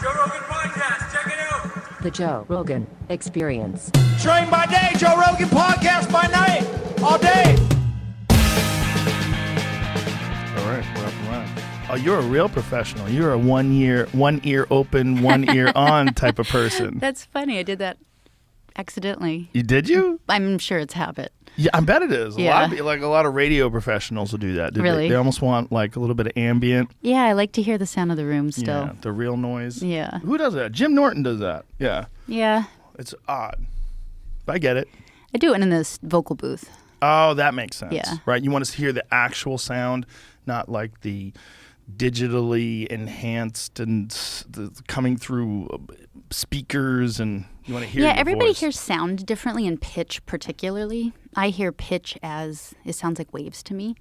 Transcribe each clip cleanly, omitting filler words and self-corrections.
Joe Rogan Podcast. Check it out. The Joe Rogan Experience. Train by day, Joe Rogan Podcast by night, all day. All right, we're up and running. Oh, you're a real professional. You're a one ear open, one ear on type of person. That's funny. I did that accidentally. Did you? I'm sure it's habit. Yeah, I bet it is. Yeah. A lot of radio professionals will do that. Really? They almost want like a little bit of ambient. Yeah, I like to hear the sound of the room still. Yeah, the real noise. Yeah. Who does that? Jim Norton does that. Yeah. Yeah. It's odd. But I get it. I do it in this vocal booth. Oh, that makes sense. Yeah. Right? You want to hear the actual sound, not like the digitally enhanced and coming through speakers, and you want to hear your everybody voice. hears sound differently, and pitch particularly. I hear pitch as it sounds like waves to me.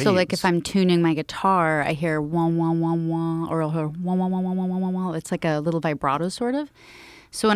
So like if I'm tuning my guitar, I hear wah wah wah wah, or I'll hear wah wah wah wah wah wah wah. It's like a little vibrato sort of. So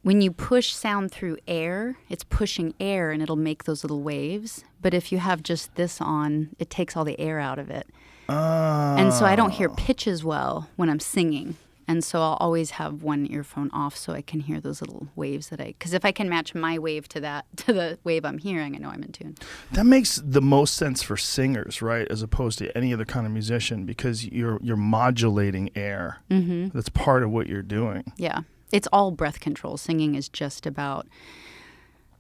when you push sound through air, it's pushing air and it'll make those little waves. But if you have just this on, it takes all the air out of it. And so I don't hear pitches well when I'm singing. And so I'll always have one earphone off so I can hear those little waves because if I can match my wave to the wave I'm hearing, I know I'm in tune. That makes the most sense for singers, right, as opposed to any other kind of musician, because you're modulating air. Mm-hmm. That's part of what you're doing. Yeah. It's all breath control. Singing is just about...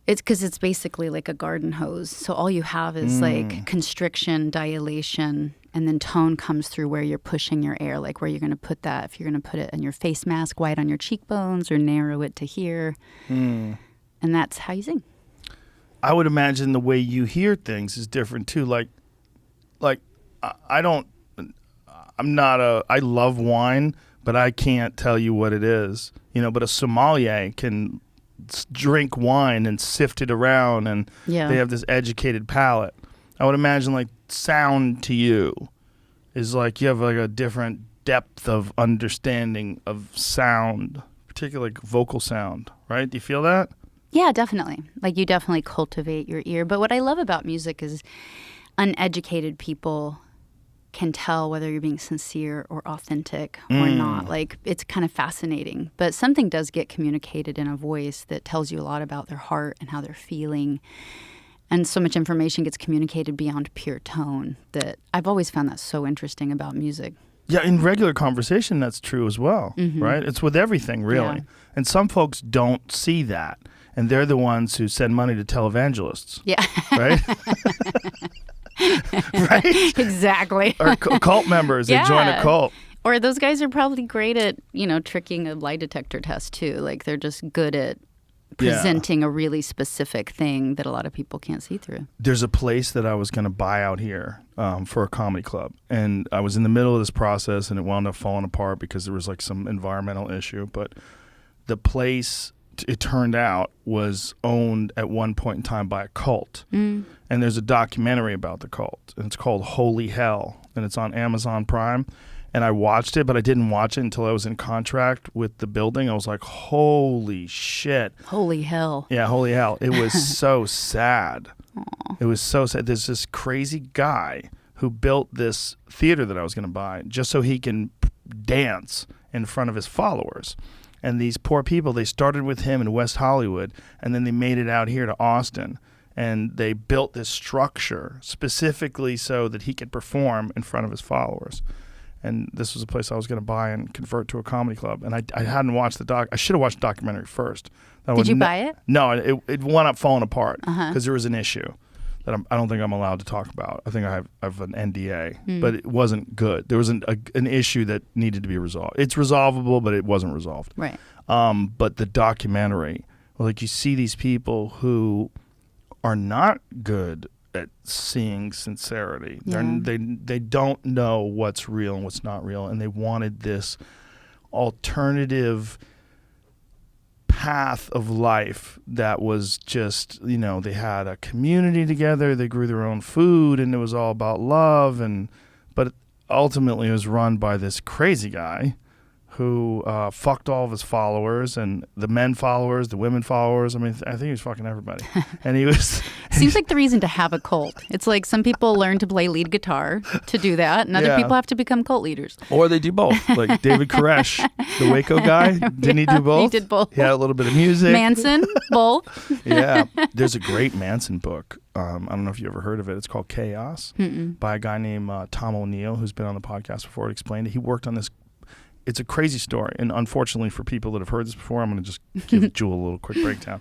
It's because it's basically like a garden hose. So all you have is like constriction, dilation, and then tone comes through where you're pushing your air, like where you're going to put that. If you're going to put it in your face mask, wide on your cheekbones, or narrow it to here. And that's how you sing. I would imagine the way you hear things is different too. I love wine, but I can't tell you what it is. But a sommelier can drink wine and sift it around, and they have this educated palate. I would imagine like sound to you is like you have like a different depth of understanding of sound, particularly like vocal sound, right? Do you feel that? Yeah, definitely. Like you definitely cultivate your ear. But what I love about music is uneducated people can tell whether you're being sincere or authentic or not. Like, it's kind of fascinating. But something does get communicated in a voice that tells you a lot about their heart and how they're feeling. And so much information gets communicated beyond pure tone that I've always found that so interesting about music. Yeah, in regular conversation, that's true as well, right? It's with everything, really. Yeah. And some folks don't see that. And they're the ones who send money to televangelists. Yeah. Right? Right? Exactly. Or cult members, they join a cult. Or those guys are probably great at, tricking a lie detector test too. Like they're just good at presenting a really specific thing that a lot of people can't see through. There's a place that I was going to buy out here for a comedy club. And I was in the middle of this process, and it wound up falling apart because there was like some environmental issue. But the place, it turned out, was owned at one point in time by a cult. And there's a documentary about the cult, and it's called Holy Hell, and it's on Amazon Prime. And I watched it, but I didn't watch it until I was in contract with the building. I was like, holy shit. Holy hell. Yeah, holy hell. It was so sad. Aww. It was so sad. There's this crazy guy who built this theater that I was going to buy just so he can dance in front of his followers. And these poor people, they started with him in West Hollywood, and then they made it out here to Austin. And they built this structure specifically so that he could perform in front of his followers. And this was a place I was going to buy and convert to a comedy club. And I hadn't watched the doc. I should have watched the documentary first. Did you buy it? No, it wound up falling apart because there was an issue that I don't think I'm allowed to talk about. I think I have an NDA, but it wasn't good. There was an issue that needed to be resolved. It's resolvable, but it wasn't resolved. Right. But the documentary, like you see these people who are not good at seeing sincerity. Yeah. They don't know what's real and what's not real, and they wanted this alternative path of life that was just, they had a community together, they grew their own food, and it was all about love, but ultimately it was run by this crazy guy who fucked all of his followers, and the men followers, the women followers. I mean, I think he was fucking everybody. And he was... Seems like the reason to have a cult. It's like some people learn to play lead guitar to do that, and other people have to become cult leaders. Or they do both. Like David Koresh, the Waco guy. Didn't he do both? He did both. He had a little bit of music. Manson, both. Yeah. There's a great Manson book. I don't know if you ever heard of it. It's called Chaos by a guy named Tom O'Neill, who's been on the podcast before. It explained it. He worked on this. It's a crazy story. And unfortunately for people that have heard this before, I'm going to just give Jewel a little quick breakdown.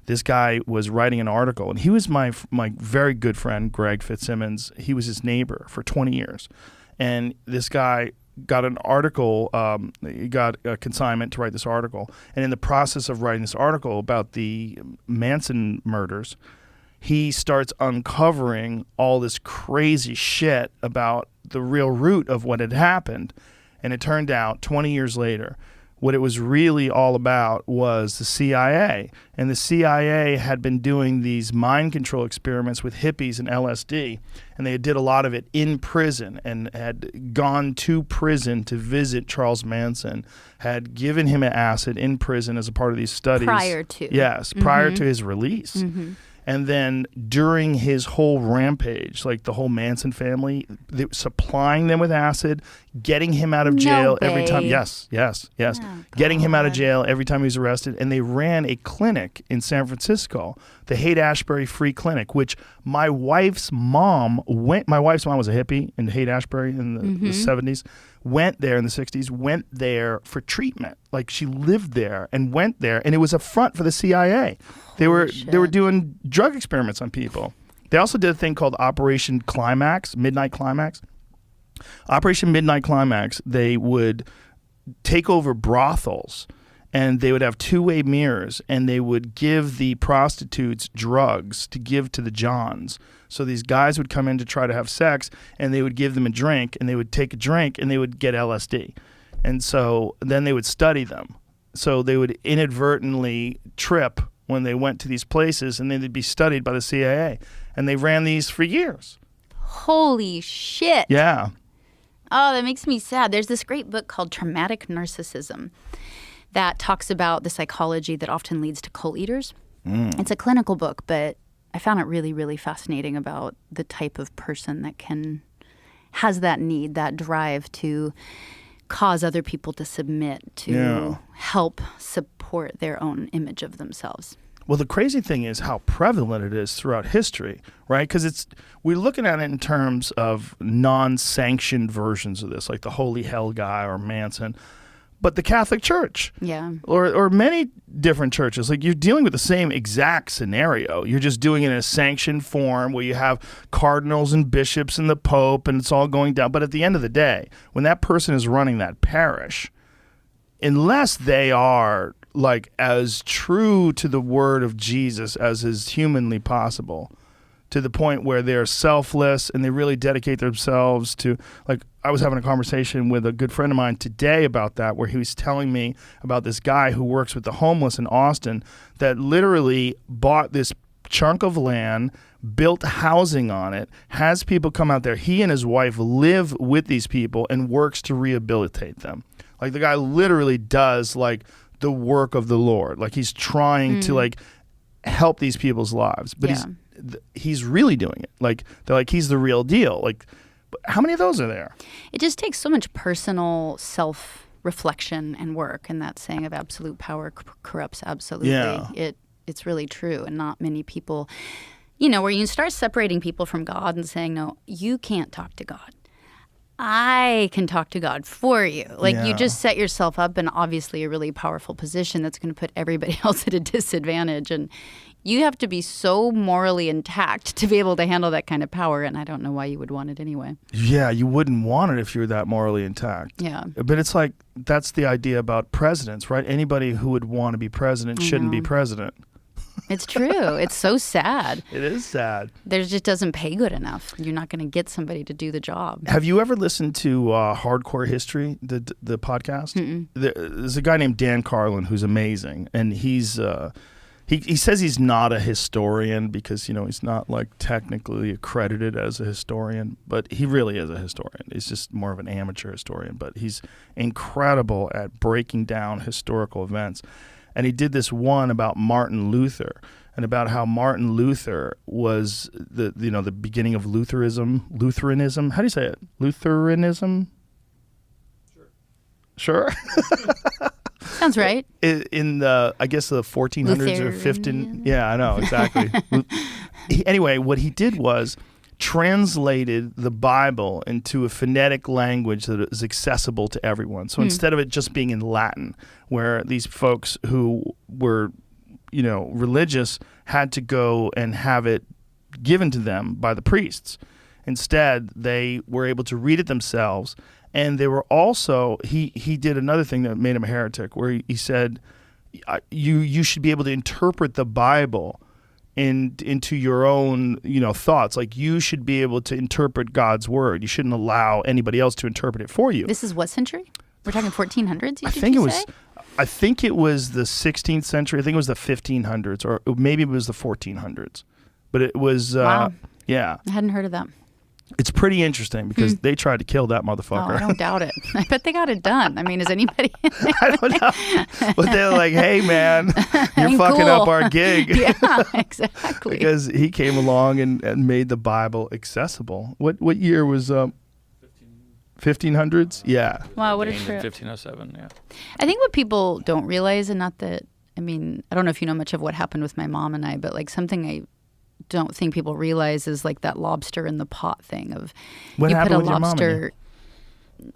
This guy was writing an article, and he was my very good friend, Greg Fitzsimmons. He was his neighbor for 20 years. And this guy got an article, he got a consignment to write this article. And in the process of writing this article about the Manson murders, he starts uncovering all this crazy shit about the real root of what had happened. And it turned out 20 years later, what it was really all about was the CIA. And the CIA had been doing these mind control experiments with hippies and LSD. And they did a lot of it in prison and had gone to prison to visit Charles Manson, had given him an acid in prison as a part of these studies. Prior to. Yes, prior to his release. And then during his whole rampage, like the whole Manson family, supplying them with acid, getting him out of jail every time. Yes. Oh, getting him out of jail every time he was arrested. And they ran a clinic in San Francisco, the Haight-Ashbury Free Clinic, which my wife's mom was a hippie in Haight-Ashbury in the 70s. Went there in the 60s, went there for treatment. Like she lived there and went there, and it was a front for the CIA. They were doing drug experiments on people. They also did a thing called Operation Climax, Midnight Climax. Operation Midnight Climax, they would take over brothels, and they would have two-way mirrors, and they would give the prostitutes drugs to give to the Johns. So these guys would come in to try to have sex, and they would give them a drink, and they would take a drink, and they would get LSD. And so then they would study them. So they would inadvertently trip when they went to these places, and then they'd be studied by the CIA. And they ran these for years. Holy shit. Yeah. Oh, that makes me sad. There's this great book called Traumatic Narcissism that talks about the psychology that often leads to cult leaders. It's a clinical book, but I found it really, really fascinating about the type of person that has that need, that drive to cause other people to submit, to help support their own image of themselves. Well, the crazy thing is how prevalent it is throughout history, right? Because we're looking at it in terms of non-sanctioned versions of this, like the Holy Hell guy or Manson. But the Catholic Church, or many different churches, like you're dealing with the same exact scenario. You're just doing it in a sanctioned form where you have cardinals and bishops and the Pope, and it's all going down. But at the end of the day, when that person is running that parish, unless they are like as true to the word of Jesus as is humanly possible, to the point where they're selfless and they really dedicate themselves to, like, I was having a conversation with a good friend of mine today about that, where he was telling me about this guy who works with the homeless in Austin that literally bought this chunk of land, built housing on it, has people come out there. He and his wife live with these people and works to rehabilitate them. Like the guy literally does like the work of the Lord. Like he's trying to like help these people's lives, but he's really doing it. Like they're like, he's the real deal. Like, but how many of those are there? It just takes so much personal self-reflection and work, and that saying of absolute power corrupts absolutely. Yeah. It's really true, and not many people, where you start separating people from God and saying, no, you can't talk to God. I can talk to God for you. Like you just set yourself up in obviously a really powerful position that's going to put everybody else at a disadvantage. And you have to be so morally intact to be able to handle that kind of power. And I don't know why you would want it anyway. Yeah, you wouldn't want it if you're that morally intact. Yeah. But it's like, that's the idea about presidents, right? Anybody who would want to be president shouldn't be president. It's true. It's so sad. It is sad. There just doesn't pay good enough. You're not going to get somebody to do the job. Have you ever listened to Hardcore History, the podcast? There's a guy named Dan Carlin who's amazing, and he's He says he's not a historian because, he's not like technically accredited as a historian, but he really is a historian. He's just more of an amateur historian, but he's incredible at breaking down historical events. And he did this one about Martin Luther and about how Martin Luther was the beginning of Lutheranism. How do you say it? Lutheranism? Sure. Sounds right. In the 1400s or 15. Yeah, I know, exactly. Anyway, what he did was translated the Bible into a phonetic language that is accessible to everyone. So instead of it just being in Latin, where these folks who were, religious had to go and have it given to them by the priests. Instead, they were able to read it themselves. And they were also, he did another thing that made him a heretic, where he said, you should be able to interpret the Bible into your own, thoughts. Like, you should be able to interpret God's word. You shouldn't allow anybody else to interpret it for you. This is what century? We're talking 1400s, I think it was the 16th century. I think it was the 1500s, or maybe it was the 1400s. But it was, wow. Yeah. I hadn't heard of that. It's pretty interesting because they tried to kill that motherfucker. Oh, I don't doubt it. I bet they got it done. I mean, is anybody... I don't know. But they're like, hey, man, you're fucking up our gig. Yeah, exactly. Because he came along and made the Bible accessible. What year was... 1500s? Yeah. Wow, what a trip. 1507, yeah. I think what people don't realize, and not that... I mean, I don't know if you know much of what happened with my mom and I, but like something I don't think people realize is like that lobster in the pot thing of what you happened put a with your mom lobster.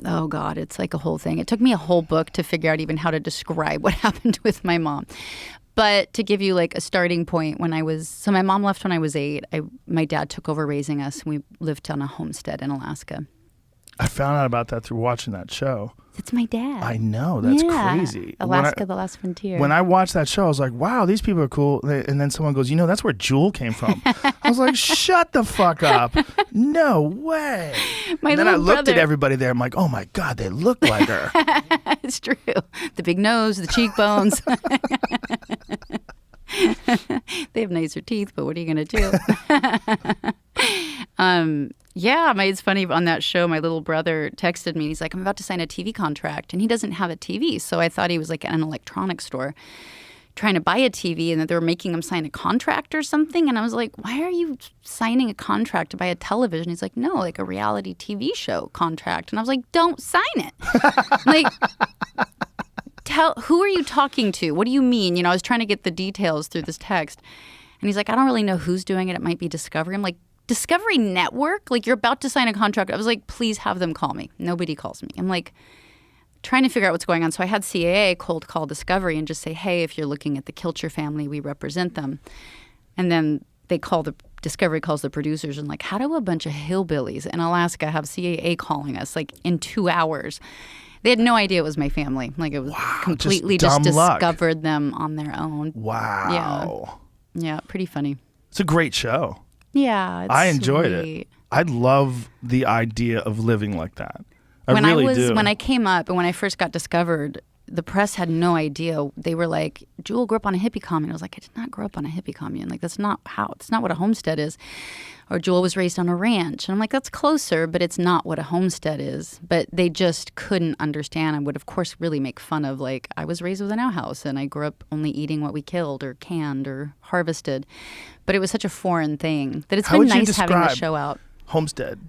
Oh God, it's like a whole thing. It took me a whole book to figure out even how to describe what happened with my mom. But to give you like a starting point, so my mom left when I was 8. My dad took over raising us, and we lived on a homestead in Alaska. I found out about that through watching that show. It's my dad. I know. That's crazy. Alaska, the Last Frontier. When I watched that show, I was like, wow, these people are cool. And then someone goes, that's where Jewel came from. I was like, shut the fuck up. No way. And then I looked at everybody there. I'm like, oh my God, they look like her. It's true. The big nose, the cheekbones. They have nicer teeth, but what are you going to do? Yeah, it's funny. On that show, my little brother texted me. He's like, I'm about to sign a TV contract. And he doesn't have a TV. So I thought he was like at an electronics store trying to buy a TV and that they were making him sign a contract or something. And I was like, why are you signing a contract to buy a television? He's like, no, like a reality TV show contract. And I was like, don't sign it. Like, who are you talking to? What do you mean? I was trying to get the details through this text. And he's like, I don't really know who's doing it. It might be Discovery. I'm like, Discovery Network? Like, you're about to sign a contract. I was like, please have them call me. Nobody calls me. I'm like trying to figure out what's going on. So I had CAA cold call Discovery and just say, hey, if you're looking at the Kilcher family, we represent them. And then Discovery calls the producers and like, how do a bunch of hillbillies in Alaska have CAA calling us like in 2 hours? They had no idea it was my family. Like, it was completely just discovered them on their own. Wow. Yeah, pretty funny. It's a great show. Yeah, I enjoyed it. I love the idea of living like that. I really do. When I came up and when I first got discovered, the press had no idea. They were like, Jewel grew up on a hippie commune. I was like, I did not grow up on a hippie commune. Like, that's not what a homestead is. Or Jewel was raised on a ranch. And I'm like, that's closer, but it's not what a homestead is. But they just couldn't understand. I would, of course, really make fun of, like, I was raised with an outhouse and I grew up only eating what we killed or canned or harvested. But it was such a foreign thing that it's been nice having the show out. Homestead?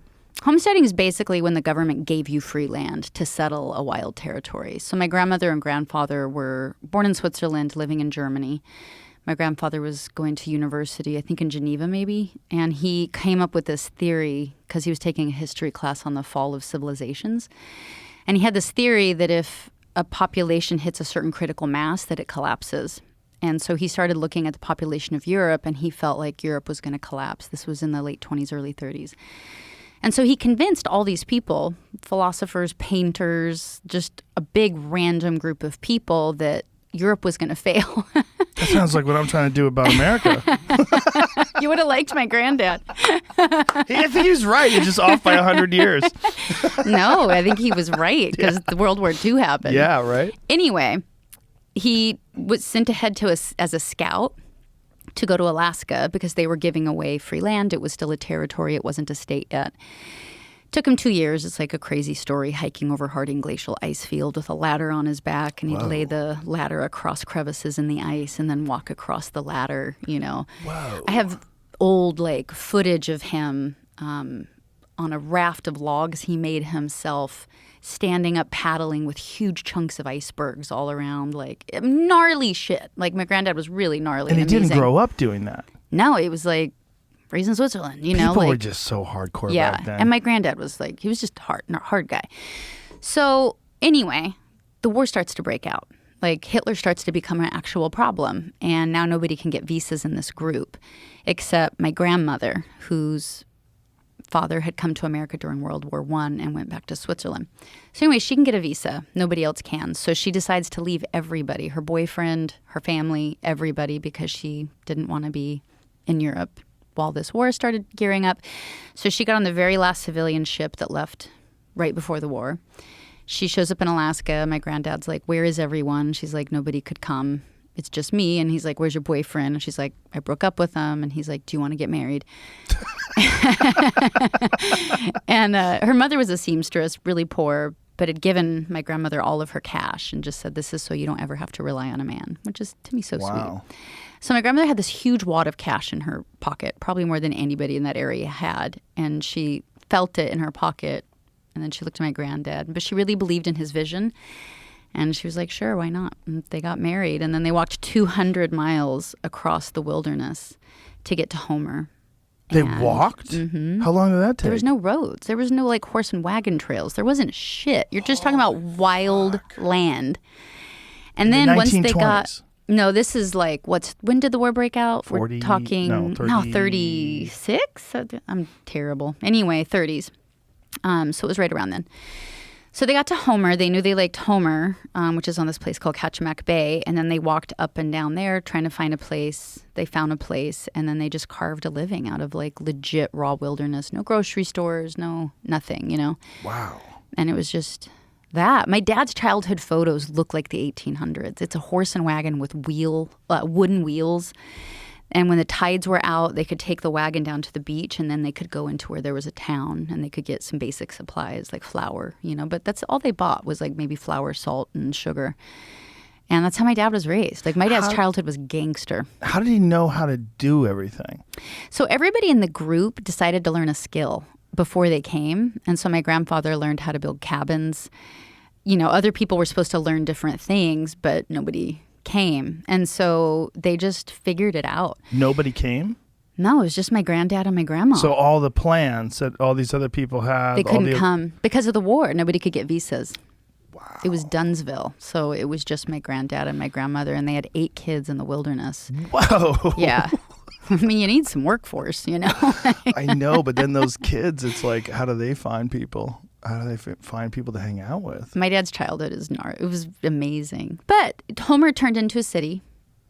Homesteading is basically when the government gave you free land to settle a wild territory. So my grandmother and grandfather were born in Switzerland, living in Germany. My grandfather was going to university, I think in Geneva maybe, and he came up with this theory because he was taking a history class on the fall of civilizations. And he had this theory that if a population hits a certain critical mass, that it collapses. And so he started looking at the population of Europe, and he felt like Europe was going to collapse. This was in the late 20s, early 30s. And so he convinced all these people, philosophers, painters, just a big random group of people that Europe was going to fail. That sounds like what I'm trying to do about America. You would have liked my granddad. I think he's right. He's just off by 100 years. No, I think he was right because the World War II happened. Yeah, right. Anyway, he was sent ahead as a scout to go to Alaska because they were giving away free land. It was still a territory. It wasn't a state yet. Took him 2 years. It's like a crazy story, hiking over Harding Glacial ice field with a ladder on his back, and he'd lay the ladder across crevices in the ice and then walk across the ladder, Whoa. I have old footage of him on a raft of logs he made himself, standing up paddling with huge chunks of icebergs all around, gnarly shit. My granddad was really gnarly and he amazing. didn't grow up doing that. No, it was raised in Switzerland, People were just so hardcore back then. And my granddad was he was just a hard guy. So anyway, the war starts to break out. Hitler starts to become an actual problem. And now nobody can get visas in this group except my grandmother, whose father had come to America during World War I and went back to Switzerland. So anyway, she can get a visa. Nobody else can. So she decides to leave everybody, her boyfriend, her family, everybody, because she didn't want to be in Europe while this war started gearing up. So she got on the very last civilian ship that left right before the war. She shows up in Alaska. My granddad's like, where is everyone? She's like, nobody could come. It's just me. And he's like, where's your boyfriend? And she's like, I broke up with him. And he's like, do you want to get married? And her mother was a seamstress, really poor, but had given my grandmother all of her cash and just said, this is so you don't ever have to rely on a man, which is, to me, so sweet. So my grandmother had this huge wad of cash in her pocket, probably more than anybody in that area had. And she felt it in her pocket. And then she looked at my granddad. But she really believed in his vision. And she was like, sure, why not? And they got married. And then they walked 200 miles across the wilderness to get to Homer. They walked? Mm-hmm. How long did that take? There was no roads. There was no horse and wagon trails. There wasn't shit. You're just talking about wild land. And then once they got... No, this is when did the war break out? 40, We're talking 36? I'm terrible. Anyway, 30s. So it was right around then. So they got to Homer. They knew they liked Homer, which is on this place called Kachemak Bay. And then they walked up and down there trying to find a place. They found a place, and then they just carved a living out of legit raw wilderness. No grocery stores, no nothing, Wow. And it was just... that. My dad's childhood photos look like the 1800s. It's a horse and wagon with wooden wheels. And when the tides were out, they could take the wagon down to the beach, and then they could go into where there was a town, and they could get some basic supplies like flour, But that's all they bought was maybe flour, salt, and sugar. And that's how my dad was raised. My dad's childhood was gangster. How did he know how to do everything? So everybody in the group decided to learn a skill before they came. And so my grandfather learned how to build cabins. Other people were supposed to learn different things, but nobody came. And so they just figured it out. Nobody came? No, it was just my granddad and my grandma. So all the plans that all these other people had... They couldn't come because of the war. Nobody could get visas. Wow. It was Dunsville. So it was just my granddad and my grandmother, and they had 8 kids in the wilderness. Whoa. Yeah. I mean, you need some workforce, I know, but then those kids, it's how do they find people? How do they find people to hang out with? My dad's childhood it was amazing. But Homer turned into a city.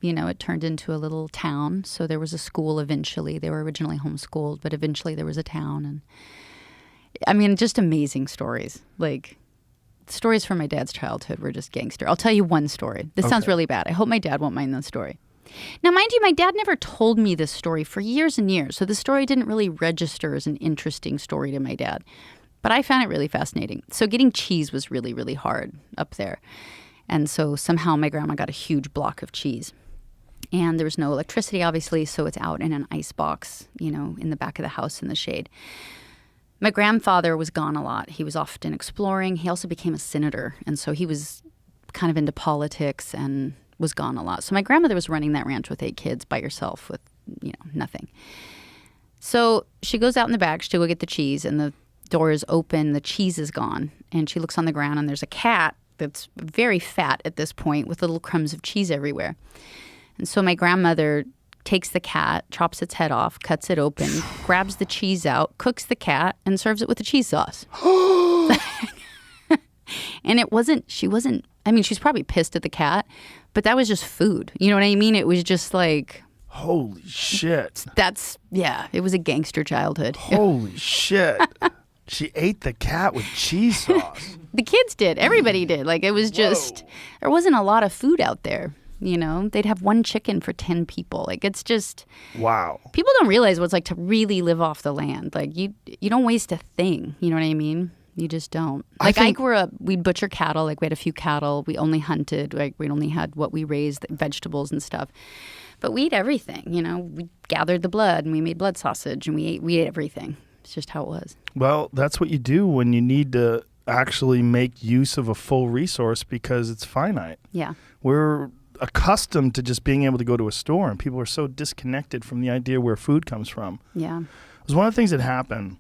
It turned into a little town. So there was a school eventually. They were originally homeschooled, but eventually there was a town. And I mean, just amazing stories. Stories from my dad's childhood were just gangster. I'll tell you one story. This sounds really bad. I hope my dad won't mind this story. Now, mind you, my dad never told me this story for years and years. So the story didn't really register as an interesting story to my dad. But I found it really fascinating. So getting cheese was really, really hard up there. And so somehow my grandma got a huge block of cheese. And there was no electricity, obviously, so it's out in an ice box, in the back of the house in the shade. My grandfather was gone a lot. He was often exploring. He also became a senator. And so he was kind of into politics and was gone a lot. So my grandmother was running that ranch with 8 kids by herself with, nothing. So she goes out in the back to go get the cheese, and the door is open, the cheese is gone, and she looks on the ground, and there's a cat that's very fat at this point with little crumbs of cheese everywhere. And so my grandmother takes the cat, chops its head off, cuts it open, grabs the cheese out, cooks the cat, and serves it with the cheese sauce. And she's probably pissed at the cat, but that was just food. You know what I mean? It was just holy shit. It was a gangster childhood. Holy shit. She ate the cat with cheese sauce. The kids did. Everybody did. It was just, there wasn't a lot of food out there. You know, they'd have one chicken for 10 people. Like, it's just, wow. People don't realize what it's like to really live off the land. Like, you don't waste a thing. You know what I mean? You just don't. Like, I grew up, we'd butcher cattle. Like, we had a few cattle. We only hunted. Like, we only had what we raised, vegetables and stuff. But we ate everything, you know. We gathered the blood and we made blood sausage and we ate everything. It's just how it was. Well, that's what you do when you need to actually make use of a full resource because it's finite. Yeah. We're accustomed to just being able to go to a store, and people are so disconnected from the idea where food comes from. Yeah. It was one of the things that happened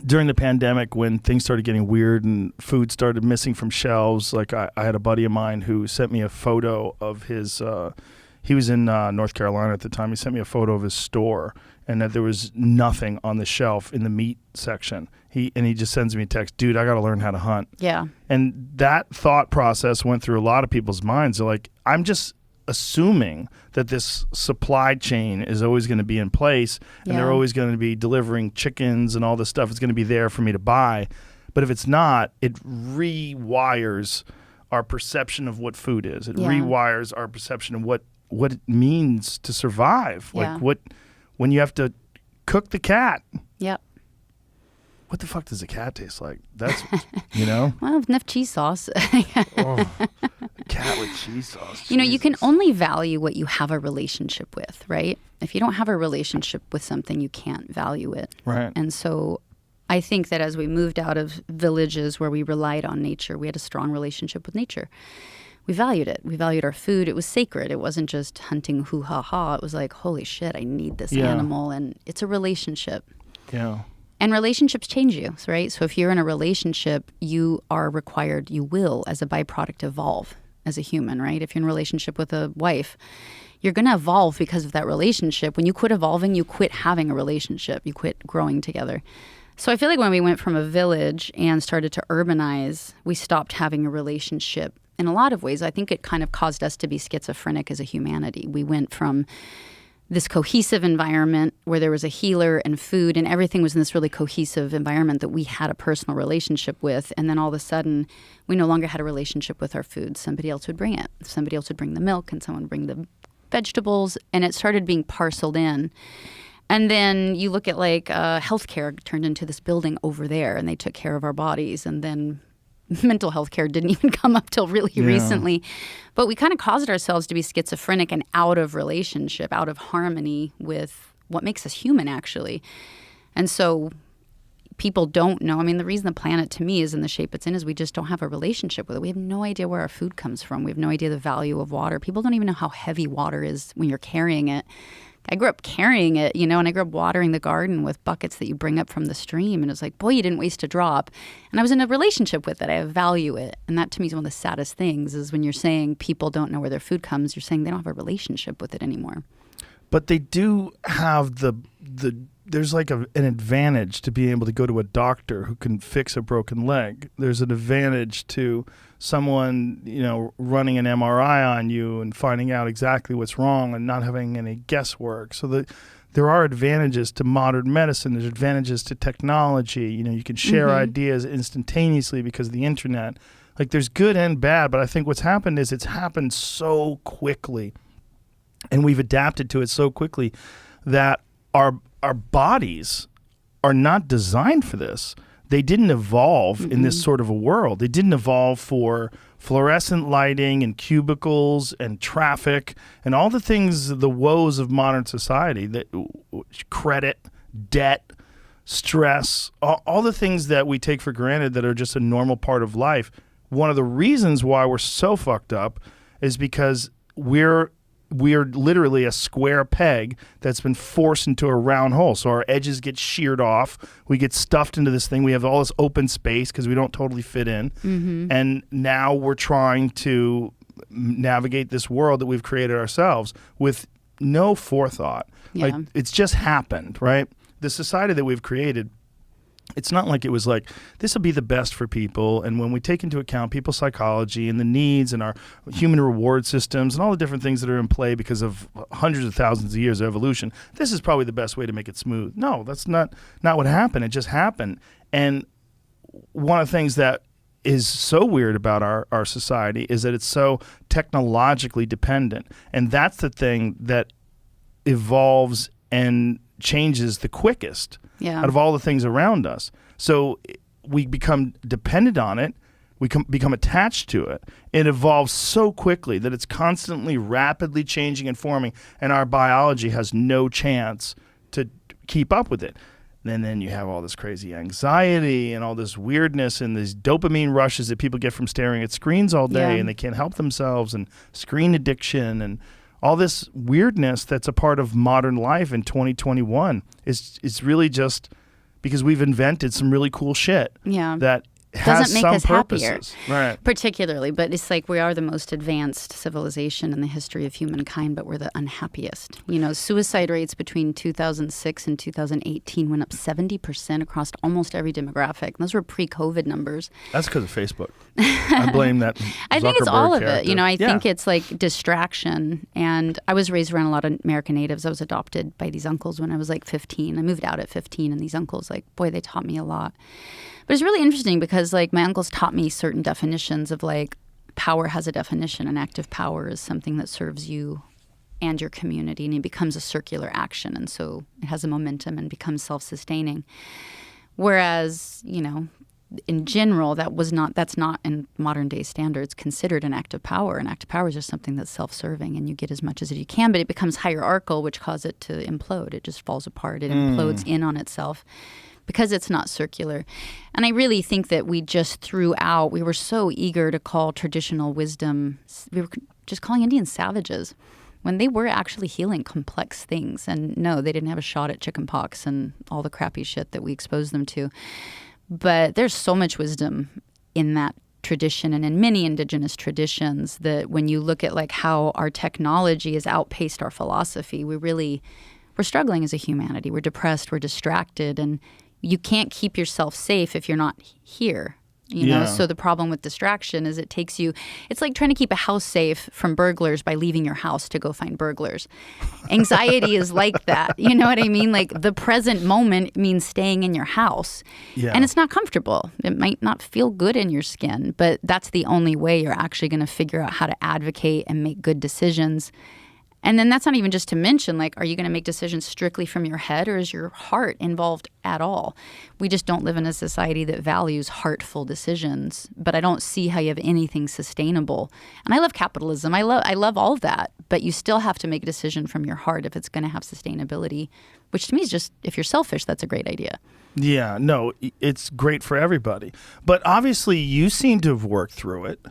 during the pandemic when things started getting weird and food started missing from shelves. Like I had a buddy of mine who sent me a photo of his, he was in North Carolina at the time. He sent me a photo of his store and that there was nothing on the shelf in the meat section. He just sends me a text, dude, I got to learn how to hunt. Yeah. And that thought process went through a lot of people's minds. They're like, I'm just assuming that this supply chain is always going to be in place and they're always going to be delivering chickens and all this stuff is going to be there for me to buy. But if it's not, it rewires our perception of what food is. It rewires our perception of what it means to survive. Like when you have to cook the cat. Yep. What the fuck does a cat taste like? That's, you know? Well, enough cheese sauce. Cat with cheese sauce. You know, you can only value what you have a relationship with, right? If you don't have a relationship with something, you can't value it. Right. And so I think that as we moved out of villages where we relied on nature, we had a strong relationship with nature. We valued it. We valued our food. It was sacred. It wasn't just hunting hoo-ha-ha. It was like, holy shit, I need this animal. And it's a relationship. Yeah. And relationships change you, right? So if you're in a relationship, you are required, you will, as a byproduct, evolve as a human, right? If you're in a relationship with a wife, you're going to evolve because of that relationship. When you quit evolving, you quit having a relationship. You quit growing together. So I feel like when we went from a village and started to urbanize, we stopped having a relationship. In a lot of ways, I think it kind of caused us to be schizophrenic as a humanity. We went from this cohesive environment where there was a healer and food and everything was in this really cohesive environment that we had a personal relationship with. And then all of a sudden, we no longer had a relationship with our food. Somebody else would bring it. Somebody else would bring the milk and someone would bring the vegetables. And it started being parceled in. And then you look at like healthcare turned into this building over there and they took care of our bodies. And then mental health care didn't even come up till really recently. But we kind of caused ourselves to be schizophrenic and out of relationship, out of harmony with what makes us human, actually. And so people don't know. I mean, the reason the planet to me is in the shape it's in is we just don't have a relationship with it. We have no idea where our food comes from. We have no idea the value of water. People don't even know how heavy water is when you're carrying it. I grew up carrying it, you know, and I grew up watering the garden with buckets that you bring up from the stream. And it was like, boy, you didn't waste a drop. And I was in a relationship with it. I value it. And that to me is one of the saddest things is when you're saying people don't know where their food comes, you're saying they don't have a relationship with it anymore. But they do have there's like an advantage to being able to go to a doctor who can fix a broken leg. There's an advantage to someone, you know, running an MRI on you and finding out exactly what's wrong and not having any guesswork. So there are advantages to modern medicine. There's advantages to technology. You know, you can share ideas instantaneously because of the internet. Like there's good and bad, but I think what's happened is it's happened so quickly and we've adapted to it so quickly that our bodies are not designed for this. They didn't evolve in this sort of a world. They didn't evolve for fluorescent lighting and cubicles and traffic and all the things, the woes of modern society, that credit, debt, stress, all the things that we take for granted that are just a normal part of life. One of the reasons why we're so fucked up is because we're literally a square peg that's been forced into a round hole. So our edges get sheared off. We get stuffed into this thing. We have all this open space because we don't totally fit in. And now we're trying to navigate this world that we've created ourselves with no forethought. Like it's just happened, right? The society that we've created, it's not like it was like, this will be the best for people. And when we take into account people's psychology and the needs and our human reward systems and all the different things that are in play because of hundreds of thousands of years of evolution, this is probably the best way to make it smooth. No, that's not what happened. It just happened. And one of the things that is so weird about our society is that it's so technologically dependent. And that's the thing that evolves and changes the quickest out of all the things around us. So we become dependent on it. We become attached to it. It evolves so quickly that it's constantly rapidly changing and forming, and our biology has no chance to keep up with it. And then you have all this crazy anxiety and all this weirdness and these dopamine rushes that people get from staring at screens all day, and they can't help themselves, and screen addiction and all this weirdness that's a part of modern life in 2021 is really just because we've invented some really cool shit that doesn't make us purposes. happier, right? Particularly, but it's like we are the most advanced civilization in the history of humankind, but we're the unhappiest. You know, suicide rates between 2006 and 2018 went up 70% across almost every demographic. Those were pre-COVID numbers. That's because of Facebook. I blame that. I think it's all of it. You know, I think Yeah. it's like distraction. And I was raised around a lot of American natives. I was adopted by these uncles when I was like 15. I moved out at 15, and these uncles, like, boy, they taught me a lot. But it's really interesting because, like, my uncles taught me certain definitions of, like, power has a definition. An active power is something that serves you and your community, and it becomes a circular action. And so it has a momentum and becomes self-sustaining. Whereas, you know, in general, that's not in modern day standards considered an active power. An active power is just something that's self-serving, and you get as much as you can, but it becomes hierarchical, which causes it to implode. It just falls apart. It implodes in on itself, because it's not circular. And I really think that we were so eager to call traditional wisdom, we were just calling Indians savages when they were actually healing complex things. And no, they didn't have a shot at chickenpox and all the crappy shit that we exposed them to. But there's so much wisdom in that tradition and in many indigenous traditions that when you look at like how our technology has outpaced our philosophy, we're struggling as a humanity. We're depressed, we're distracted, and you can't keep yourself safe if you're not here. You know, so the problem with distraction is it's like trying to keep a house safe from burglars by leaving your house to go find burglars. Anxiety is like that. You know what I mean? Like the present moment means staying in your house. Yeah. And it's not comfortable. It might not feel good in your skin, but that's the only way you're actually going to figure out how to advocate and make good decisions. And then that's not even just to mention, like, are you going to make decisions strictly from your head, or is your heart involved at all? We just don't live in a society that values heartful decisions, but I don't see how you have anything sustainable. And I love capitalism. I love all of that, but you still have to make a decision from your heart if it's going to have sustainability, which to me is just, if you're selfish, that's a great idea. Yeah, no, it's great for everybody. But obviously you seem to have worked through it.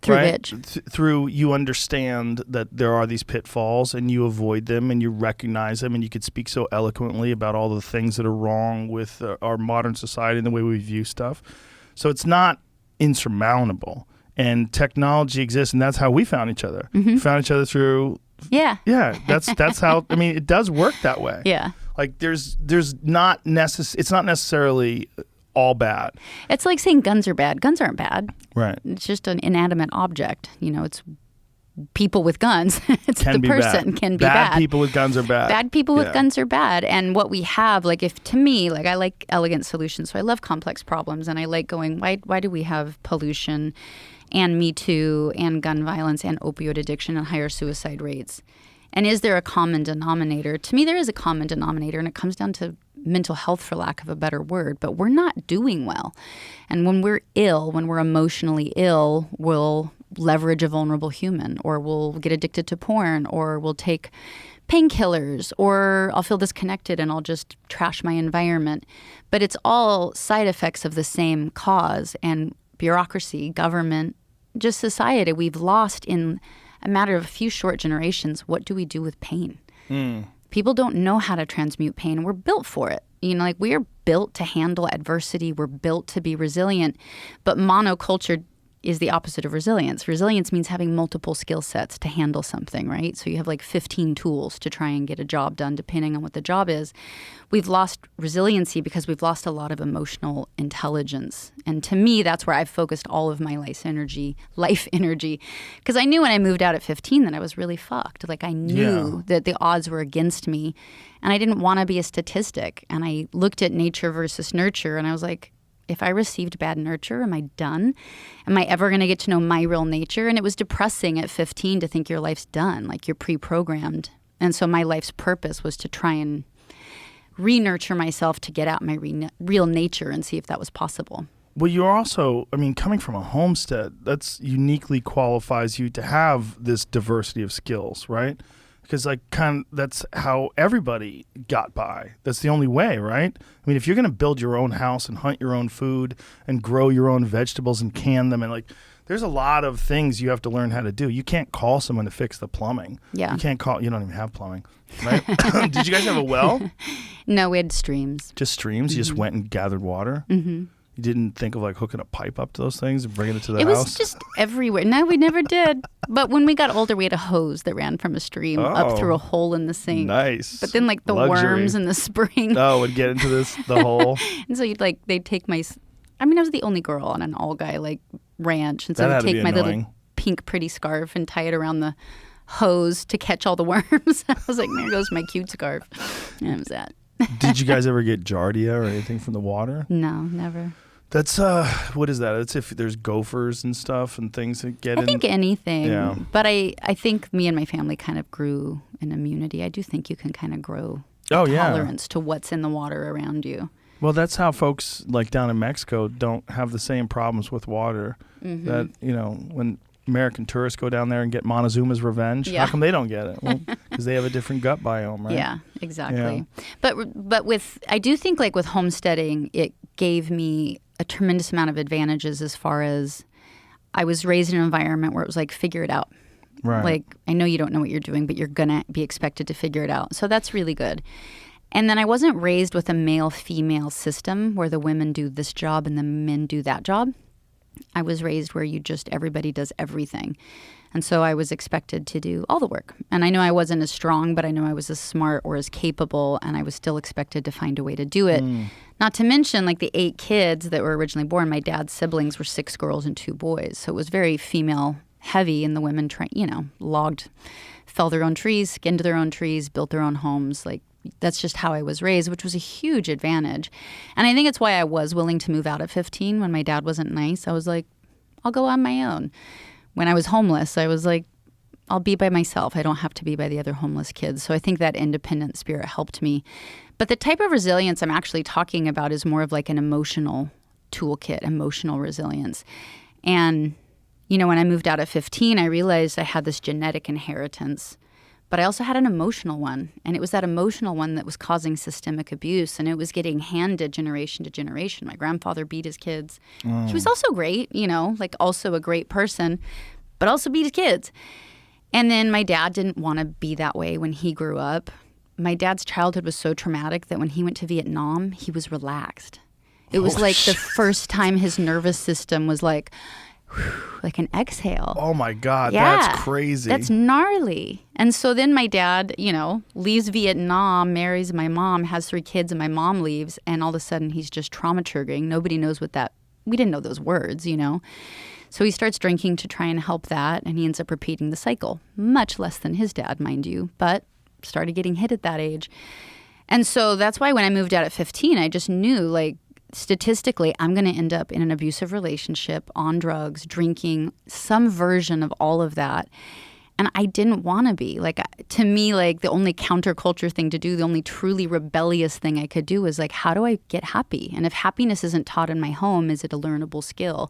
Through right? which? Through you understand that there are these pitfalls and you avoid them and you recognize them, and you could speak so eloquently about all the things that are wrong with our modern society and the way we view stuff. So it's not insurmountable, and technology exists, and that's how we found each other. Mm-hmm. We found each other through that's how, I mean, it does work that way. Yeah. Like it's not necessarily all bad. It's like saying guns are bad. Guns aren't bad. Right. It's just an inanimate object. You know, it's people with guns. It's can the be person bad. can be bad. Bad people with guns are bad. Bad people with guns are bad. And what we have, like, if to me, like, I like elegant solutions. So I love complex problems, and I like going, why do we have pollution and Me Too and gun violence and opioid addiction and higher suicide rates? And is there a common denominator? To me, there is a common denominator, and it comes down to mental health, for lack of a better word. But we're not doing well. And when we're ill, when we're emotionally ill, we'll leverage a vulnerable human, or we'll get addicted to porn, or we'll take painkillers, or I'll feel disconnected and I'll just trash my environment. But it's all side effects of the same cause. And bureaucracy, government, just society, we've lost in a matter of a few short generations. What do we do with pain? People don't know how to transmute pain. We're built for it. You know, like, we are built to handle adversity. We're built to be resilient. But monoculture is the opposite of resilience. Resilience means having multiple skill sets to handle something, right? So you have like 15 tools to try and get a job done, depending on what the job is. We've lost resiliency because we've lost a lot of emotional intelligence. And to me, that's where I've focused all of my life energy. Because I knew when I moved out at 15 that I was really fucked. Like, I knew that the odds were against me, and I didn't want to be a statistic. And I looked at nature versus nurture, and I was like, if I received bad nurture, am I done? Am I ever going to get to know my real nature? And it was depressing at 15 to think your life's done, like you're pre-programmed. And so my life's purpose was to try and re-nurture myself to get out my real nature and see if that was possible. Well, you're also, I mean, coming from a homestead, that's uniquely qualifies you to have this diversity of skills, right? Because that's how everybody got by. That's the only way, right? I mean, if you're going to build your own house and hunt your own food and grow your own vegetables and can them, and there's a lot of things you have to learn how to do. You can't call someone to fix the plumbing. Yeah. You don't even have plumbing, right? Did you guys have a well? No, we had streams. Just streams? You just went and gathered water? Mm-hmm. You didn't think of hooking a pipe up to those things and bringing it to the house? It was just everywhere. No, we never did. But when we got older, we had a hose that ran from a stream up through a hole in the sink. Nice. But then the Luxury. worms in the spring. Oh, would get into the hole. And so they'd take my, I was the only girl on an all guy ranch. And so they'd take my little pink pretty scarf and tie it around the hose to catch all the worms. I was like, there goes my cute scarf. And it was that. Did you guys ever get giardia or anything from the water? No, never. That's what is that? It's if there's gophers and stuff and things that get in. I think anything. Yeah. But I think me and my family kind of grew an immunity. I do think you can kind of grow tolerance to what's in the water around you. Well, that's how folks down in Mexico don't have the same problems with water. Mm-hmm. That when American tourists go down there and get Montezuma's revenge, how come they don't get it? Well, because they have a different gut biome, right? Yeah, exactly. Yeah. But I do think with homesteading, it gave me a tremendous amount of advantages as far as I was raised in an environment where it was figure it out. Right. I know you don't know what you're doing, but you're going to be expected to figure it out. So that's really good. And then I wasn't raised with a male-female system where the women do this job and the men do that job. I was raised where everybody does everything. And so I was expected to do all the work. And I know I wasn't as strong, but I know I was as smart or as capable, and I was still expected to find a way to do it. Not to mention, the 8 kids that were originally born, my dad's siblings were 6 girls and 2 boys. So it was very female heavy, and the women, logged, fell their own trees, skinned their own trees, built their own homes. That's just how I was raised, which was a huge advantage. And I think it's why I was willing to move out at 15 when my dad wasn't nice. I was like, I'll go on my own. When I was homeless, I was like, I'll be by myself. I don't have to be by the other homeless kids. So I think that independent spirit helped me. But the type of resilience I'm actually talking about is more of an emotional toolkit, emotional resilience. And, when I moved out at 15, I realized I had this genetic inheritance, but I also had an emotional one. And it was that emotional one that was causing systemic abuse. And it was getting handed generation to generation. My grandfather beat his kids. He was also great, also a great person, but also beat his kids. And then my dad didn't want to be that way when he grew up. My dad's childhood was so traumatic that when he went to Vietnam, he was relaxed. It was the first time his nervous system was like an exhale. Oh my God, that's crazy. That's gnarly. And so then my dad, leaves Vietnam, marries my mom, has 3 kids, and my mom leaves, and all of a sudden he's just trauma triggering. Nobody knows we didn't know those words, So he starts drinking to try and help that, and he ends up repeating the cycle. Much less than his dad, mind you, but started getting hit at that age. And so that's why when I moved out at 15, I just knew, statistically, I'm going to end up in an abusive relationship, on drugs, drinking, some version of all of that. And I didn't want to be. To me, the only counterculture thing to do, the only truly rebellious thing I could do was, how do I get happy? And if happiness isn't taught in my home, is it a learnable skill?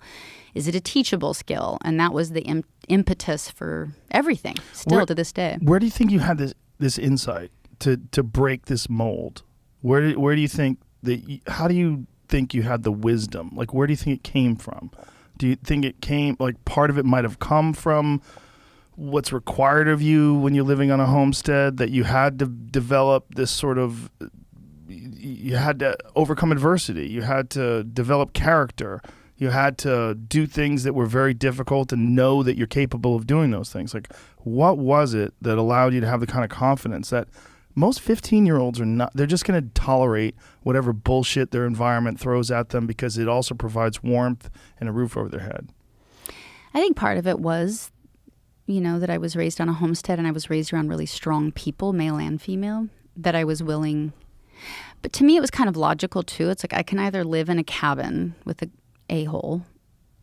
Is it a teachable skill? And that was the impetus for everything, still to this day. Where do you think you had this insight to break this mold? Where do you think how do you think you had the wisdom? Where do you think it came from? Do you think it came, part of it might have come from what's required of you when you're living on a homestead, that you had to develop this sort of, you had to overcome adversity, you had to develop character, you had to do things that were very difficult and know that you're capable of doing those things? What was it that allowed you to have the kind of confidence that most 15-year-olds are not, they're just going to tolerate whatever bullshit their environment throws at them because it also provides warmth and a roof over their head? I think part of it was, that I was raised on a homestead and I was raised around really strong people, male and female, that I was willing. But to me, it was kind of logical too. It's like I can either live in a cabin with a a-hole,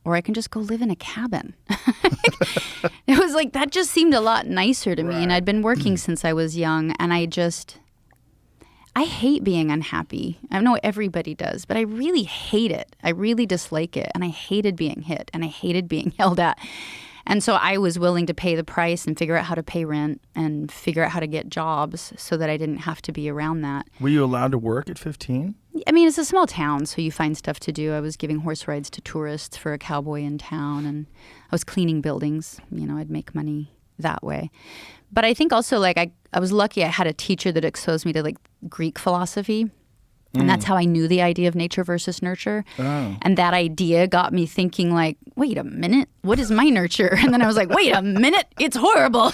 or I can just go live in a cabin. It was like, that just seemed a lot nicer to me. And I'd been working since I was young, and I hate being unhappy. I know everybody does, but I really hate it. I really dislike it. And I hated being hit, and I hated being yelled at. And so I was willing to pay the price and figure out how to pay rent and figure out how to get jobs so that I didn't have to be around that. Were you allowed to work at 15? I mean, it's a small town, so you find stuff to do. I was giving horse rides to tourists for a cowboy in town, and I was cleaning buildings. I'd make money that way. But I think also, like, I was lucky I had a teacher that exposed me to, like, Greek philosophy. And that's how I knew the idea of nature versus nurture. Oh. And that idea got me thinking, like, wait a minute, what is my nurture? And then I was like, wait a minute, it's horrible.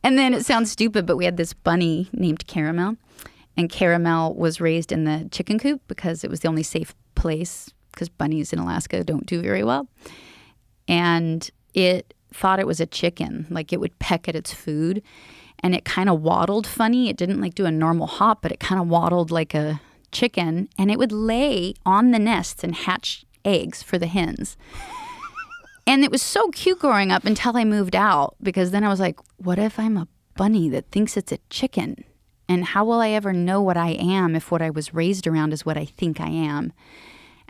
And then it sounds stupid, but we had this bunny named Caramel. And Caramel was raised in the chicken coop because it was the only safe place, because bunnies in Alaska don't do very well. And it thought it was a chicken, like it would peck at its food. And it kind of waddled funny. It didn't like do a normal hop, but it kind of waddled like a chicken. And it would lay on the nests and hatch eggs for the hens. And it was so cute growing up until I moved out, because then I was like, what if I'm a bunny that thinks it's a chicken? And how will I ever know what I am if what I was raised around is what I think I am?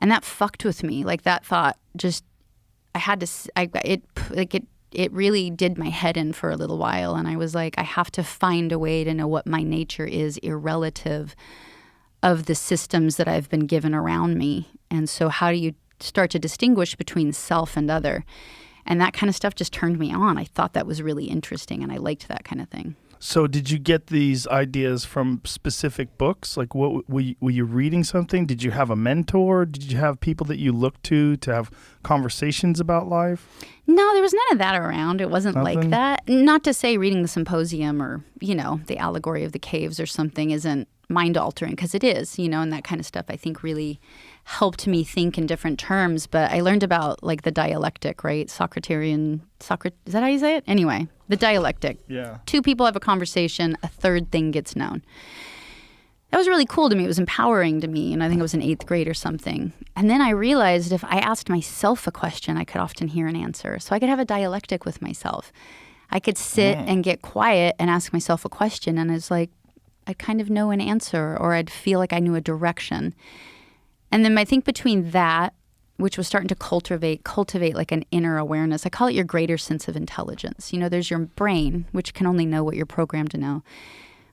And that fucked with me. Like, that thought just, it really did my head in for a little while. And I was like, I have to find a way to know what my nature is, irrelative of the systems that I've been given around me. And so how do you start to distinguish between self and other? And that kind of stuff just turned me on. I thought that was really interesting, and I liked that kind of thing. So did you get these ideas from specific books? Like, what were you reading something? Did you have a mentor? Did you have people that you looked to have conversations about life? No, there was none of that around. It wasn't like that. Not to say reading the Symposium or, the Allegory of the Caves or something isn't mind-altering, because it is, and that kind of stuff I think really helped me think in different terms. But I learned about, like, the dialectic, right? Is that how you say it? Anyway, the dialectic. Yeah. Two people have a conversation, a third thing gets known. That was really cool to me. It was empowering to me, and I think I was in 8th grade or something. And then I realized if I asked myself a question, I could often hear an answer. So I could have a dialectic with myself. I could sit and get quiet and ask myself a question, and it's like, I'd kind of know an answer, or I'd feel like I knew a direction. And then I think between that, which was starting to cultivate like an inner awareness, I call it your greater sense of intelligence. There's your brain, which can only know what you're programmed to know.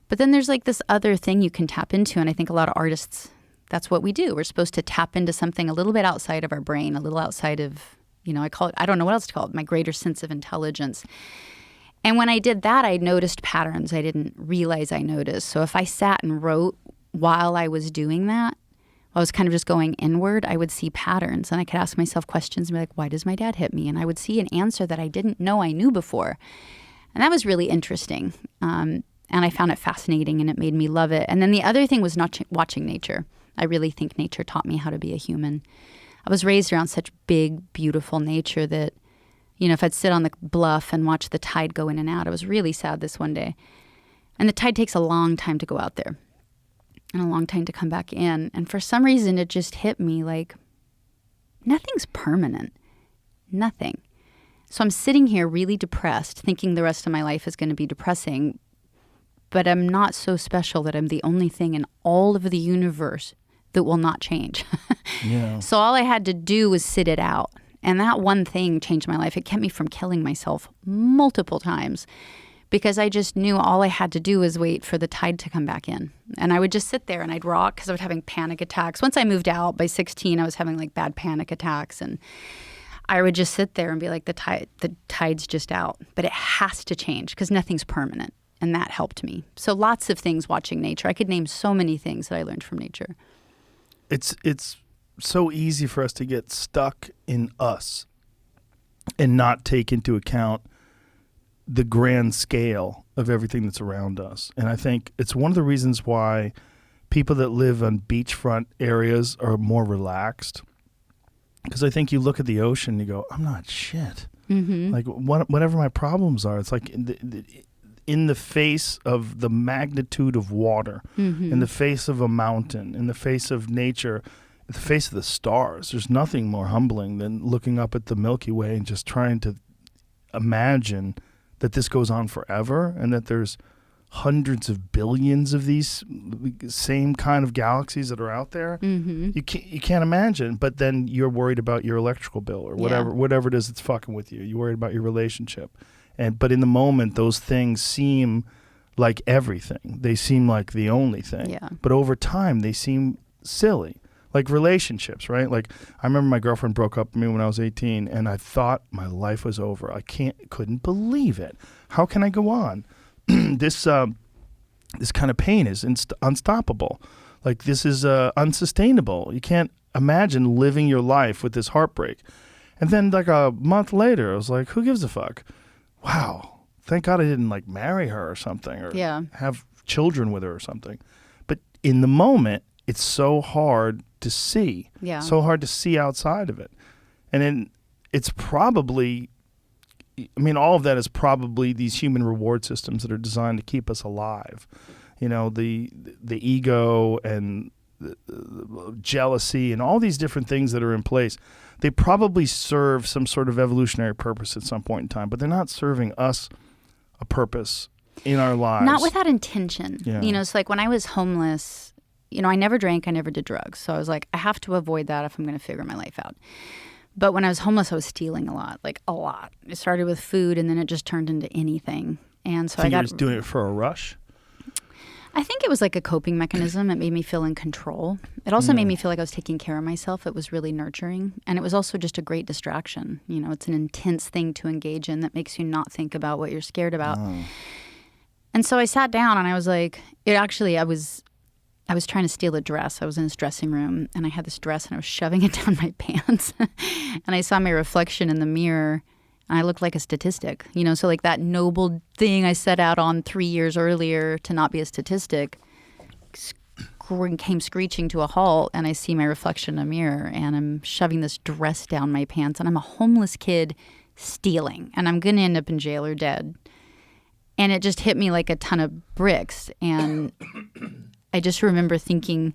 But then there's like this other thing you can tap into. And I think a lot of artists, that's what we do. We're supposed to tap into something a little bit outside of our brain, a little outside of, I call it, I don't know what else to call it, my greater sense of intelligence. And when I did that, I noticed patterns I didn't realize I noticed. So if I sat and wrote while I was doing that, I was kind of just going inward, I would see patterns. And I could ask myself questions and be like, why does my dad hit me? And I would see an answer that I didn't know I knew before. And that was really interesting. And I found it fascinating, and it made me love it. And then the other thing was not watching nature. I really think nature taught me how to be a human. I was raised around such big, beautiful nature that, if I'd sit on the bluff and watch the tide go in and out, I was really sad this one day. And the tide takes a long time to go out there and a long time to come back in. And for some reason, it just hit me like, nothing's permanent. Nothing. So I'm sitting here really depressed, thinking the rest of my life is going to be depressing. But I'm not so special that I'm the only thing in all of the universe that will not change. Yeah. So all I had to do was sit it out. And that one thing changed my life. It kept me from killing myself multiple times, because I just knew all I had to do was wait for the tide to come back in. And I would just sit there and I'd rock, because I was having panic attacks. Once I moved out, by 16, I was having like bad panic attacks. And I would just sit there and be like, the tide's just out. But it has to change, because nothing's permanent. And that helped me. So lots of things watching nature. I could name so many things that I learned from nature. It's so easy for us to get stuck in us and not take into account the grand scale of everything that's around us. And I think it's one of the reasons why people that live on beachfront areas are more relaxed. Because I think you look at the ocean and you go, I'm not shit. Mm-hmm. Like, whatever my problems are, it's like in the face of the magnitude of water, in the face of a mountain, in the face of nature, in the face of the stars. There's nothing more humbling than looking up at the Milky Way and just trying to imagine that this goes on forever and that there's hundreds of billions of these same kind of galaxies that are out there. You can't imagine, but then you're worried about your electrical bill or whatever it is that's fucking with you. You're worried about your relationship. But in the moment, those things seem like everything. They seem like the only thing. Yeah. But over time, they seem silly. Like relationships, right? Like I remember my girlfriend broke up with me when I was 18, and I thought my life was over. I couldn't believe it. How can I go on? This kind of pain is unstoppable. Like this is unsustainable. You can't imagine living your life with this heartbreak. And then like a month later, I was like, who gives a fuck? Wow, thank God I didn't like marry her or something or have children with her or something. But in the moment, it's so hard to see. Yeah. So hard to see outside of it. And then it's probably, I mean, all of that is probably these human reward systems that are designed to keep us alive. You know, the ego and the jealousy and all these different things that are in place. They probably serve some sort of evolutionary purpose at some point in time, but they're not serving us a purpose in our lives. Not without intention. Yeah. You know, it's like when I was homeless, you know, I never drank, I never did drugs. So I was like, I have to avoid that if I'm going to figure my life out. But when I was homeless, I was stealing a lot, like a lot. It started with food and then it just turned into anything. And so I got... You're just doing it for a rush? I think it was like a coping mechanism. It made me feel in control. It also made me feel like I was taking care of myself. It was really nurturing. And it was also just a great distraction. You know, it's an intense thing to engage in that makes you not think about what you're scared about. And so I sat down and I was like, I was trying to steal a dress. I was in this dressing room and I had this dress and I was shoving it down my pants. And I saw my reflection in the mirror and I looked like a statistic, you know, so like that noble thing I set out on 3 years earlier to not be a statistic came screeching to a halt, and I see my reflection in a mirror and I'm shoving this dress down my pants and I'm a homeless kid stealing and I'm going to end up in jail or dead. And it just hit me like a ton of bricks. And I just remember thinking,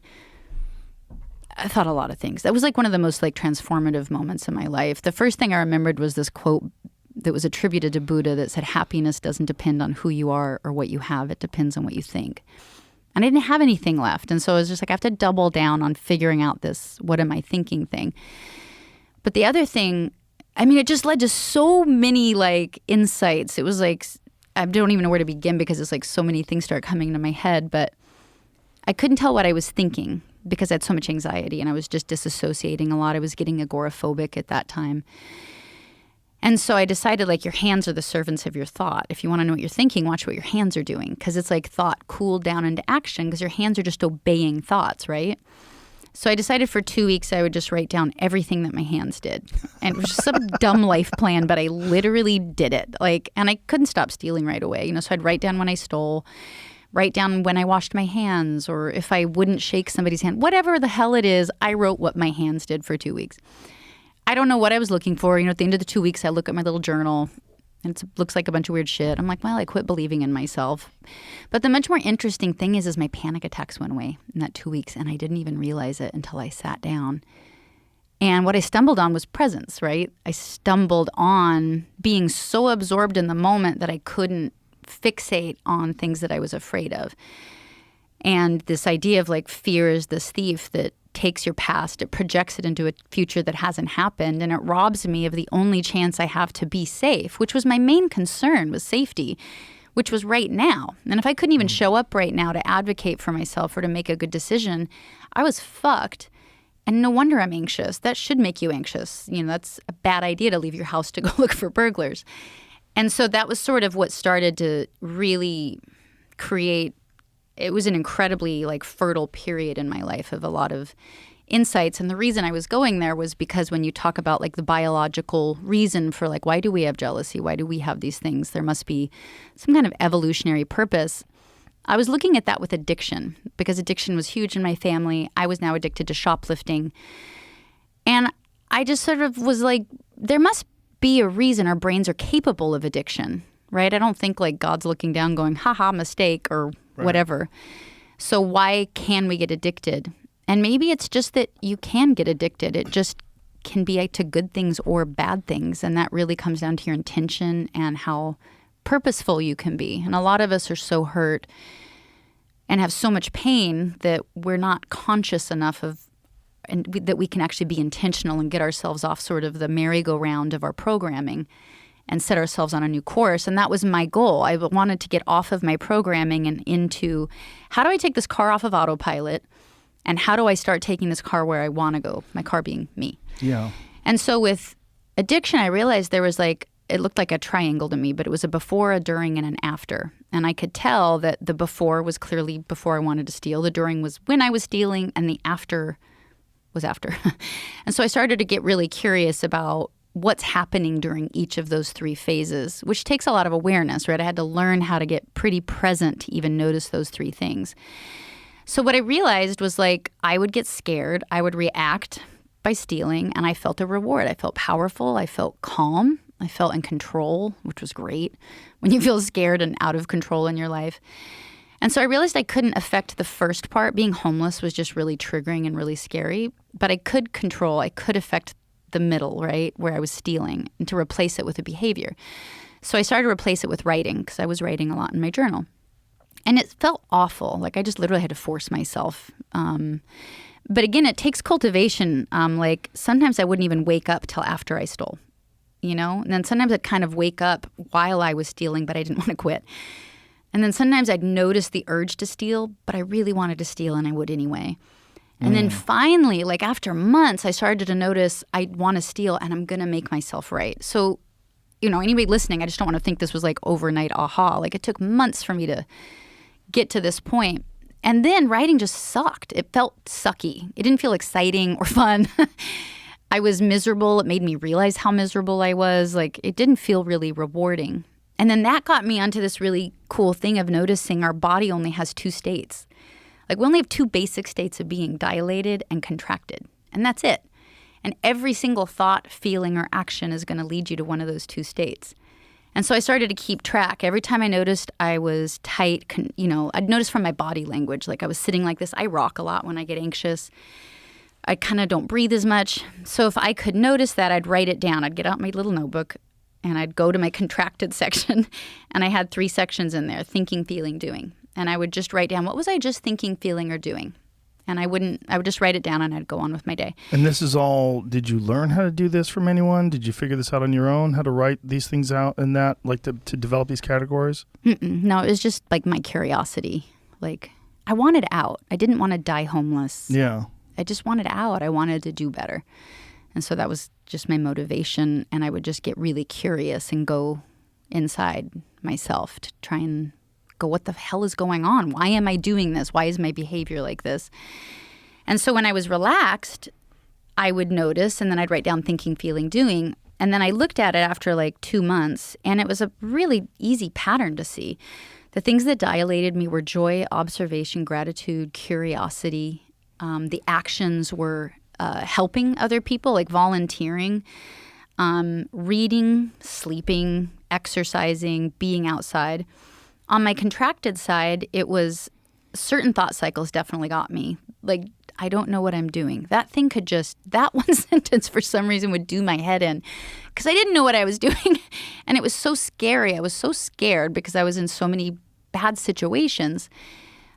I thought a lot of things. That was like one of the most like transformative moments in my life. The first thing I remembered was this quote that was attributed to Buddha that said, happiness doesn't depend on who you are or what you have. It depends on what you think. And I didn't have anything left. And so I was just like, I have to double down on figuring out this, what am I thinking thing. But the other thing, I mean, it just led to so many like insights. It was like, I don't even know where to begin because it's like so many things start coming into my head, but I couldn't tell what I was thinking because I had so much anxiety and I was just disassociating a lot. I was getting agoraphobic at that time. And so I decided like your hands are the servants of your thought. If you want to know what you're thinking, watch what your hands are doing because it's like thought cooled down into action because your hands are just obeying thoughts, right? So I decided for 2 weeks I would just write down everything that my hands did. And it was just some dumb life plan, but I literally did it. Like, and I couldn't stop stealing right away. You know, so I'd write down when I stole, write down when I washed my hands, or if I wouldn't shake somebody's hand, whatever the hell it is, I wrote what my hands did for 2 weeks. I don't know what I was looking for. You know, at the end of the 2 weeks, I look at my little journal and it looks like a bunch of weird shit. I'm like, well, I quit believing in myself. But the much more interesting thing is my panic attacks went away in that 2 weeks and I didn't even realize it until I sat down. And what I stumbled on was presence, right? I stumbled on being so absorbed in the moment that I couldn't fixate on things that I was afraid of. And this idea of like fear is this thief that takes your past, it projects it into a future that hasn't happened, and it robs me of the only chance I have to be safe, which was my main concern, was safety, which was right now. And if I couldn't even show up right now to advocate for myself or to make a good decision, I was fucked. And no wonder I'm anxious. That should make you anxious. You know, that's a bad idea to leave your house to go look for burglars. And so that was sort of what started to really create, it was an incredibly like fertile period in my life of a lot of insights. And the reason I was going there was because when you talk about like the biological reason for like, why do we have jealousy? Why do we have these things? There must be some kind of evolutionary purpose. I was looking at that with addiction because addiction was huge in my family. I was now addicted to shoplifting. And I just sort of was like, there must be a reason our brains are capable of addiction. right? I don't think like God's looking down going, haha, mistake or whatever. So why can we get addicted? And maybe it's just that you can get addicted. It just can be to good things or bad things. And that really comes down to your intention and how purposeful you can be. And a lot of us are so hurt and have so much pain that we're not conscious enough of, and that we can actually be intentional and get ourselves off sort of the merry-go-round of our programming and set ourselves on a new course. And that was my goal. I wanted to get off of my programming and into, how do I take this car off of autopilot, and how do I start taking this car where I want to go, my car being me. Yeah. And so with addiction, I realized there was like, it looked like a triangle to me, but it was a before, a during, and an after. And I could tell that the before was clearly before I wanted to steal, the during was when I was stealing, and the after was after. And so I started to get really curious about what's happening during each of those three phases, which takes a lot of awareness, right? I had to learn how to get pretty present to even notice those three things. So what I realized was like, I would get scared, I would react by stealing, and I felt a reward. I felt powerful, I felt calm, I felt in control, which was great when you feel scared and out of control in your life. And so I realized I couldn't affect the first part. Being homeless was just really triggering and really scary, but I could control, I could affect the middle, right, where I was stealing, and to replace it with a behavior. So I started to replace it with writing, because I was writing a lot in my journal. And it felt awful. Like I just literally had to force myself. But again, it takes cultivation. Like sometimes I wouldn't even wake up till after I stole, you know? And then sometimes I'd kind of wake up while I was stealing, but I didn't want to quit. And then sometimes I'd notice the urge to steal, but I really wanted to steal and I would anyway. And then finally, like after months, I started to notice I want to steal and I'm going to make myself right. So, you know, anybody listening, I just don't want to think this was like overnight aha. Like it took months for me to get to this point. And then writing just sucked. It felt sucky. It didn't feel exciting or fun. I was miserable. It made me realize how miserable I was. Like it didn't feel really rewarding. And then that got me onto this really cool thing of noticing our body only has two states. Like we only have two basic states of being, dilated and contracted. And that's it. And every single thought, feeling, or action is going to lead you to one of those two states. And so I started to keep track. Every time I noticed I was tight, you know, I'd notice from my body language, like I was sitting like this. I rock a lot when I get anxious. I kind of don't breathe as much. So if I could notice that, I'd write it down. I'd get out my little notebook and I'd go to my contracted section. And I had 3 sections in there, thinking, feeling, doing. And I would just write down, what was I just thinking, feeling, or doing? And I would just write it down and I'd go on with my day. And this is all, did you learn how to do this from anyone? Did you figure this out on your own, how to write these things out and that, like to develop these categories? No, it was just like my curiosity. Like I wanted out. I didn't want to die homeless. Yeah. I just wanted out. I wanted to do better. And so that was just my motivation. And I would just get really curious and go inside myself to try and go, what the hell is going on? Why am I doing this? Why is my behavior like this? And so when I was relaxed, I would notice, and then I'd write down thinking, feeling, doing. And then I looked at it after like 2 months, and it was a really easy pattern to see. The things that dilated me were joy, observation, gratitude, curiosity. The actions were helping other people, like volunteering, reading, sleeping, exercising, being outside. On my contracted side, it was certain thought cycles definitely got me. Like, I don't know what I'm doing. That thing could just, that one sentence for some reason would do my head in because I didn't know what I was doing. And it was so scary. I was so scared because I was in so many bad situations.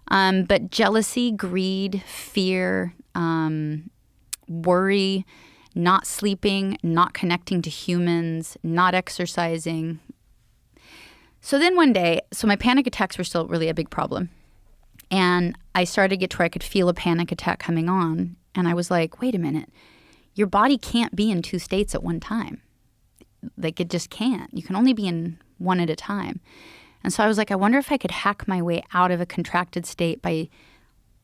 But jealousy, greed, fear, worry, not sleeping, not connecting to humans, not exercising. So then one day, so my panic attacks were still really a big problem. And I started to get to where I could feel a panic attack coming on. And I was like, wait a minute, your body can't be in 2 states at one time. Like it just can't. You can only be in one at a time. And so I was like, I wonder if I could hack my way out of a contracted state by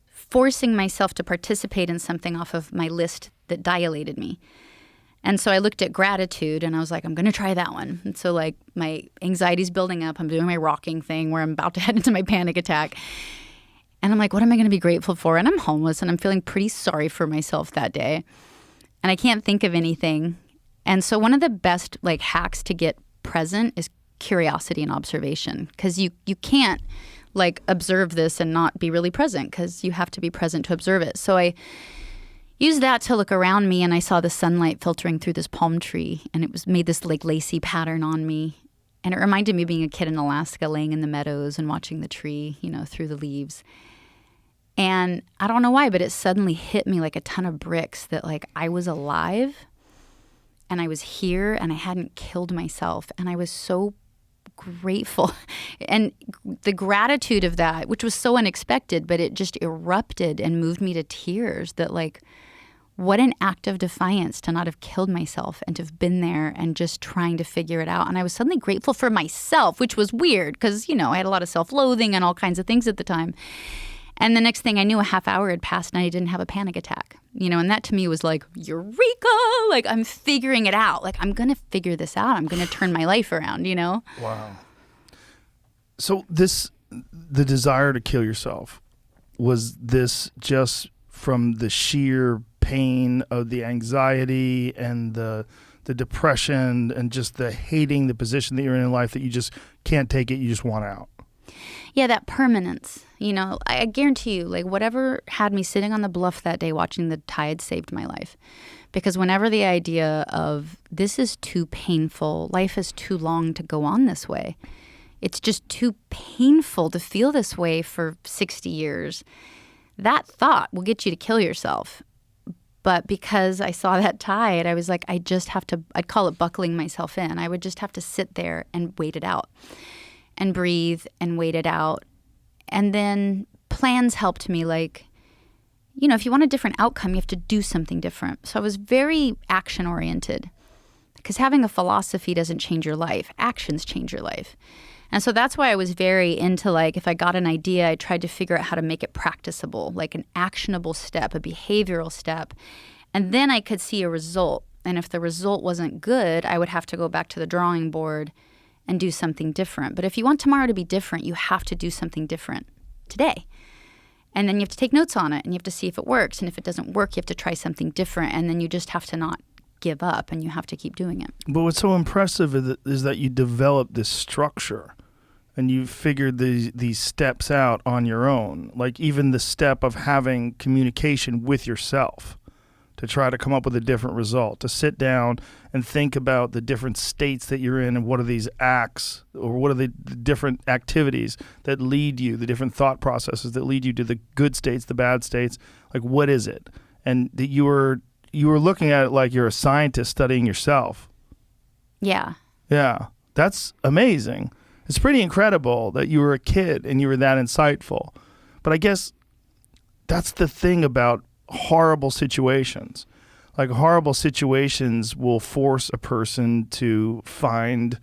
forcing myself to participate in something off of my list that dilated me. And so I looked at gratitude and I was like, I'm going to try that one. And so like my anxiety's building up. I'm doing my rocking thing where I'm about to head into my panic attack. And I'm like, what am I going to be grateful for? And I'm homeless and I'm feeling pretty sorry for myself that day. And I can't think of anything. And so one of the best like hacks to get present is curiosity and observation, because you can't like observe this and not be really present, because you have to be present to observe it. So I used that to look around me, and I saw the sunlight filtering through this palm tree, and it was made this like lacy pattern on me. And it reminded me of being a kid in Alaska, laying in the meadows and watching the tree, you know, through the leaves. And I don't know why, but it suddenly hit me like a ton of bricks that like I was alive and I was here and I hadn't killed myself. And I was so grateful. And the gratitude of that, which was so unexpected, but it just erupted and moved me to tears, that like, what an act of defiance to not have killed myself and to have been there and just trying to figure it out. And I was suddenly grateful for myself, which was weird because, you know, I had a lot of self-loathing and all kinds of things at the time. And the next thing I knew, a half hour had passed and I didn't have a panic attack. You know, and that to me was like, eureka! Like, I'm figuring it out. Like, I'm going to figure this out. I'm going to turn my life around, you know? Wow. So the desire to kill yourself, was this just from the sheer pain of the anxiety and the depression and just the hating the position that you're in life, that you just can't take it, you just want out? Yeah, that permanence. You know, I guarantee you, like, whatever had me sitting on the bluff that day watching the tide saved my life. Because whenever the idea of this is too painful, life is too long to go on this way, it's just too painful to feel this way for 60 years, that thought will get you to kill yourself. But because I saw that tide, I was like, I just have to, I'd call it buckling myself in. I would just have to sit there and wait it out and breathe and wait it out. And then plans helped me, like, you know, if you want a different outcome, you have to do something different. So I was very action oriented, because having a philosophy doesn't change your life. Actions change your life. And so that's why I was very into, like, if I got an idea, I tried to figure out how to make it practicable, like an actionable step, a behavioral step. And then I could see a result. And if the result wasn't good, I would have to go back to the drawing board and do something different. But if you want tomorrow to be different, you have to do something different today. And then you have to take notes on it, and you have to see if it works. And if it doesn't work, you have to try something different. And then you just have to not give up, and you have to keep doing it. But what's so impressive is that you developed this structure and you figured these steps out on your own. Like even the step of having communication with yourself to try to come up with a different result, to sit down and think about the different states that you're in and what are these acts or what are the different activities that lead you, the different thought processes that lead you to the good states, the bad states. Like, what is it? And that you were looking at it like you're a scientist studying yourself. Yeah. Yeah. That's amazing. It's pretty incredible that you were a kid and you were that insightful. But I guess that's the thing about horrible situations. Like, horrible situations will force a person to find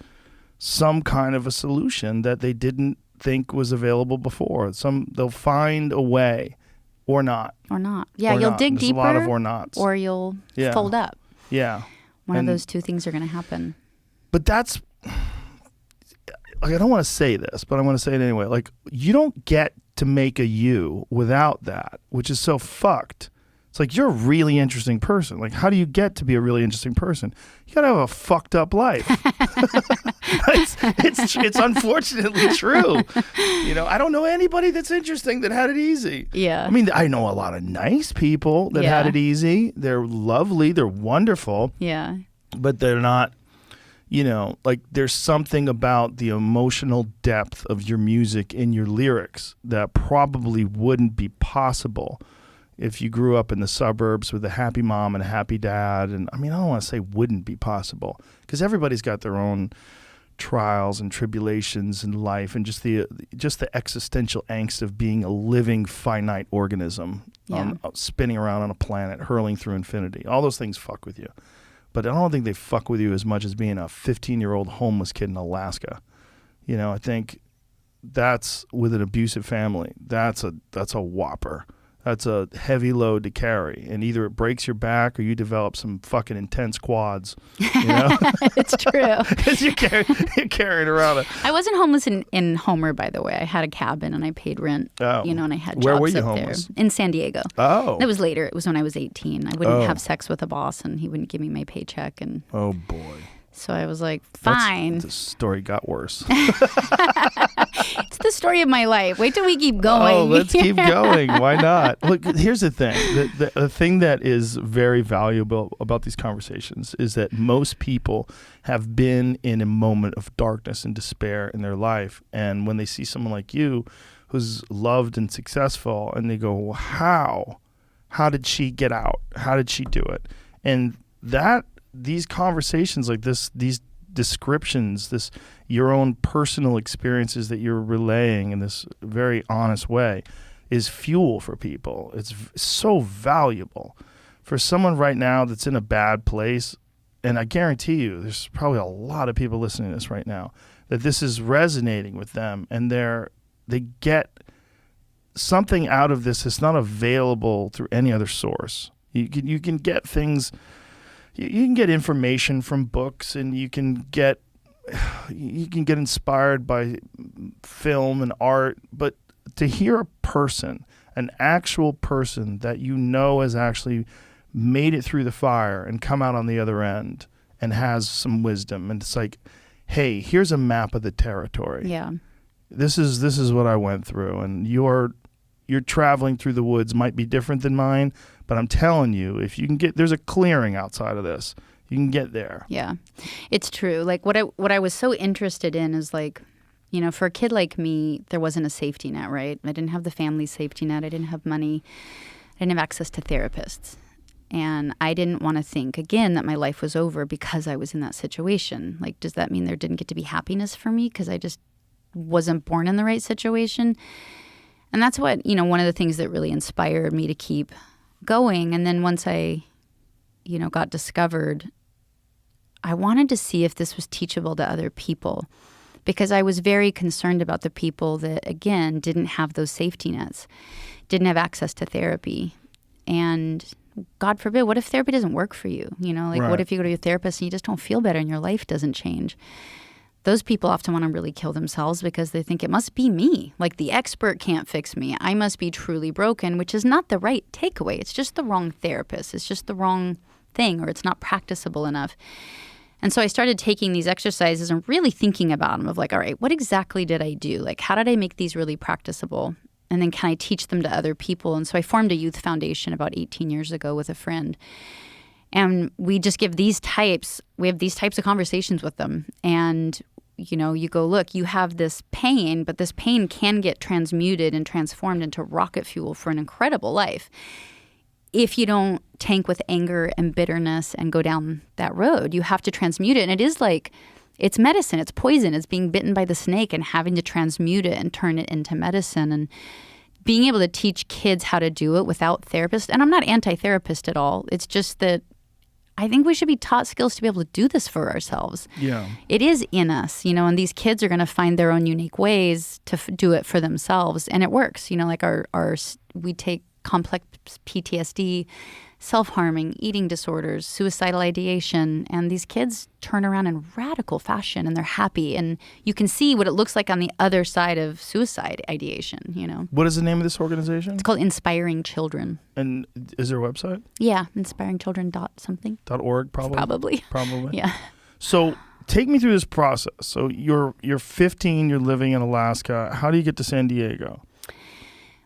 some kind of a solution that they didn't think was available before. They'll find a way, or not. Or not. Yeah, or you'll not. dig There's deeper. a lot of or nots. Or you'll fold up. Yeah. One of those two things are going to happen. But that's, like, I don't want to say this, but I want to say it anyway. Like, you don't get to make a you without that, which is so fucked. It's like, you're a really interesting person. Like, how do you get to be a really interesting person? You gotta have a fucked up life. it's unfortunately true. You know, I don't know anybody that's interesting that had it easy. Yeah. I mean, I know a lot of nice people that had it easy. They're lovely. They're wonderful. Yeah. But they're not, you know, like, there's something about the emotional depth of your music in your lyrics that probably wouldn't be possible if you grew up in the suburbs with a happy mom and a happy dad. And I mean, I don't want to say wouldn't be possible, because everybody's got their own trials and tribulations in life, and just the existential angst of being a living finite organism, spinning around on a planet, hurling through infinity. All those things fuck with you. But I don't think they fuck with you as much as being a 15-year-old homeless kid in Alaska. You know, I think that's, with an abusive family, that's a whopper. That's a heavy load to carry, and either it breaks your back or you develop some fucking intense quads. You know, it's true. Because you're carrying around I wasn't homeless in Homer, by the way. I had a cabin and I paid rent. Oh. You know, and I had jobs Where were you up homeless? there in San Diego. Oh, That was later. It was when I was 18. I wouldn't have sex with a boss, and he wouldn't give me my paycheck. And oh boy. So I was like, fine. The story got worse. It's the story of my life. Wait till we keep going. Oh, let's keep going. Why not? Look, here's the thing. The thing that is very valuable about these conversations is that most people have been in a moment of darkness and despair in their life. And when they see someone like you who's loved and successful, and they go, well, how did she get out? How did she do it? And these conversations like this, these descriptions, your own personal experiences that you're relaying in this very honest way is fuel for people. It's so valuable for someone right now that's in a bad place. And I guarantee you, there's probably a lot of people listening to this right now that this is resonating with them, and they get something out of this that's not available through any other source. You can get things. You can get information from books, and you can get inspired by film and art, but to hear a person, an actual person that you know has actually made it through the fire and come out on the other end and has some wisdom, and it's like, hey, here's a map of the territory. Yeah. This is what I went through, and your traveling through the woods might be different than mine, but I'm telling you, if you can there's a clearing outside of this. You can get there. Yeah, it's true. Like what I was so interested in is like, you know, for a kid like me, there wasn't a safety net, right? I didn't have the family safety net. I didn't have money. I didn't have access to therapists. And I didn't want to think, again, that my life was over because I was in that situation. Like, does that mean there didn't get to be happiness for me because I just wasn't born in the right situation? And that's what, you know, one of the things that really inspired me to keep going. And then once I, you know, got discovered, I wanted to see if this was teachable to other people, because I was very concerned about the people that, again, didn't have those safety nets, didn't have access to therapy. And God forbid, what if therapy doesn't work for you? You know, like, right. What if you go to your therapist and you just don't feel better and your life doesn't change? Those people often want to really kill themselves because they think it must be me. Like, the expert can't fix me. I must be truly broken, which is not the right takeaway. It's just the wrong therapist. It's just the wrong thing, or it's not practicable enough. And so I started taking these exercises and really thinking about them of like, all right, what exactly did I do? Like, how did I make these really practicable? And then can I teach them to other people? And so I formed a youth foundation about 18 years ago with a friend. And we just give these types of conversations with them. And, you know, you go, look, you have this pain, but this pain can get transmuted and transformed into rocket fuel for an incredible life if you don't tank with anger and bitterness and go down that road. You have to transmute it. And it is like, it's medicine, it's poison, it's being bitten by the snake and having to transmute it and turn it into medicine. And being able to teach kids how to do it without therapists. And I'm not anti-therapist at all. It's just that I think we should be taught skills to be able to do this for ourselves. Yeah. It is in us, you know, and these kids are going to find their own unique ways to do it for themselves. And it works, you know, like we take complex PTSD, self-harming, eating disorders, suicidal ideation, and these kids turn around in radical fashion and they're happy. And you can see what it looks like on the other side of suicide ideation, you know. What is the name of this organization? It's called Inspiring Children. And is there a website? Yeah, inspiringchildren something. .org, probably? Probably. Yeah. So take me through this process. So you're 15, you're living in Alaska. How do you get to San Diego?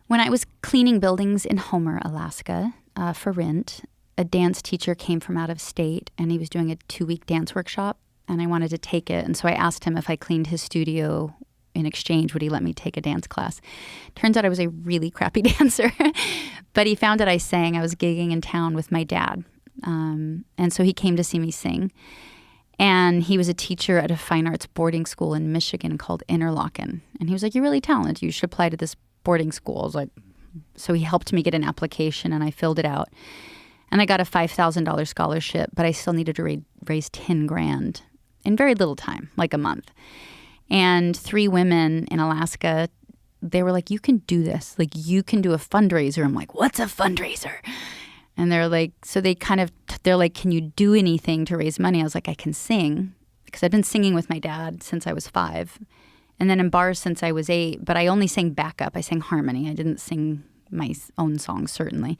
When I was cleaning buildings in Homer, Alaska, for rent, a dance teacher came from out of state, and he was doing a 2-week dance workshop, and I wanted to take it. And so I asked him if I cleaned his studio in exchange, would he let me take a dance class? Turns out I was a really crappy dancer, but he found that I sang. I was gigging in town with my dad, and so he came to see me sing. And he was a teacher at a fine arts boarding school in Michigan called Interlochen. And he was like, you're really talented. You should apply to this boarding school. I was like, so he helped me get an application, and I filled it out. And I got a $5,000 scholarship, but I still needed to raise $10,000 in very little time, like a month. And 3 women in Alaska, they were like, you can do this. Like, you can do a fundraiser. I'm like, what's a fundraiser? And they're like, so they're like, can you do anything to raise money? I was like, I can sing, because I'd been singing with my dad since I was 5. And then in bars since I was 8, but I only sang backup. I sang harmony. I didn't sing my own songs, certainly.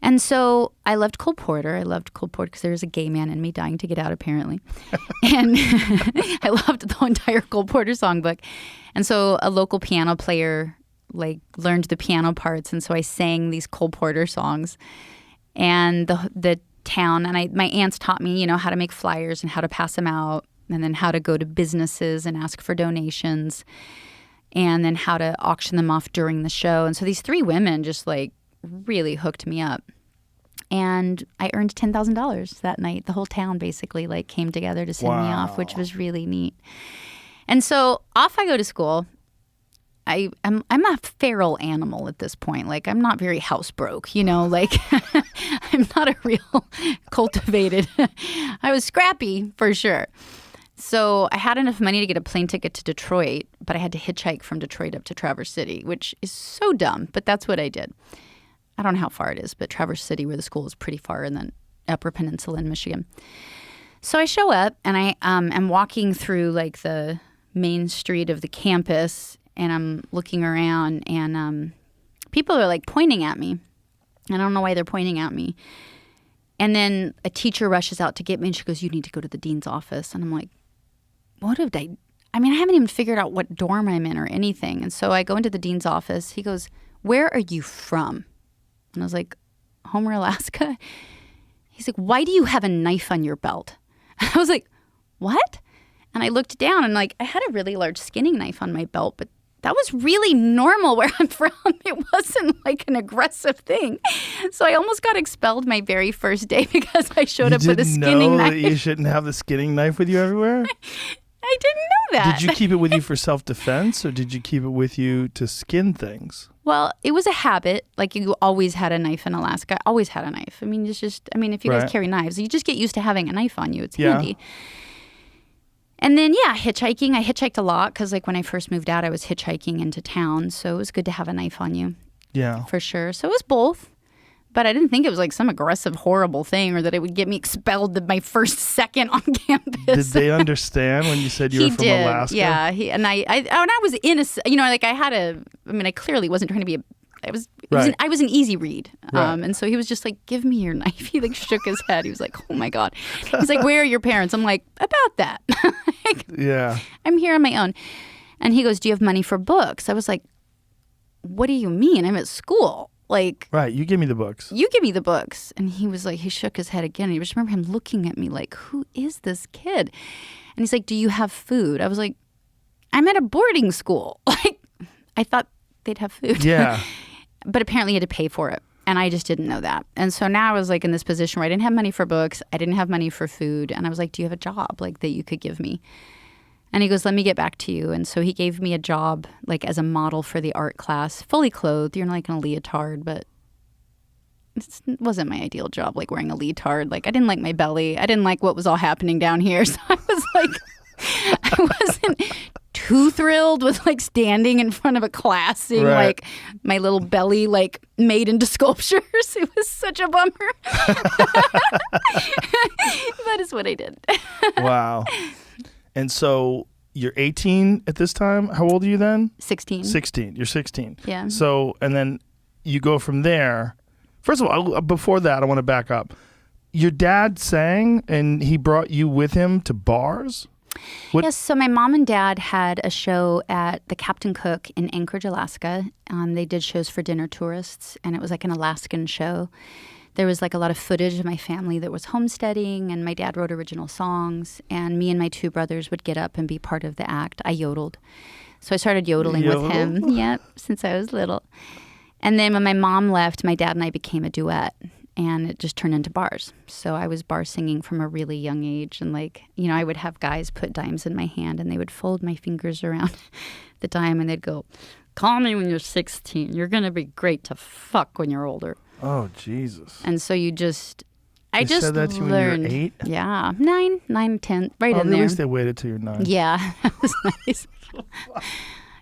And so I loved Cole Porter. I loved Cole Porter because there was a gay man in me dying to get out, apparently. And I loved the entire Cole Porter songbook. And so a local piano player learned the piano parts, and so I sang these Cole Porter songs. And the town, and my aunts taught me, how to make flyers and how to pass them out, and then how to go to businesses and ask for donations, and then how to auction them off during the show. And so these 3 women just really hooked me up. And I earned $10,000 that night. The whole town basically came together to send me off, which was really neat. And so off I go to school. I'm a feral animal at this point. I'm not very housebroke, I'm not a real cultivated. I was scrappy for sure. So I had enough money to get a plane ticket to Detroit, but I had to hitchhike from Detroit up to Traverse City, which is so dumb, but that's what I did. I don't know how far it is, but Traverse City, where the school is, pretty far in the Upper Peninsula in Michigan. So I show up, and I am walking through the main street of the campus, and I'm looking around, and people are pointing at me. I don't know why they're pointing at me. And then a teacher rushes out to get me, and she goes, "You need to go to the dean's office." And I'm like, what have I haven't even figured out what dorm I'm in or anything. And so I go into the dean's office. He goes, "Where are you from?" And I was like, "Homer, Alaska." He's like, "Why do you have a knife on your belt?" I was like, "What?" And I looked down, and I had a really large skinning knife on my belt, but that was really normal where I'm from. It wasn't an aggressive thing. So I almost got expelled my very first day because I showed up with a skinning knife. You didn't know that you shouldn't have the skinning knife with you everywhere? I didn't know that. Did you keep it with you for self-defense, or did you keep it with you to skin things? Well, it was a habit. You always had a knife in Alaska. I always had a knife. It's just, if you guys carry knives, you just get used to having a knife on you. It's handy. And then, hitchhiking. I hitchhiked a lot because, when I first moved out, I was hitchhiking into town. So it was good to have a knife on you. Yeah. For sure. So it was both. But I didn't think it was some aggressive, horrible thing, or that it would get me expelled my first second on campus. Did they understand when you said you were from Alaska? Yeah. I was innocent. I clearly wasn't trying to be I was an easy read. And so he was just "Give me your knife." He shook his head. He was like, "Oh my God." He's like, "Where are your parents?" I'm like, "About that." Yeah. I'm here on my own. And he goes, "Do you have money for books?" I was like, "What do you mean? I'm at school." Right, you give me the books. You give me the books. And he was he shook his head again. And I just remember him looking at me who is this kid? And he's like, "Do you have food?" I was like, "I'm at a boarding school." I thought they'd have food. Yeah. But apparently you had to pay for it. And I just didn't know that. And so now I was in this position where I didn't have money for books. I didn't have money for food. And I was like, "Do you have a job that you could give me?" And he goes, "Let me get back to you." And so he gave me a job as a model for the art class, fully clothed. You're in a leotard, but it wasn't my ideal job, wearing a leotard. I didn't like my belly. I didn't like what was all happening down here. So I was I wasn't too thrilled with standing in front of a class seeing my little belly made into sculptures. It was such a bummer. That is what I did. Wow. And so you're 18 at this time. How old are you then? 16. 16. You're 16. Yeah. So, and then you go from there. First of all, before that, I want to back up. Your dad sang, and he brought you with him to bars? Yes, so my mom and dad had a show at the Captain Cook in Anchorage, Alaska. They did shows for dinner tourists, and it was an Alaskan show. There was a lot of footage of my family that was homesteading, and my dad wrote original songs, and me and my 2 brothers would get up and be part of the act. I yodeled. So I started yodeling with him, since I was little. And then when my mom left, my dad and I became a duet, and it just turned into bars. So I was bar singing from a really young age, and I would have guys put dimes in my hand, and they would fold my fingers around the dime, and they'd go, "Call me when you're 16. You're going to be great to fuck when you're older." Oh, Jesus. And so I just said that to you learned. When you were 8? Yeah, 9, 10, right in there. At least they waited till you're 9. Yeah, that was nice.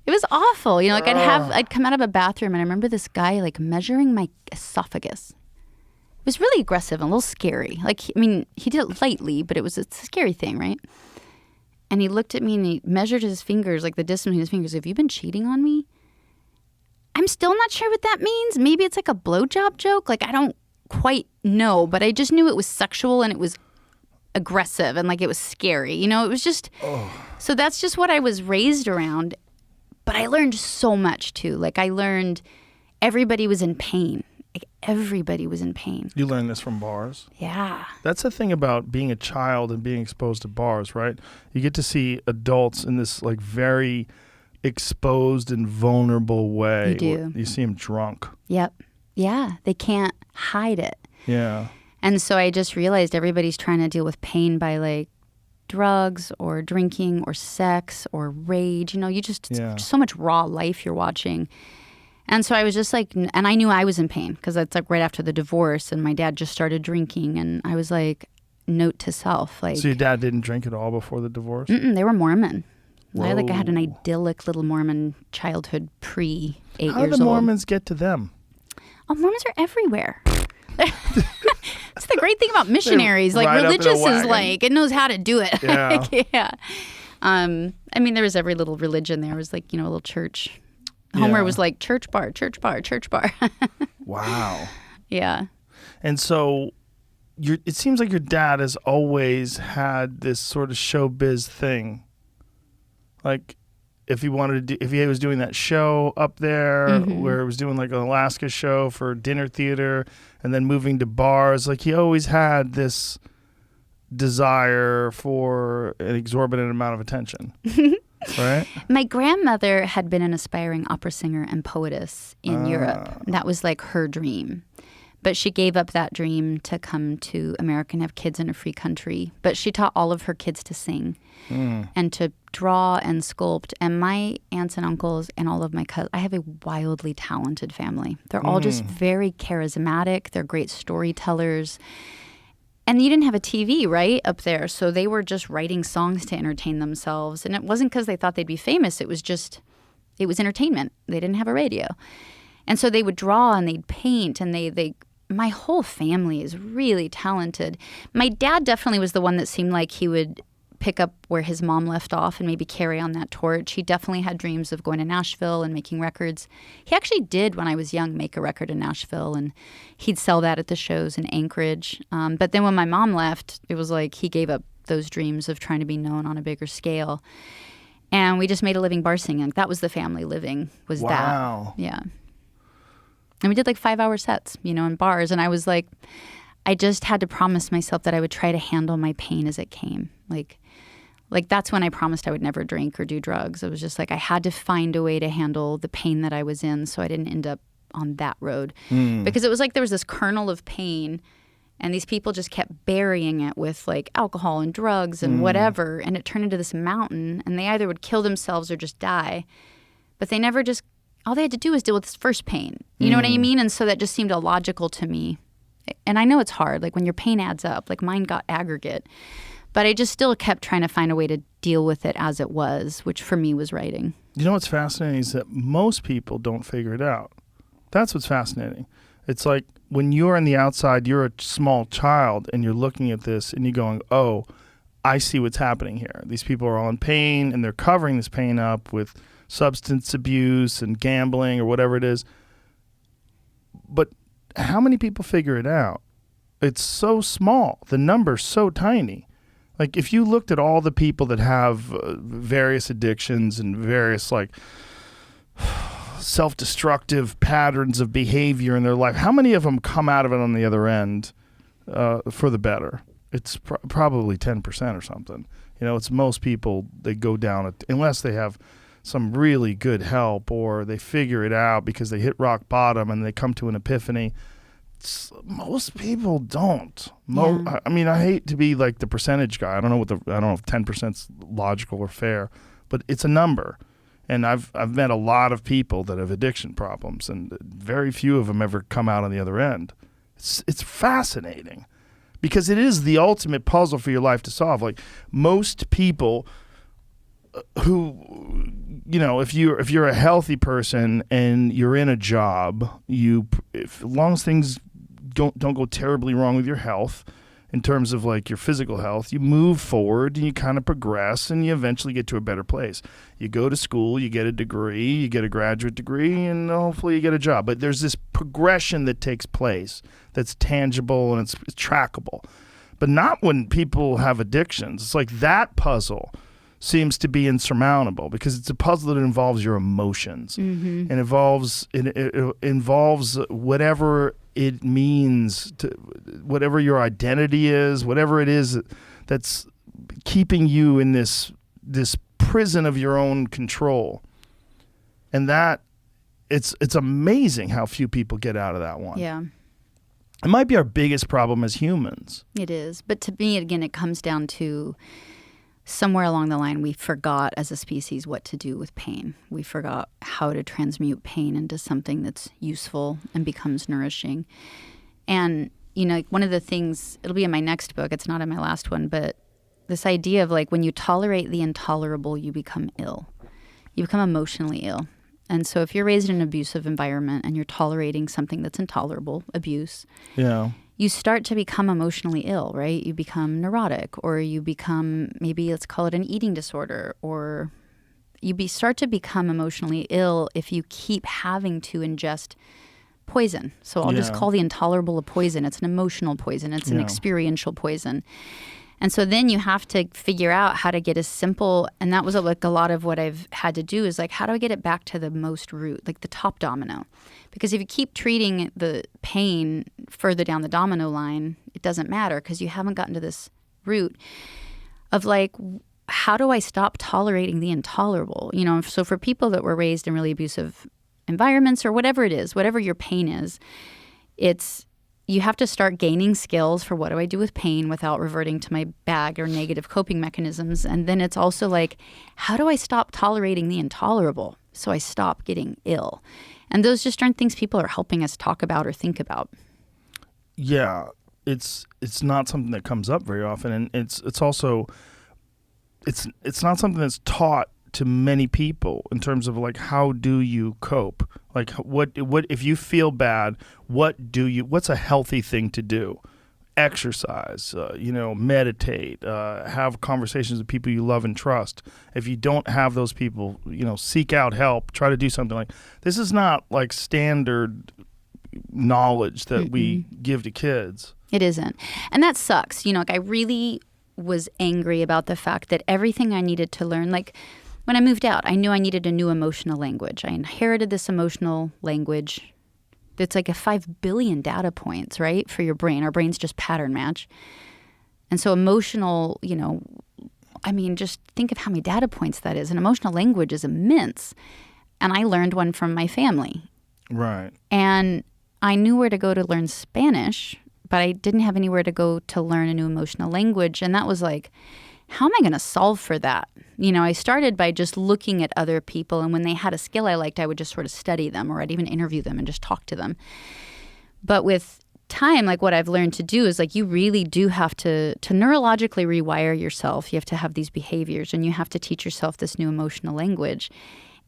It was awful. I'd come out of a bathroom, and I remember this guy measuring my esophagus. It was really aggressive and a little scary. He did it lightly, but it's a scary thing, right? And he looked at me and he measured his fingers, the distance between his fingers. "Have you been cheating on me?" I'm still not sure what that means. Maybe it's a blowjob joke. I don't quite know, but I just knew it was sexual and it was aggressive and like it was scary. You know, it was just, so that's just what I was raised around. But I learned so much too. Like I learned everybody was in pain. Like everybody was in pain. You learned this from bars? Yeah. That's the thing about being a child and being exposed to bars, right? You get to see adults in this like very exposed and vulnerable way. You do. You see them drunk. Yep. Yeah. They can't hide it. Yeah. And so I just realized everybody's trying to deal with pain by like drugs or drinking or sex or rage. You know, just so much raw life you're watching. And so I was just like, and I knew I was in pain because it's like right after the divorce and my dad just started drinking. And I was like, note to self. Like, so your dad didn't drink at all before the divorce? They were Mormon. Whoa. I had an idyllic little Mormon childhood pre 8 years old. How did the Mormons get to them? Oh, Mormons are everywhere. That's the great thing about missionaries. Like religious is like, it knows how to do it. Yeah. Yeah. I mean, there was every little religion there. It was like, you know, a little church. Homer was like church bar, church bar, church bar. Wow. Yeah. And so it seems like your dad has always had this sort of showbiz thing. Like if he was doing that show up there where it was doing like an Alaska show for dinner theater and then moving to bars, like he always had this desire for an exorbitant amount of attention. Right? My grandmother had been an aspiring opera singer and poetess in Europe. That was like her dream. But she gave up that dream to come to America and have kids in a free country. But she taught all of her kids to sing and to draw and sculpt. And my aunts and uncles and all of my cousins, I have a wildly talented family. They're all just very charismatic. They're great storytellers. And you didn't have a TV, right, up there. So they were just writing songs to entertain themselves. And it wasn't because they thought they'd be famous. It was entertainment. They didn't have a radio. And so they would draw and they'd paint and my whole family is really talented. My dad definitely was the one that seemed like he would pick up where his mom left off and maybe carry on that torch. He definitely had dreams of going to Nashville and making records. He actually did, when I was young, make a record in Nashville, and he'd sell that at the shows in Anchorage. But then when my mom left, it was like he gave up those dreams of trying to be known on a bigger scale. And we just made a living bar singing. That was the family living, was that. Wow. Yeah. And we did like 5-hour sets, you know, in bars. And I was like, I just had to promise myself that I would try to handle my pain as it came. Like that's when I promised I would never drink or do drugs. It was just like I had to find a way to handle the pain that I was in so I didn't end up on that road. Because it was like there was this kernel of pain and these people just kept burying it with like alcohol and drugs and whatever. And it turned into this mountain and they either would kill themselves or just die. But they never just, all they had to do was deal with this first pain. You know what I mean? And so that just seemed illogical to me. And I know it's hard, like when your pain adds up, like mine got aggregate. But I just still kept trying to find a way to deal with it as it was, which for me was writing. You know what's fascinating is that most people don't figure it out. That's what's fascinating. It's like when you're on the outside, you're a small child and you're looking at this and you're going, oh, I see what's happening here. These people are all in pain and they're covering this pain up with substance abuse and gambling or whatever it is. But how many people figure it out? It's so small. The number's so tiny. Like if you looked at all the people that have various addictions and various like self-destructive patterns of behavior in their life, how many of them come out of it on the other end for the better? It's probably 10% or something. You know, it's most people, they go down, unless they have some really good help or they figure it out because they hit rock bottom and they come to an epiphany. Most people don't. I mean, I hate to be like the percentage guy. I don't know if 10% is logical or fair, but it's a number. And I've met a lot of people that have addiction problems, and very few of them ever come out on the other end. It's fascinating because it is the ultimate puzzle for your life to solve. Like most people who, you know, if you're a healthy person and you're in a job, as long as things don't go terribly wrong with your health in terms of like your physical health. You move forward and you kind of progress and you eventually get to a better place. You go to school, you get a degree, you get a graduate degree, and hopefully you get a job. But there's this progression that takes place that's tangible and it's trackable. But not when people have addictions. It's like that puzzle seems to be insurmountable because it's a puzzle that involves your emotions and it involves whatever it means to whatever your identity is, whatever it is that's keeping you in this prison of your own control. And that it's amazing how few people get out of that one. Yeah. It might be our biggest problem as humans. It is. But to me, again, it comes down to somewhere along the line, we forgot as a species what to do with pain. We forgot how to transmute pain into something that's useful and becomes nourishing. And, you know, one of the things, it'll be in my next book, it's not in my last one, but this idea of like when you tolerate the intolerable, you become ill. You become emotionally ill. And so if you're raised in an abusive environment and you're tolerating something that's intolerable, abuse, you start to become emotionally ill, right? You become neurotic, or you become, maybe let's call it an eating disorder, or start to become emotionally ill if you keep having to ingest poison. So I'll just call the intolerable a poison. It's an emotional poison. It's an experiential poison. And so then you have to figure out how to get as simple, and that was like a lot of what I've had to do is like, how do I get it back to the most root, like the top domino? Because if you keep treating the pain further down the domino line, it doesn't matter because you haven't gotten to this root of like, how do I stop tolerating the intolerable? You know, so for people that were raised in really abusive environments or whatever it is, whatever your pain is, you have to start gaining skills for what do I do with pain without reverting to my bag or negative coping mechanisms. And then it's also like, how do I stop tolerating the intolerable so I stop getting ill? And those just aren't things people are helping us talk about or think about. Yeah, it's not something that comes up very often, and it's also it's not something that's taught to many people in terms of like, how do you cope? Like what if you feel bad, what's a healthy thing to do? Exercise, meditate, have conversations with people you love and trust. If you don't have those people, seek out help, try to do something. Like, this is not like standard knowledge that we give to kids. It isn't. And that sucks. Like I really was angry about the fact that everything I needed to learn, like when I moved out, I knew I needed a new emotional language. I inherited this emotional language. It's like a 5 billion data points, right, for your brain. Our brains just pattern match. And so emotional, just think of how many data points that is. An emotional language is immense. And I learned one from my family. Right. And I knew where to go to learn Spanish, but I didn't have anywhere to go to learn a new emotional language. And that was like, how am I going to solve for that? I started by just looking at other people, and when they had a skill I liked, I would just sort of study them, or I'd even interview them and just talk to them. But with time, like what I've learned to do is like you really do have to neurologically rewire yourself. You have to have these behaviors, and you have to teach yourself this new emotional language.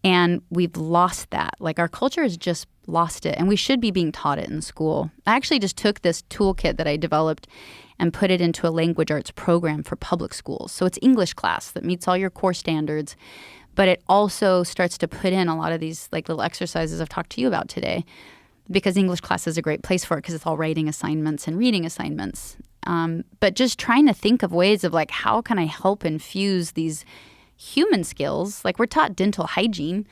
And we've lost that. Like our culture has just lost it, and we should be being taught it in school. I actually just took this toolkit that I developed and put it into a language arts program for public schools. So it's English class that meets all your core standards, but it also starts to put in a lot of these like little exercises I've talked to you about today, because English class is a great place for it because it's all writing assignments and reading assignments. But just trying to think of ways of like, how can I help infuse these human skills? Like we're taught dental hygiene,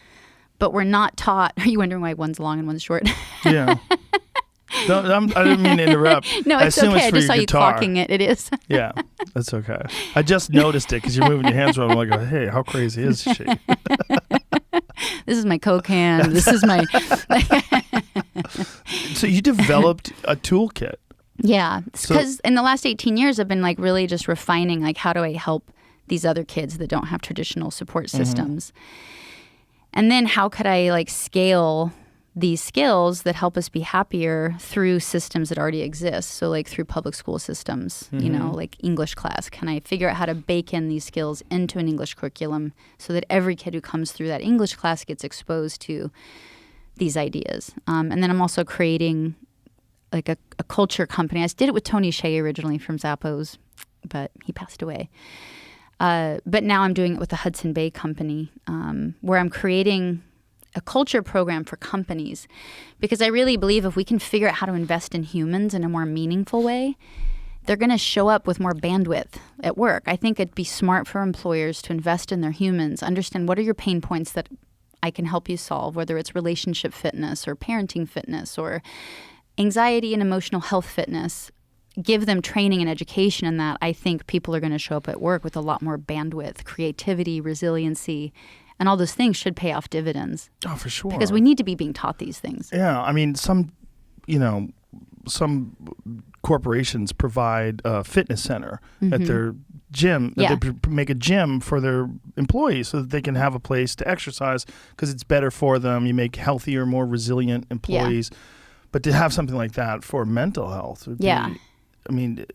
but we're not taught. Are you wondering why one's long and one's short? Yeah. I didn't mean to interrupt. No, it's okay. I just saw you guitar. clocking it. It is. Yeah, that's okay. I just noticed it because you're moving your hands around. I'm like, hey, how crazy is she? This is my Coke hand. This is my... So you developed a toolkit. Yeah, because in the last 18 years, I've been like really just refining like, how do I help these other kids that don't have traditional support systems? And then how could I like scale these skills that help us be happier through systems that already exist? So like through public school systems, like English class. Can I figure out how to bake in these skills into an English curriculum so that every kid who comes through that English class gets exposed to these ideas? And then I'm also creating like a culture company. I did it with Tony Hsieh originally from Zappos, but he passed away. But now I'm doing it with the Hudson Bay Company, where I'm creating a culture program for companies, because I really believe if we can figure out how to invest in humans in a more meaningful way, they're going to show up with more bandwidth at work. I think it'd be smart for employers to invest in their humans, understand what are your pain points that I can help you solve, whether it's relationship fitness or parenting fitness or anxiety and emotional health fitness. Give them training and education in that. I think people are going to show up at work with a lot more bandwidth, creativity, resiliency, and all those things should pay off dividends. Oh, for sure. Because we need to be being taught these things. Yeah, I mean, some corporations provide a fitness center at their gym. Yeah. They make a gym for their employees so that they can have a place to exercise because it's better for them. You make healthier, more resilient employees. Yeah. But to have something like that for mental health would be, I mean,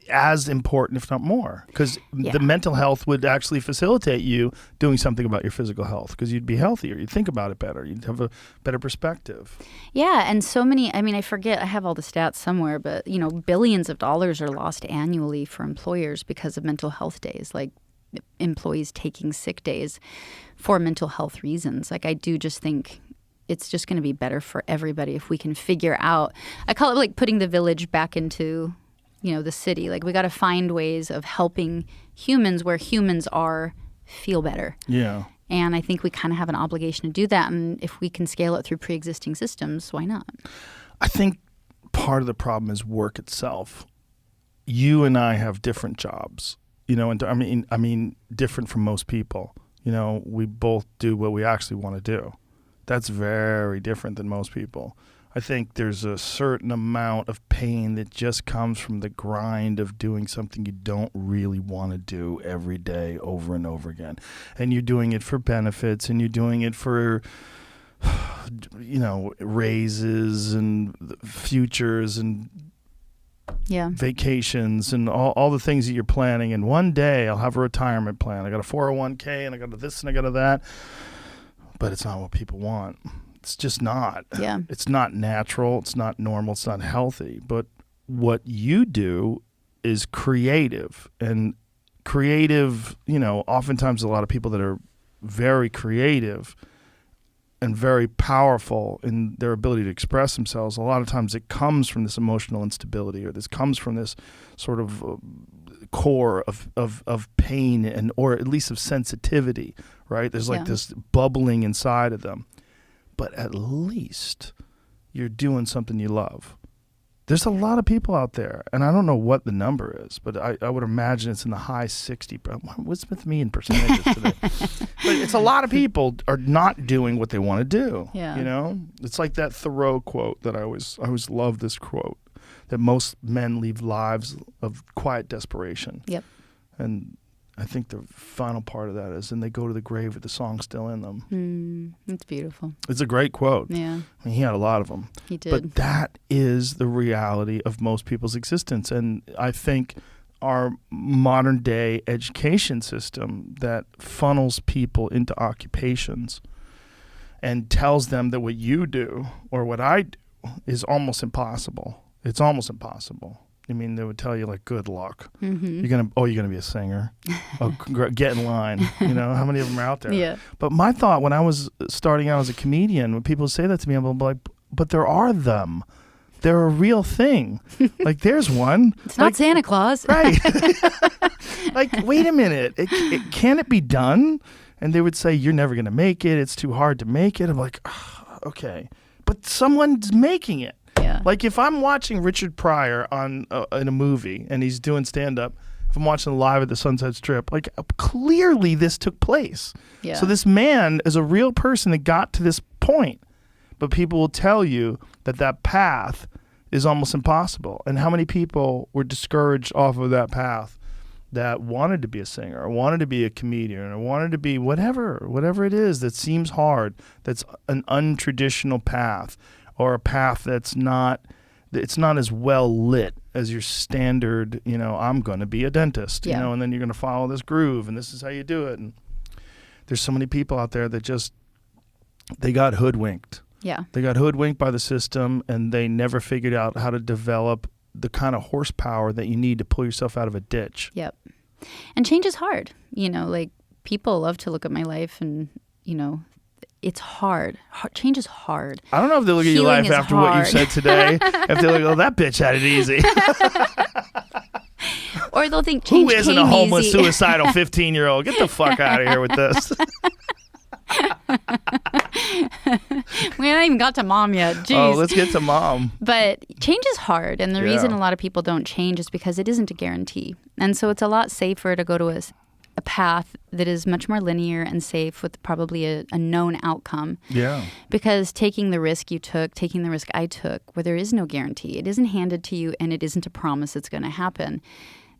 as important, if not more, because the mental health would actually facilitate you doing something about your physical health because you'd be healthier. You'd think about it better. You'd have a better perspective. Yeah, and so many, I mean, I forget, I have all the stats somewhere, but, you know, billions of dollars are lost annually for employers because of mental health days, like employees taking sick days for mental health reasons. Like, I do just think it's just going to be better for everybody if we can figure out, I call it like putting the village back into, you know, the city. Like, we got to find ways of helping humans where humans feel better. Yeah. And I think we kind of have an obligation to do that. And if we can scale it through pre-existing systems, why not? I think part of the problem is work itself. You and I have different jobs, you know, and I mean, different from most people. You know, we both do what we actually want to do. That's very different than most people. I think there's a certain amount of pain that just comes from the grind of doing something you don't really want to do every day over and over again. And you're doing it for benefits and you're doing it for, you know, raises and futures and vacations and all the things that you're planning. And one day I'll have a retirement plan. I got a 401k and I got a this and I got a that. But it's not what people want. It's just not. Yeah. It's not natural. It's not normal. It's not healthy. But what you do is creative. And creative, you know, oftentimes a lot of people that are very creative and very powerful in their ability to express themselves, a lot of times it comes from this emotional instability or this comes from this sort of core of pain and or at least of sensitivity, right? There's like this bubbling inside of them. But at least you're doing something you love. There's a lot of people out there, and I don't know what the number is, but I would imagine it's in the high 60. What's with me in percentages today? But it's a lot of people are not doing what they want to do. Yeah. You know, it's like that Thoreau quote that I always love this quote, that most men lead lives of quiet desperation. Yep. And I think the final part of that is, and they go to the grave with the song still in them. It's beautiful. It's a great quote. Yeah. I mean, he had a lot of them. He did. But that is the reality of most people's existence. And I think our modern day education system that funnels people into occupations and tells them that what you do or what I do is almost impossible. It's almost impossible. I mean, they would tell you, like, good luck. Mm-hmm. You're gonna be a singer. Oh, get in line. You know, how many of them are out there? Yeah. But my thought when I was starting out as a comedian, when people say that to me, I'm like, but there are them. They're a real thing. Like, there's one. It's not Santa Claus. Right. Like, wait a minute. Can it be done? And they would say, you're never going to make it. It's too hard to make it. I'm like, oh, okay. But someone's making it. Yeah. Like, if I'm watching Richard Pryor in a movie and he's doing stand-up, if I'm watching live at the Sunset Strip, like, clearly this took place. Yeah. So this man is a real person that got to this point. But people will tell you that path is almost impossible. And how many people were discouraged off of that path that wanted to be a singer or wanted to be a comedian or wanted to be whatever it is that seems hard, that's an untraditional path or a path that's not as well lit as your standard, you know, I'm going to be a dentist, you know, and then you're going to follow this groove and this is how you do it. And there's so many people out there that just, they got hoodwinked. Yeah. They got hoodwinked by the system, and they never figured out how to develop the kind of horsepower that you need to pull yourself out of a ditch. Yep. And change is hard. Like people love to look at my life and, it's hard. Change is hard. I don't know if they look at your life after what you said today. If they're like, oh, that bitch had it easy. Or they'll think change Who isn't came a homeless, easy. suicidal 15-year-old? Get the fuck out of here with this. We haven't even got to mom yet. Jeez. Oh, let's get to mom. But change is hard. And the reason a lot of people don't change is because it isn't a guarantee. And so it's a lot safer to go to a path that is much more linear and safe with probably a known outcome. Yeah. Because taking the risk you took, taking the risk I took, where there is no guarantee, it isn't handed to you and it isn't a promise it's going to happen.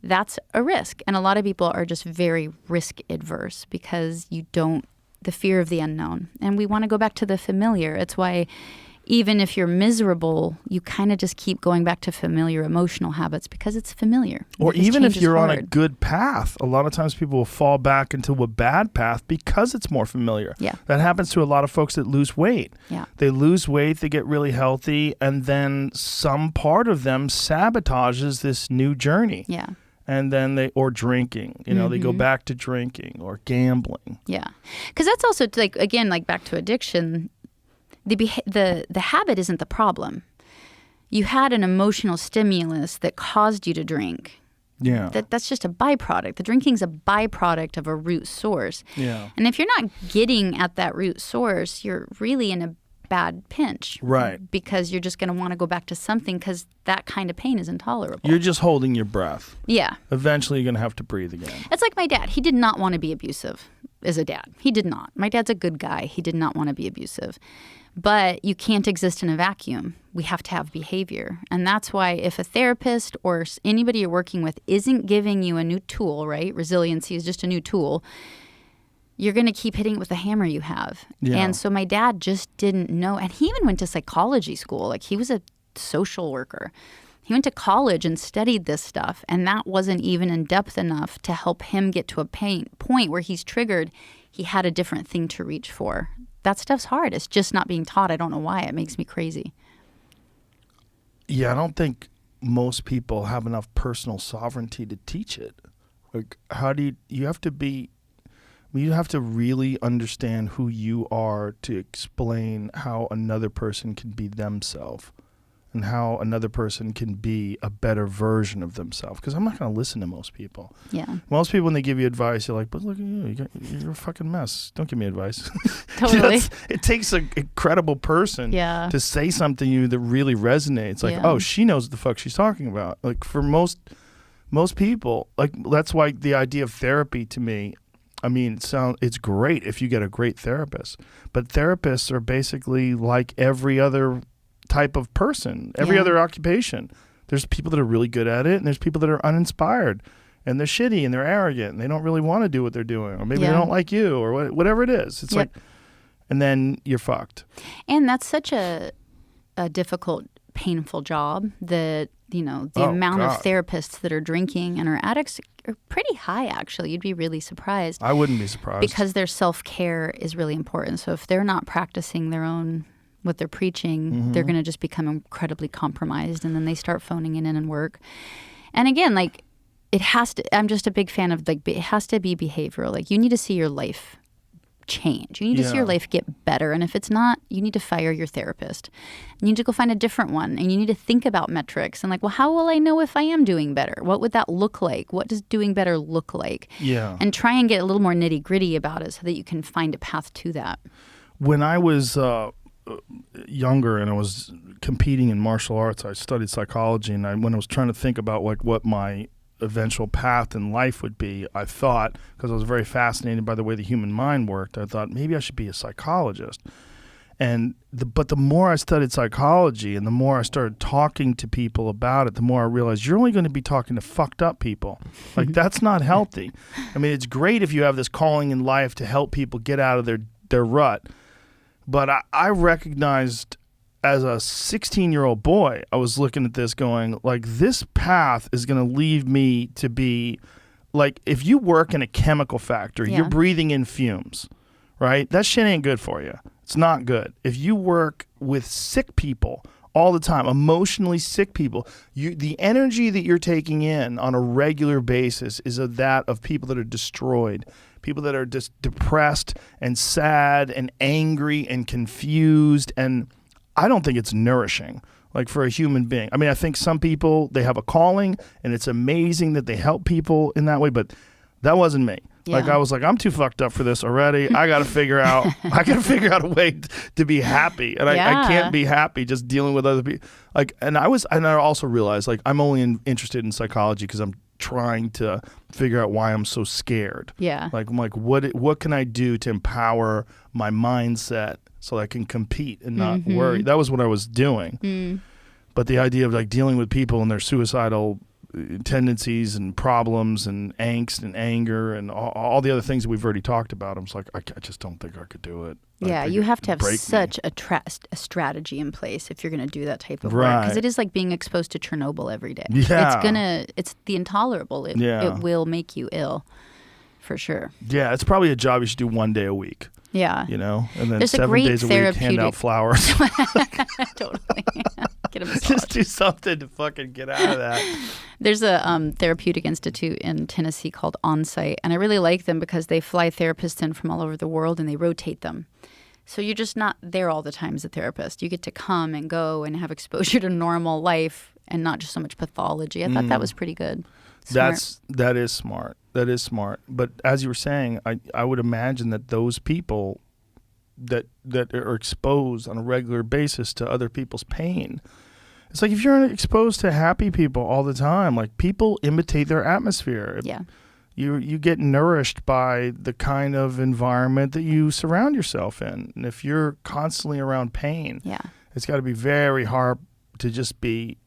That's a risk. And a lot of people are just very risk adverse because the fear of the unknown. And we want to go back to the familiar. It's why even if you're miserable, you kind of just keep going back to familiar emotional habits because it's familiar. Or because even if you're on a hard. good path, a lot of times people will fall back into a bad path because it's more familiar. Yeah. That happens to a lot of folks that lose weight. Yeah. They lose weight, they get really healthy, and then some part of them sabotages this new journey. Yeah. And then or drinking, they go back to drinking or gambling. Yeah. Because that's also again, back to addiction, the habit isn't the problem. You had an emotional stimulus that caused you to drink. Yeah. That's just a byproduct. The drinking's a byproduct of a root source. Yeah. And if you're not getting at that root source, you're really in a bad pinch. Right. Because you're just going to want to go back to something because that kind of pain is intolerable. You're just holding your breath. Yeah. Eventually you're going to have to breathe again. It's like my dad. He did not want to be abusive as a dad. He did not. My dad's a good guy. He did not want to be abusive. But you can't exist in a vacuum. We have to have behavior. And that's why if a therapist or anybody you're working with isn't giving you a new tool, right? Resiliency is just a new tool. You're going to keep hitting it with the hammer you have. Yeah. And so my dad just didn't know. And he even went to psychology school. He was a social worker. He went to college and studied this stuff. And that wasn't even in depth enough to help him get to a point where he's triggered. He had a different thing to reach for. That stuff's hard. It's just not being taught. I don't know why. It makes me crazy. Yeah, I don't think most people have enough personal sovereignty to teach it. How do you have to really understand who you are to explain how another person can be themselves and how another person can be a better version of themselves. Because I'm not going to listen to most people. Yeah. Most people, when they give you advice, you're like, but look at you. You're a fucking mess. Don't give me advice. Totally. It takes an incredible person to say something to you that really resonates. Oh, she knows what the fuck she's talking about. For most people, that's why the idea of therapy to me, it's great if you get a great therapist. But therapists are basically like every other type of person, every other occupation. There's people that are really good at it, and there's people that are uninspired, and they're shitty, and they're arrogant, and they don't really want to do what they're doing, or maybe they don't like you, or whatever it is. It's and then you're fucked. And that's such a difficult, painful job that, the amount of therapists that are drinking and are addicts are pretty high, actually. You'd be really surprised. I wouldn't be surprised. Because their self-care is really important. So if they're not practicing their own, what they're preaching, they're going to just become incredibly compromised, and then they start phoning it in and work. And again, it has to, I'm just a big fan of, it has to be behavioral. You need to see your life change. You need to see your life get better. And if it's not, you need to fire your therapist. You need to go find a different one. And you need to think about metrics and how will I know if I am doing better? What would that look like? What does doing better look like? Yeah. And try and get a little more nitty gritty about it so that you can find a path to that. When I was younger and I was competing in martial arts, I studied psychology, and when I was trying to think about what my eventual path in life would be, I thought, because I was very fascinated by the way the human mind worked, I thought maybe I should be a psychologist. But the more I studied psychology and the more I started talking to people about it, the more I realized you're only going to be talking to fucked up people. That's not healthy. It's great if you have this calling in life to help people get out of their rut. But I recognized as a 16-year-old boy, I was looking at this going, this path is going to lead me to be, if you work in a chemical factory, you're breathing in fumes, right? That shit ain't good for you. It's not good. If you work with sick people all the time, emotionally sick people, the energy that you're taking in on a regular basis is of that of people that are destroyed, people that are just depressed and sad and angry and confused. And I don't think it's nourishing, like, for a human being. I mean, I think some people, they have a calling and it's amazing that they help people in that way, but that wasn't me. Yeah. Like, I was like, I'm too fucked up for this already. I got to figure out a way to be happy. And I can't be happy just dealing with other people. Like, and I also realized, like, I'm only interested in psychology because I'm trying to figure out why I'm so scared. Yeah. Like, I'm like, what can I do to empower my mindset so I can compete and not worry? That was what I was doing. But the idea of, like, dealing with people and their suicidal tendencies and problems and angst and anger and all the other things that we've already talked about, I'm just like, I just don't think I could do it. Yeah, you have to have such a strategy in place if you're going to do that type of work, because it is like being exposed to Chernobyl every day. Yeah. It's the intolerable. It will make you ill, for sure. Yeah, it's probably a job you should do 1 day a week. Yeah. You know, and then There's 7 days a week, hand out flowers. Totally. Get a massage. Just do something to fucking get out of that. There's a therapeutic institute in Tennessee called Onsite, and I really like them because they fly therapists in from all over the world and they rotate them. So you're just not there all the time as a therapist. You get to come and go and have exposure to normal life and not just so much pathology. I thought that was pretty good. Smart. That is smart. That is smart. But as you were saying, I would imagine that those people that are exposed on a regular basis to other people's pain, it's like if you're exposed to happy people all the time, like, people imitate their atmosphere. Yeah. You get nourished by the kind of environment that you surround yourself in. And if you're constantly around pain, it's got to be very hard to just be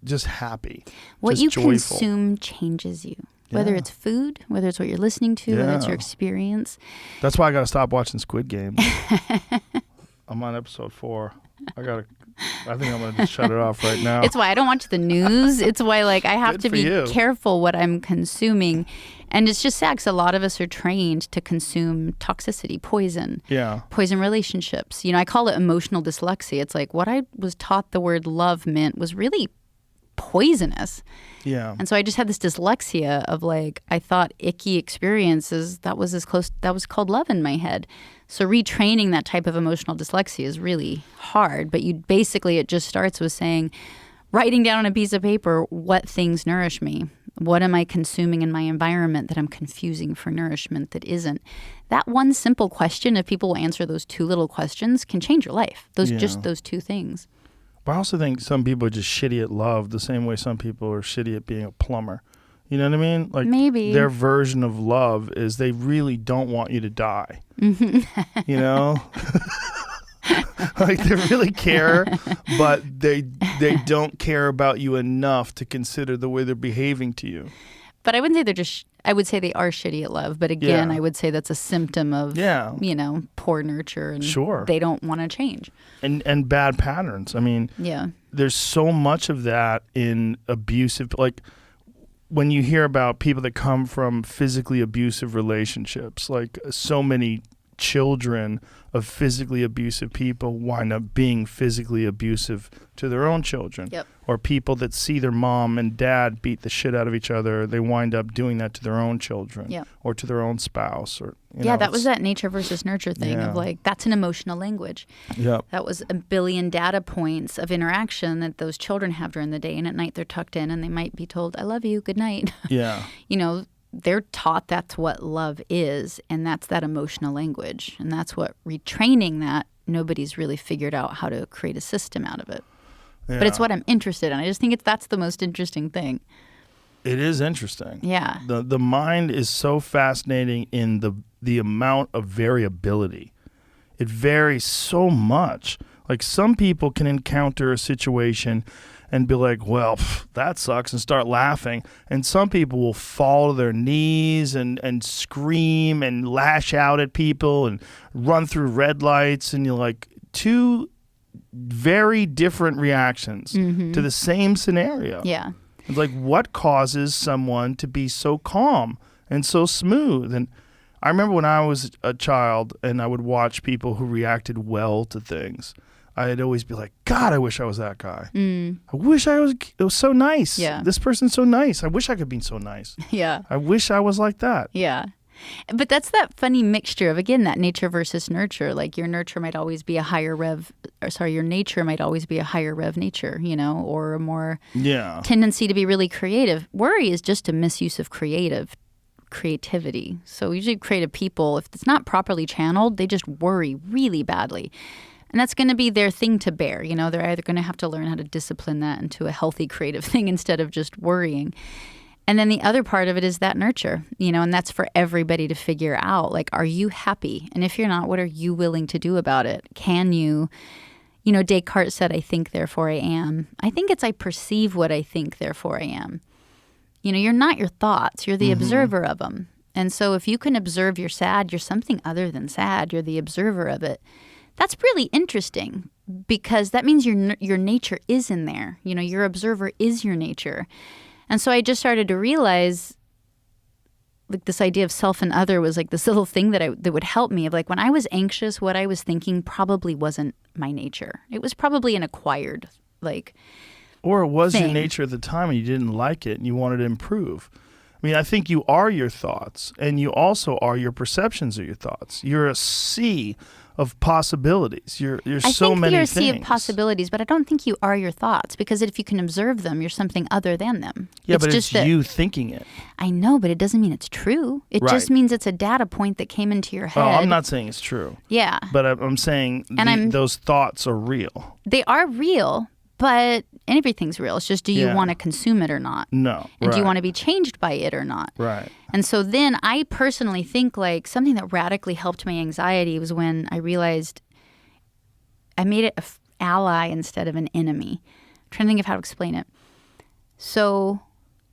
just happy. What just you joyful. Consume changes you. Whether it's food, whether it's what you're listening to, whether it's your experience. That's why I got to stop watching Squid Game. I'm on episode 4. I think I'm going to shut it off right now. It's why I don't watch the news. It's why, like, I have to be careful what I'm consuming. And it's just sad because a lot of us are trained to consume toxicity, poison, poison relationships. You know, I call it emotional dyslexia. It's like what I was taught the word love meant was really poisonous. Yeah. And so I just had this dyslexia of, like, I thought icky experiences, that was called love in my head. So retraining that type of emotional dyslexia is really hard. But it just starts with saying, writing down on a piece of paper what things nourish me. What am I consuming in my environment that I'm confusing for nourishment that isn't? That one simple question, if people will answer those 2 little questions, can change your life. Just those 2 things. But I also think some people are just shitty at love the same way some people are shitty at being a plumber. You know what I mean? Like, maybe their version of love is they really don't want you to die. You know? Like, they really care, but they don't care about you enough to consider the way they're behaving to you. But I wouldn't say I would say they are shitty at love. But again, I would say that's a symptom of, poor nurture. And they don't want to change. And bad patterns. I mean, there's so much of that in abusive, like, when you hear about people that come from physically abusive relationships, like, so many children of physically abusive people wind up being physically abusive to their own children. Yep. Or people that see their mom and dad beat the shit out of each other, they wind up doing that to their own children or to their own spouse. Or that was that nature versus nurture thing of, like, that's an emotional language. Yep. That was a billion data points of interaction that those children have during the day, and at night they're tucked in and they might be told, I love you, good night. Yeah. You know, they're taught that's what love is, and that's that emotional language. And that's what retraining that, nobody's really figured out how to create a system out of it. Yeah. But it's what I'm interested in. I just think that's the most interesting thing. It is interesting. Yeah. The mind is so fascinating in the amount of variability. It varies so much. Like, some people can encounter a situation and be like, well, that sucks, and start laughing. And some people will fall to their knees and scream and lash out at people and run through red lights. And you're like, 2 very different reactions to the same scenario. Yeah. It's like, what causes someone to be so calm and so smooth? And I remember when I was a child and I would watch people who reacted well to things. I'd always be like, God, I wish I was that guy. I wish it was so nice. Yeah. This person's so nice. I wish I could be so nice. Yeah. I wish I was like that. Yeah. But that's that funny mixture of, again, that nature versus nurture. Like your nurture might always be a higher rev, your nature might always be a higher rev nature, or a more tendency to be really creative. Worry is just a misuse of creativity. So usually creative people, if it's not properly channeled, they just worry really badly. And that's going to be their thing to bear. They're either going to have to learn how to discipline that into a healthy creative thing instead of just worrying. And then the other part of it is that nurture, and that's for everybody to figure out. Like, are you happy? And if you're not, what are you willing to do about it? Can you, Descartes said, I think, therefore I am. I think it's I perceive what I think, therefore I am. You're not your thoughts. You're the observer of them. And so if you can observe you're sad, you're something other than sad. You're the observer of it. That's really interesting because that means your nature is in there. Your observer is your nature. And so I just started to realize like this idea of self and other was like this little thing that would help me of like when I was anxious, what I was thinking probably wasn't my nature. It was probably an acquired or it was thing. Your nature at the time and you didn't like it and you wanted to improve. I mean, I think you are your thoughts and you also are your perceptions of your thoughts. You're a sea of possibilities. You're so many things. I think you're a sea of possibilities, but I don't think you are your thoughts because if you can observe them, you're something other than them. Yeah, but it's you thinking it. I know, but it doesn't mean it's true. It just means it's a data point that came into your head. Oh, I'm not saying it's true. Yeah. But I'm saying those thoughts are real. They are real, but everything's real. It's just do you want to consume it or not? No. And do you want to be changed by it or not? Right. And so then I personally think like something that radically helped my anxiety was when I realized I made it an ally instead of an enemy. I'm trying to think of how to explain it. So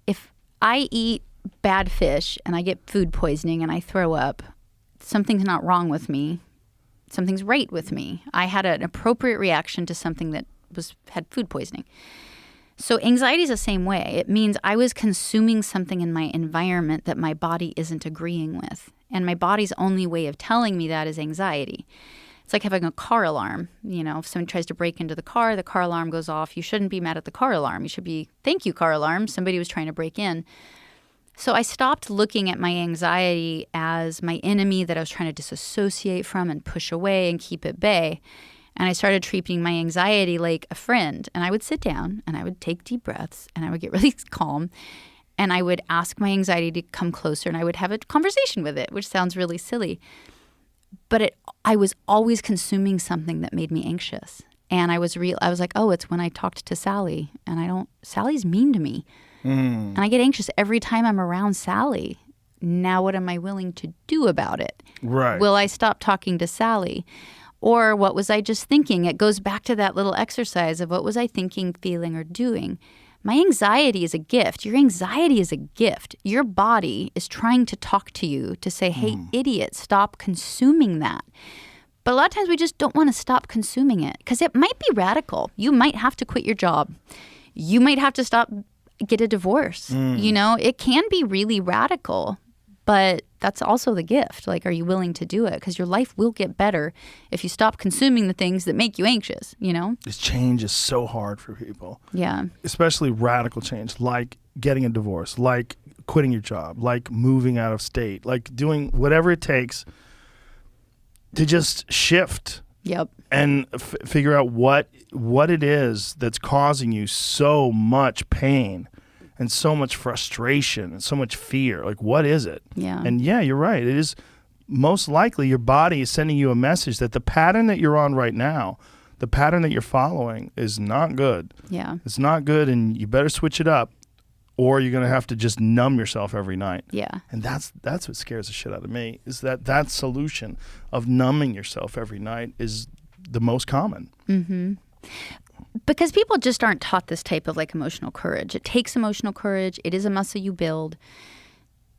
if I eat bad fish and I get food poisoning and I throw up, something's not wrong with me. Something's right with me. I had an appropriate reaction to something that had food poisoning. So anxiety is the same way. It means I was consuming something in my environment that my body isn't agreeing with. And my body's only way of telling me that is anxiety. It's like having a car alarm. If someone tries to break into the car alarm goes off. You shouldn't be mad at the car alarm. You should be, thank you, car alarm. Somebody was trying to break in. So I stopped looking at my anxiety as my enemy that I was trying to disassociate from and push away and keep at bay. And I started treating my anxiety like a friend. And I would sit down and I would take deep breaths and I would get really calm. And I would ask my anxiety to come closer and I would have a conversation with it, which sounds really silly. But I was always consuming something that made me anxious. And I was like, oh, it's when I talked to Sally. And Sally's mean to me. And I get anxious every time I'm around Sally. Now what am I willing to do about it? Right. Will I stop talking to Sally? Or what was I just thinking? It goes back to that little exercise of what was I thinking, feeling, or doing. My anxiety is a gift. Your anxiety is a gift. Your body is trying to talk to you to say, hey, idiot, stop consuming that. But a lot of times we just don't want to stop consuming it because it might be radical. You might have to quit your job. You might have to get a divorce. It can be really radical. But that's also the gift. Like, are you willing to do it? Because your life will get better if you stop consuming the things that make you anxious, This change is so hard for people. Yeah. Especially radical change, like getting a divorce, like quitting your job, like moving out of state, like doing whatever it takes to just shift. Yep. And figure out what it is that's causing you so much pain. And so much frustration and so much fear. Like, what is it? Yeah. And yeah, you're right. It is most likely your body is sending you a message that the pattern that you're on right now, the pattern that you're following is not good. Yeah. It's not good and you better switch it up or you're going to have to just numb yourself every night. Yeah. And that's what scares the shit out of me is that solution of numbing yourself every night is the most common. Mm-hmm. Because people just aren't taught this type of like emotional courage. It takes emotional courage. It is a muscle you build.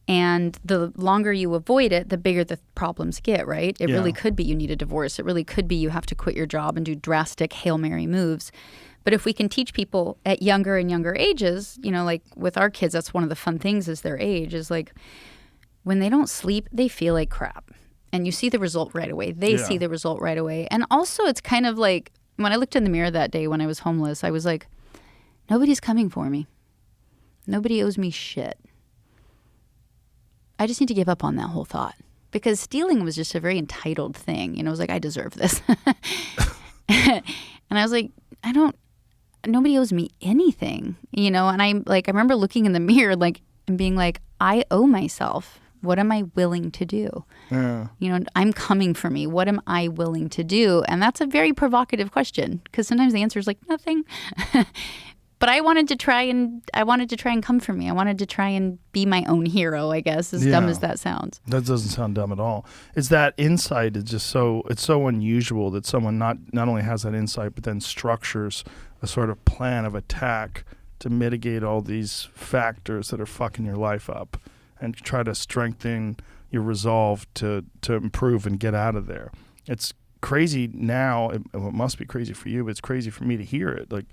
And the longer you avoid it, the bigger the problems get, right? It really could be you need a divorce. It really could be you have to quit your job and do drastic Hail Mary moves. But if we can teach people at younger and younger ages, like with our kids, that's one of the fun things is their age is like when they don't sleep, they feel like crap. And you see the result right away. They see the result right away. And also it's kind of like, when I looked in the mirror that day when I was homeless, I was like, nobody's coming for me. Nobody owes me shit. I just need to give up on that whole thought. Because stealing was just a very entitled thing. You know, it was like, I deserve this. And I was like, nobody owes me anything, you know? And I remember looking in the mirror, like, and being like, I owe myself. What am I willing to do? Yeah. You know, I'm coming for me. What am I willing to do? And that's a very provocative question, because sometimes the answer is like nothing. But I wanted to try and come for me. I wanted to try and be my own hero, I guess, as dumb as that sounds. That doesn't sound dumb at all. It's that insight is just it's so unusual that someone not only has that insight, but then structures a sort of plan of attack to mitigate all these factors that are fucking your life up and try to strengthen your resolve to improve and get out of there. It's crazy now. It must be crazy for you, but it's crazy for me to hear it. Like,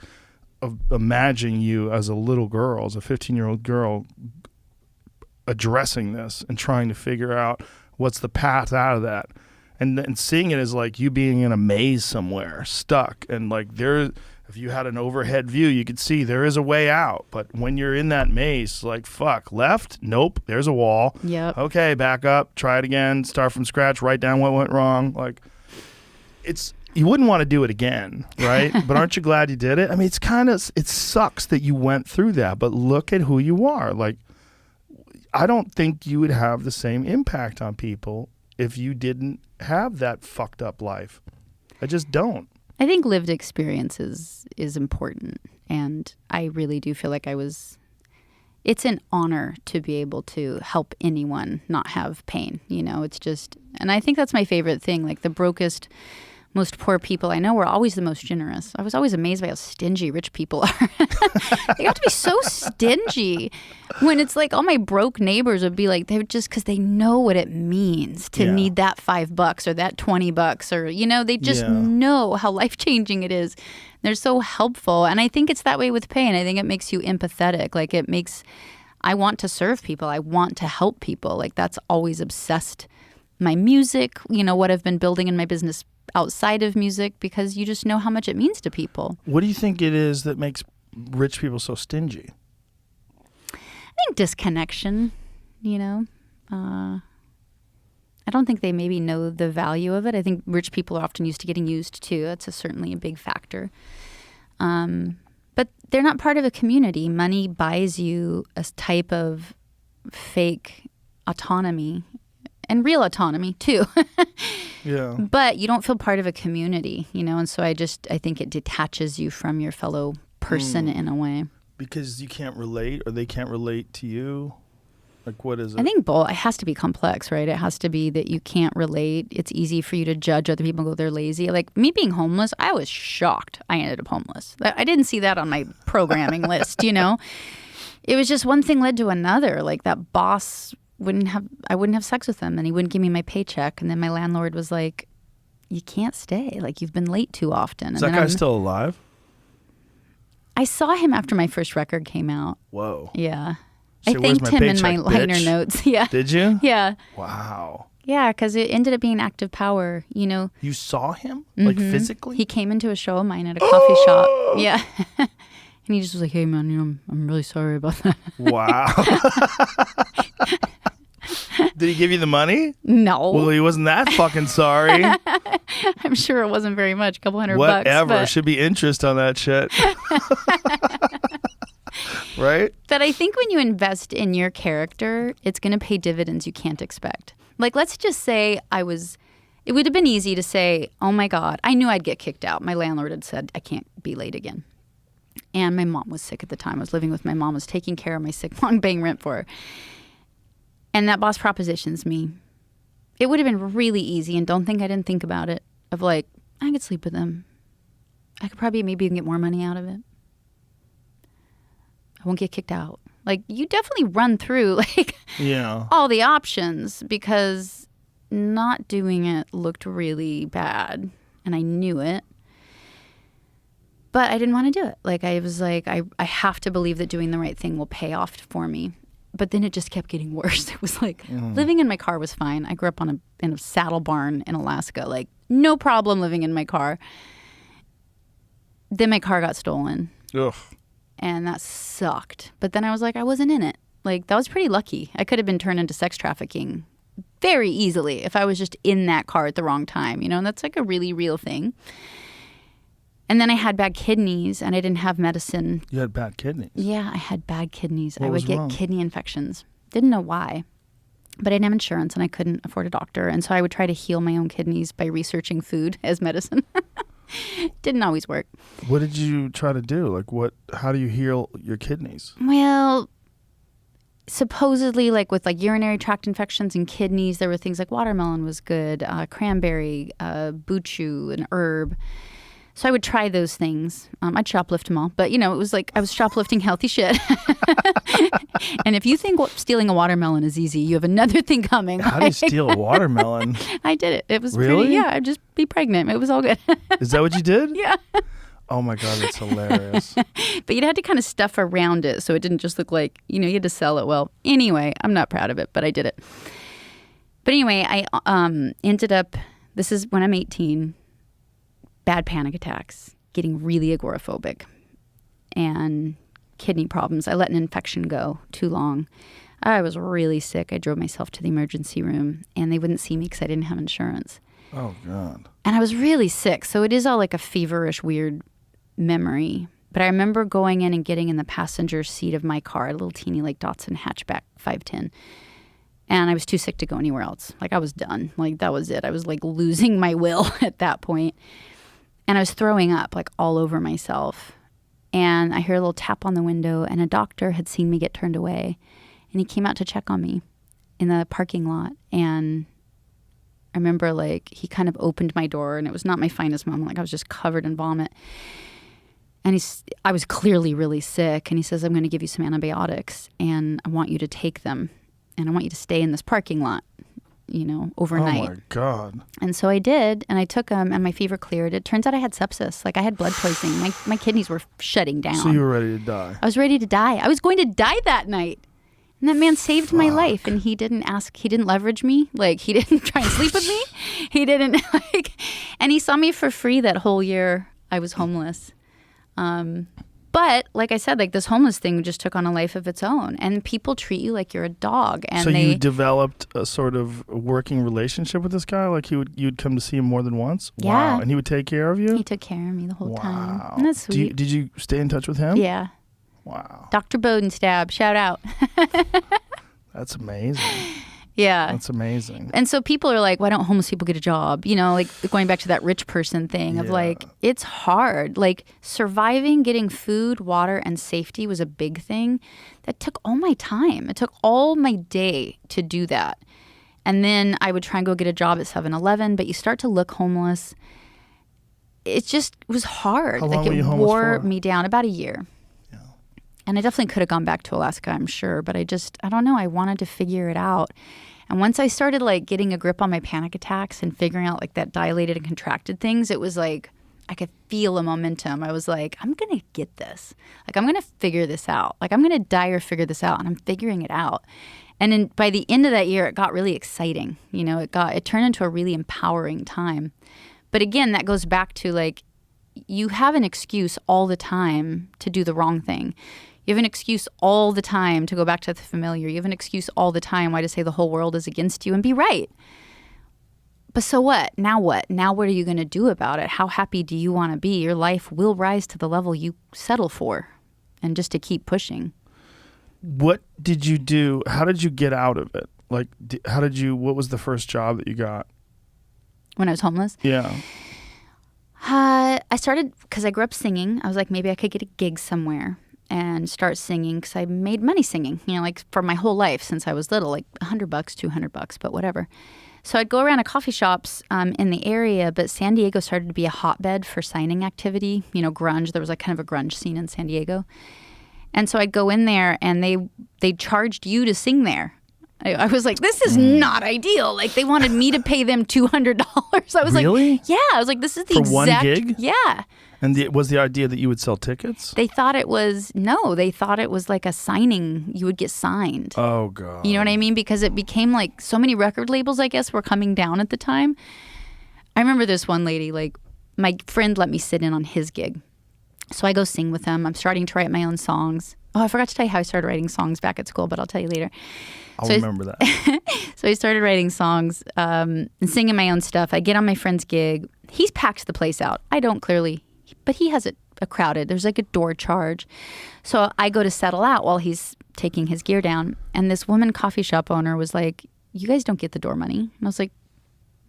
imagine you as a little girl, as a 15-year-old girl, addressing this and trying to figure out what's the path out of that, and seeing it as like you being in a maze somewhere, stuck, and like if you had an overhead view, you could see there is a way out, but when you're in that maze, like, fuck, left, nope, there's a wall. Yep. Okay, back up, try it again, start from scratch, write down what went wrong. Like, you wouldn't want to do it again, right? But aren't you glad you did it? I mean, it sucks that you went through that, but look at who you are. Like, I don't think you would have the same impact on people if you didn't have that fucked up life. I just don't. I think lived experience is important. And I really do feel like it's an honor to be able to help anyone not have pain. You know, it's just, and I think that's my favorite thing. Like, the brokest, most poor people I know were always the most generous. I was always amazed by how stingy rich people are. They have to be so stingy when it's like all my broke neighbors would be like, they're just because they know what it means to need that $5 or that $20 or, you know, they just know how life-changing it is. They're so helpful. And I think it's that way with pain. I think it makes you empathetic. Like, I want to serve people. I want to help people. Like, that's always obsessed my music, you know, what I've been building in my business outside of music, because you just know how much it means to people. What do you think it is that makes rich people so stingy? I think disconnection, you know. I don't think they maybe know the value of it. I think rich people are often used to getting used too. That's certainly a big factor. But they're not part of a community. Money buys you a type of fake autonomy, and real autonomy too. Yeah. But you don't feel part of a community, you know, and so I think it detaches you from your fellow person in a way. Because you can't relate, or they can't relate to you? Like, what is it? I think both. It has to be complex, right? It has to be that you can't relate. It's easy for you to judge other people and go, they're lazy. Like, me being homeless, I was shocked I ended up homeless. I didn't see that on my programming list, you know? It was just one thing led to another. Like, that boss I wouldn't have sex with him, and he wouldn't give me my paycheck. And then my landlord was like, you can't stay. Like, you've been late too often. Is that guy still alive? I saw him after my first record came out. Whoa. Yeah. So I thanked him in my liner notes. Yeah. Did you? Yeah. Wow. Yeah, because it ended up being an act of power, you know. You saw him? Like, physically? He came into a show of mine at a coffee shop. Yeah. And he just was like, hey, man, you know, I'm really sorry about that. Wow. Did he give you the money? No. Well, he wasn't that fucking sorry. I'm sure it wasn't very much, a couple $100. Whatever. Should be interest on that shit. Right? But I think when you invest in your character, it's going to pay dividends you can't expect. Like, let's just say it would have been easy to say, oh my God, I knew I'd get kicked out. My landlord had said, I can't be late again. And my mom was sick at the time. I was living with my mom, was taking care of my sick mom, paying rent for her. And that boss propositions me. It would have been really easy, and don't think I didn't think about it, of like, I could sleep with him. I could probably maybe even get more money out of it. I won't get kicked out. Like, you definitely run through like all the options, because not doing it looked really bad, and I knew it. But I didn't want to do it. Like, I was like, I have to believe that doing the right thing will pay off for me. But then it just kept getting worse. It was like living in my car was fine. I grew up in a saddle barn in Alaska. Like no problem living in my car. Then my car got stolen. Ugh. And that sucked. But then I was like, I wasn't in it. Like that was pretty lucky. I could have been turned into sex trafficking very easily if I was just in that car at the wrong time, and that's like a really real thing. And then I had bad kidneys and I didn't have medicine. You had bad kidneys? Yeah, I had bad kidneys. What I would was get wrong? kidney infections. Didn't know why. But I didn't have insurance and I couldn't afford a doctor. And so I would try to heal my own kidneys by researching food as medicine. Didn't always work. What did you try to do? Like how do you heal your kidneys? Well, supposedly like with like urinary tract infections and kidneys, there were things like watermelon was good, cranberry, buchu, an herb. So I would try those things. I'd shoplift them all. But, it was like I was shoplifting healthy shit. And if you think stealing a watermelon is easy, you have another thing coming. How do you steal a watermelon? I did it. It was Really? pretty, yeah, I'd just be pregnant. It was all good. Is that what you did? Yeah. Oh my God, that's hilarious. But you'd had to kind of stuff around it so it didn't just look like, you had to sell it well. Anyway, I'm not proud of it, but I did it. But anyway, I ended up, this is when I'm 18, bad panic attacks, getting really agoraphobic, and kidney problems. I let an infection go too long. I was really sick. I drove myself to the emergency room, and they wouldn't see me because I didn't have insurance. Oh, God. And I was really sick, so it is all like a feverish, weird memory. But I remember going in and getting in the passenger seat of my car, a little teeny like Datsun hatchback 510. And I was too sick to go anywhere else. Like I was done. Like that was it. I was like losing my will at that point. And I was throwing up like all over myself. And I hear a little tap on the window, and a doctor had seen me get turned away. And he came out to check on me in the parking lot. And I remember like he kind of opened my door, and it was not my finest moment. Like I was just covered in vomit. And I was clearly really sick. And he says, I'm going to give you some antibiotics, and I want you to take them. And I want you to stay in this parking lot, overnight. Oh, my God. And so I did, and I took them, and my fever cleared. It turns out I had sepsis. Like I had blood poisoning. My kidneys were shutting down. So you were ready to die. I was ready to die. I was going to die that night. And that man saved my life, and he didn't leverage me. Like he didn't try and sleep with me. He didn't and he saw me for free that whole year I was homeless. But like I said, like this homeless thing just took on a life of its own, and people treat you like you're a dog. And so you developed a sort of working relationship with this guy? Like you'd come to see him more than once? Yeah. Wow. And he would take care of you? He took care of me the whole time. Wow. Isn't that sweet? Did you stay in touch with him? Yeah. Wow. Dr. Bodenstab, shout out. That's amazing. Yeah. That's amazing. And so people are like, why don't homeless people get a job? Like going back to that rich person thing of Yeah. like, it's hard. Like surviving, getting food, water, and safety was a big thing. That took all my time. It took all my day to do that. And then I would try and go get a job at 7-Eleven, but you start to look homeless. It just was hard. How long like were you it homeless wore for? me down about a year. Yeah. And I definitely could have gone back to Alaska, I'm sure. But I don't know. I wanted to figure it out. And once I started like getting a grip on my panic attacks and figuring out like that dilated and contracted things, it was like I could feel a momentum. I was like, I'm going to get this. Like, I'm going to figure this out. Like, I'm going to die or figure this out. And I'm figuring it out. And then by the end of that year, it got really exciting. It turned into a really empowering time. But again, that goes back to like, you have an excuse all the time to do the wrong thing. You have an excuse all the time to go back to the familiar. You have an excuse all the time why to say the whole world is against you and be right. But so what? Now what? Now what are you going to do about it? How happy do you want to be? Your life will rise to the level you settle for, and just to keep pushing. What did you do? How did you get out of it? Like, what was the first job that you got? When I was homeless? Yeah. I started, because I grew up singing. I was like, maybe I could get a gig somewhere and start singing, because I made money singing, like for my whole life since I was little, like $100, $200, but whatever. So I'd go around to coffee shops in the area, but San Diego started to be a hotbed for signing activity, grunge. There was like kind of a grunge scene in San Diego. And so I'd go in there, and they charged you to sing there. I was like, this is not ideal. Like they wanted me to pay them $200. I was Really? like, yeah. I was like, this is the For exact one gig? Yeah. And was the idea that you would sell tickets? They thought it was like a signing. You would get signed. Oh, God. You know what I mean? Because it became like so many record labels, I guess, were coming down at the time. I remember this one lady, like my friend let me sit in on his gig. So I go sing with him. I'm starting to write my own songs. Oh, I forgot to tell you how I started writing songs back at school, but I'll tell you later. I'll remember that. So I started writing songs and singing my own stuff. I get on my friend's gig. He's packed the place out. I don't clearly, but he has it crowded. There's like a door charge. So I go to settle out while he's taking his gear down. And this woman coffee shop owner was like, you guys don't get the door money. And I was like,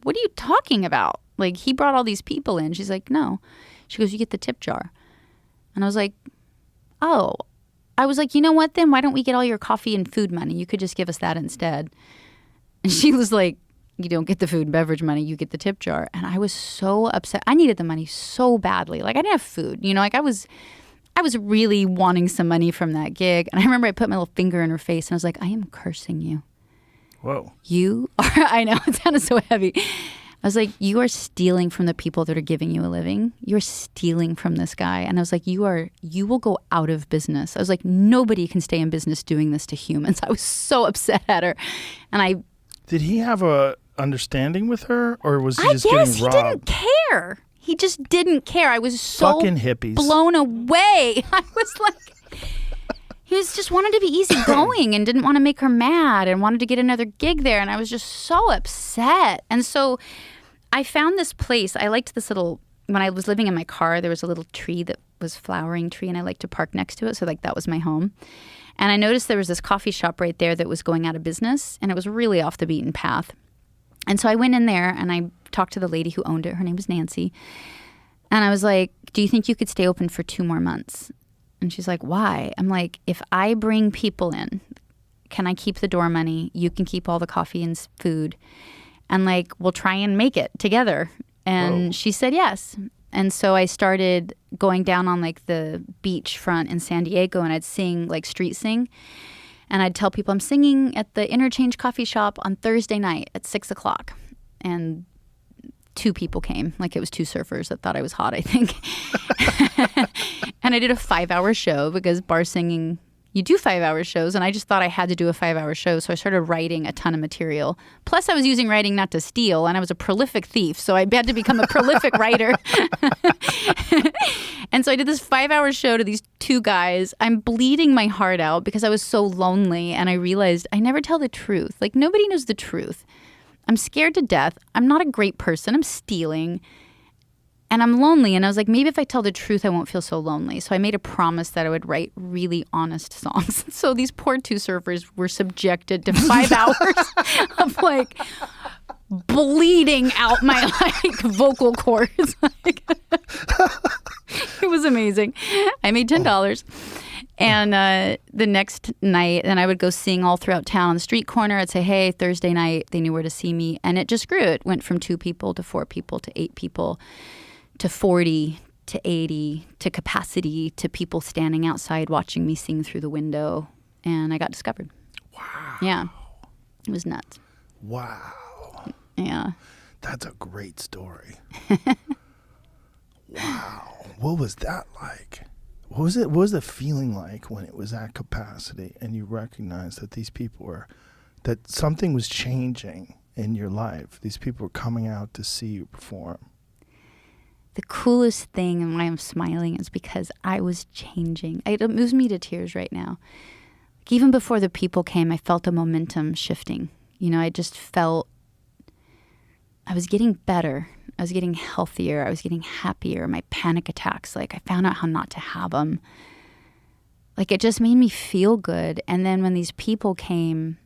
what are you talking about? Like, he brought all these people in. She's like, no. She goes, you get the tip jar. And I was like, oh. I was like, you know what then? Why don't we get all your coffee and food money? You could just give us that instead. And she was like, you don't get the food and beverage money. You get the tip jar. And I was so upset. I needed the money so badly. Like, I didn't have food. You know, like I was really wanting some money from that gig. And I remember I put my little finger in her face and I was like, I am cursing you. Whoa. You are, I know, it sounded so heavy. I was like, you are stealing from the people that are giving you a living. You're stealing from this guy. And I was like, you will go out of business. I was like, nobody can stay in business doing this to humans. I was so upset at her. And Did he have a understanding with her, or was he just getting robbed? He didn't care. He just didn't care. I was so fucking hippies. Blown away. I was like, he was just wanted to be easygoing and didn't want to make her mad and wanted to get another gig there. And I was just so upset. And so I found this place. I liked this little, when I was living in my car, there was a little tree that was flowering tree and I liked to park next to it. So like that was my home. And I noticed there was this coffee shop right there that was going out of business and it was really off the beaten path. And so I went in there and I talked to the lady who owned it. Her name was Nancy. And I was like, do you think you could stay open for 2 more months? And she's like, why? I'm like, if I bring people in, can I keep the door money? You can keep all the coffee and food. And like, we'll try and make it together. And Whoa. She said yes. And so I started going down on like the beach front in San Diego and I'd sing, like street sing. And I'd tell people I'm singing at the Interchange Coffee Shop on Thursday night at 6:00. And 2 people came. Like it was 2 surfers that thought I was hot, I think. And I did a 5-hour show because bar singing, you do 5-hour shows. And I just thought I had to do a 5-hour show. So I started writing a ton of material. Plus I was using writing not to steal. And I was a prolific thief. So I had to become a prolific writer. And so I did this 5-hour show to these 2 guys. I'm bleeding my heart out because I was so lonely. And I realized I never tell the truth. Like nobody knows the truth. I'm scared to death. I'm not a great person. I'm stealing. And I'm lonely. And I was like, maybe if I tell the truth, I won't feel so lonely. So I made a promise that I would write really honest songs. So these poor 2 surfers were subjected to 5 hours of like bleeding out my like vocal cords. Like, it was amazing. I made $10. And the next night, then I would go sing all throughout town on the street corner. I'd say, hey, Thursday night, they knew where to see me. And it just grew. It went from 2 people to 4 people to 8 people to 40 to 80 to capacity to people standing outside watching me sing through the window. And I got discovered. Wow. Yeah. It was nuts. Wow. Yeah. That's a great story. Wow. What was that like? What was it? What was the feeling like when it was at capacity and you recognized that these people were, that something was changing in your life? These people were coming out to see you perform. The coolest thing and why I'm smiling is because I was changing. It moves me to tears right now. Like even before the people came, I felt a momentum shifting. You know, I just felt I was getting better. I was getting healthier. I was getting happier. My panic attacks, like I found out how not to have them. Like it just made me feel good. And then when these people came,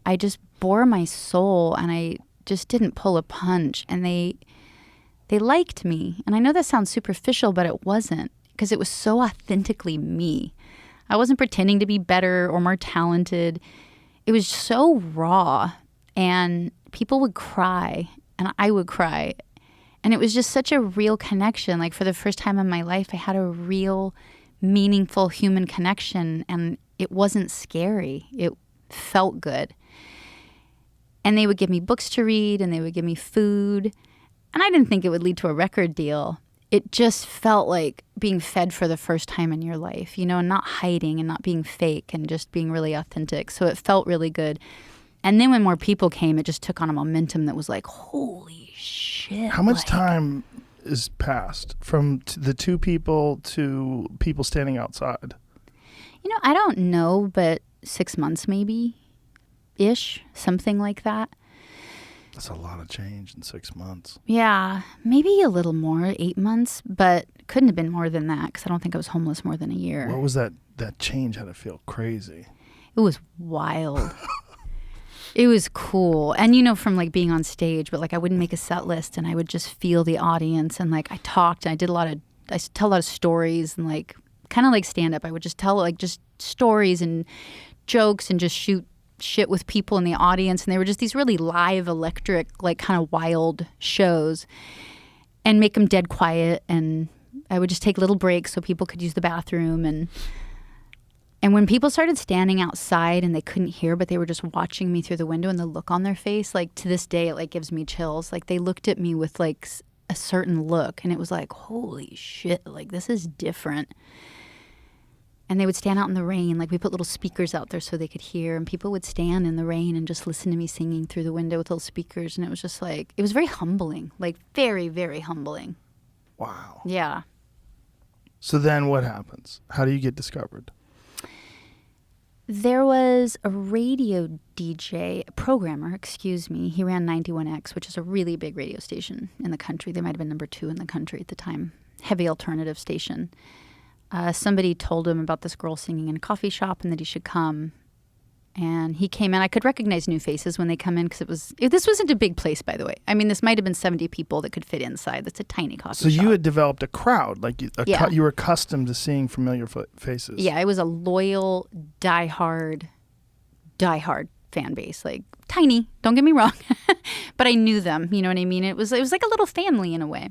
I just bore my soul and I just didn't pull a punch. And they liked me. And I know that sounds superficial, but it wasn't because it was so authentically me. I wasn't pretending to be better or more talented. It was so raw and people would cry and I would cry. And it was just such a real connection. Like for the first time in my life, I had a real, meaningful human connection and it wasn't scary. It felt good. And they would give me books to read and they would give me food. And I didn't think it would lead to a record deal. it just felt like being fed for the first time in your life, you know, and not hiding and not being fake and just being really authentic. So it felt really good. And then when more people came, it just took on a momentum that was like, holy shit. How much time is passed from the 2 people to people standing outside? You know, I don't know, but 6 months maybe-ish, something like that. That's a lot of change in 6 months. Yeah, maybe a little more, 8 months, but couldn't have been more than that because I don't think I was homeless more than a year. What was that change? Had to feel crazy. It was wild. It was cool. And, you know, from like being on stage, but like I wouldn't make a set list and I would just feel the audience and like I talked and I tell a lot of stories and like kind of like stand up. I would just tell like just stories and jokes and just shoot shit with people in the audience, and they were just these really live, electric, like kind of wild shows, and make them dead quiet. And I would just take little breaks so people could use the bathroom. And when people started standing outside and they couldn't hear, but they were just watching me through the window, and the look on their face, like to this day, it like gives me chills. Like they looked at me with like a certain look, and it was like, holy shit, like this is different. And they would stand out in the rain. Like we put little speakers out there so they could hear. And people would stand in the rain and just listen to me singing through the window with little speakers. And it was just like, it was very humbling. Like very, very humbling. Wow. Yeah. So then what happens? How do you get discovered? There was a radio DJ, programmer, excuse me. He ran 91X, which is a really big radio station in the country. They might have been number 2 in the country at the time. Heavy alternative station. Somebody told him about this girl singing in a coffee shop and that he should come. And he came in. I could recognize new faces when they come in because this wasn't a big place, by the way. I mean, this might have been 70 people that could fit inside. That's a tiny coffee shop. So you had developed a crowd. Like you were accustomed to seeing familiar faces. Yeah, it was a loyal, diehard fan base. Like tiny, don't get me wrong. But I knew them, you know what I mean? It was like a little family in a way.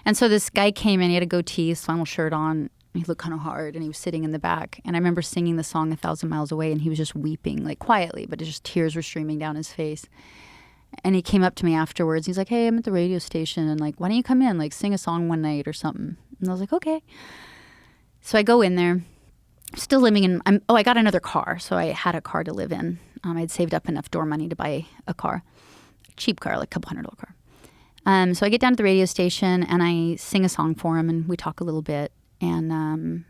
And so this guy came in. He had a goatee, his flannel shirt on. He looked kind of hard, and he was sitting in the back. And I remember singing the song 1,000 Miles Away, and he was just weeping, like quietly, but just tears were streaming down his face. And he came up to me afterwards. He's like, hey, I'm at the radio station, and like, why don't you come in, like sing a song one night or something? And I was like, okay. So I go in there, still living in, I got another car. So I had a car to live in. I'd saved up enough door money to buy a car, cheap car, like a couple $100 car. So I get down to the radio station, and I sing a song for him, and we talk a little bit. And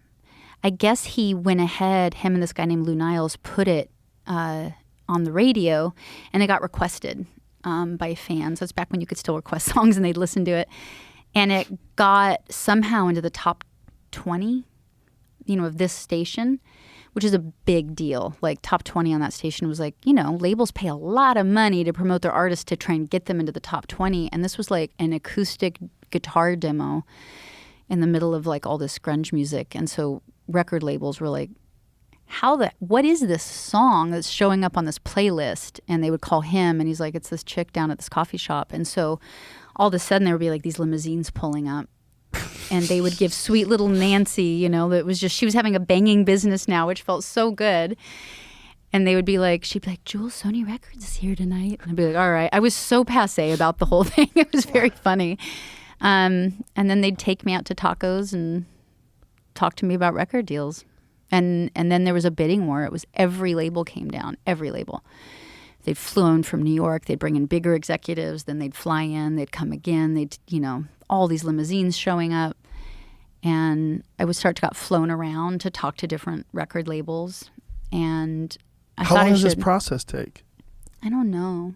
I guess he went ahead, him and this guy named Lou Niles, put it on the radio, and it got requested by fans. That's back when you could still request songs and they'd listen to it. And it got somehow into the top 20, you know, of this station, which is a big deal. Like top 20 on that station was like, you know, labels pay a lot of money to promote their artists to try and get them into the top 20. And this was like an acoustic guitar demo in the middle of like all this grunge music. And so record labels were like, what is this song that's showing up on this playlist? And they would call him, and he's like, it's this chick down at this coffee shop. And so all of a sudden there would be like these limousines pulling up, and they would give sweet little Nancy, you know, that was just, she was having a banging business now, which felt so good. And they would be like, she'd be like, Jewel, Sony Records is here tonight. And I'd be like, all right. I was so passé about the whole thing. It was very funny. And then they'd take me out to tacos and talk to me about record deals. And then there was a bidding war. It was every label came down, every label. They'd flown from New York. They'd bring in bigger executives. Then they'd fly in. They'd come again. They'd, you know, all these limousines showing up. And I would start to get flown around to talk to different record labels. And How long does this process take? I don't know.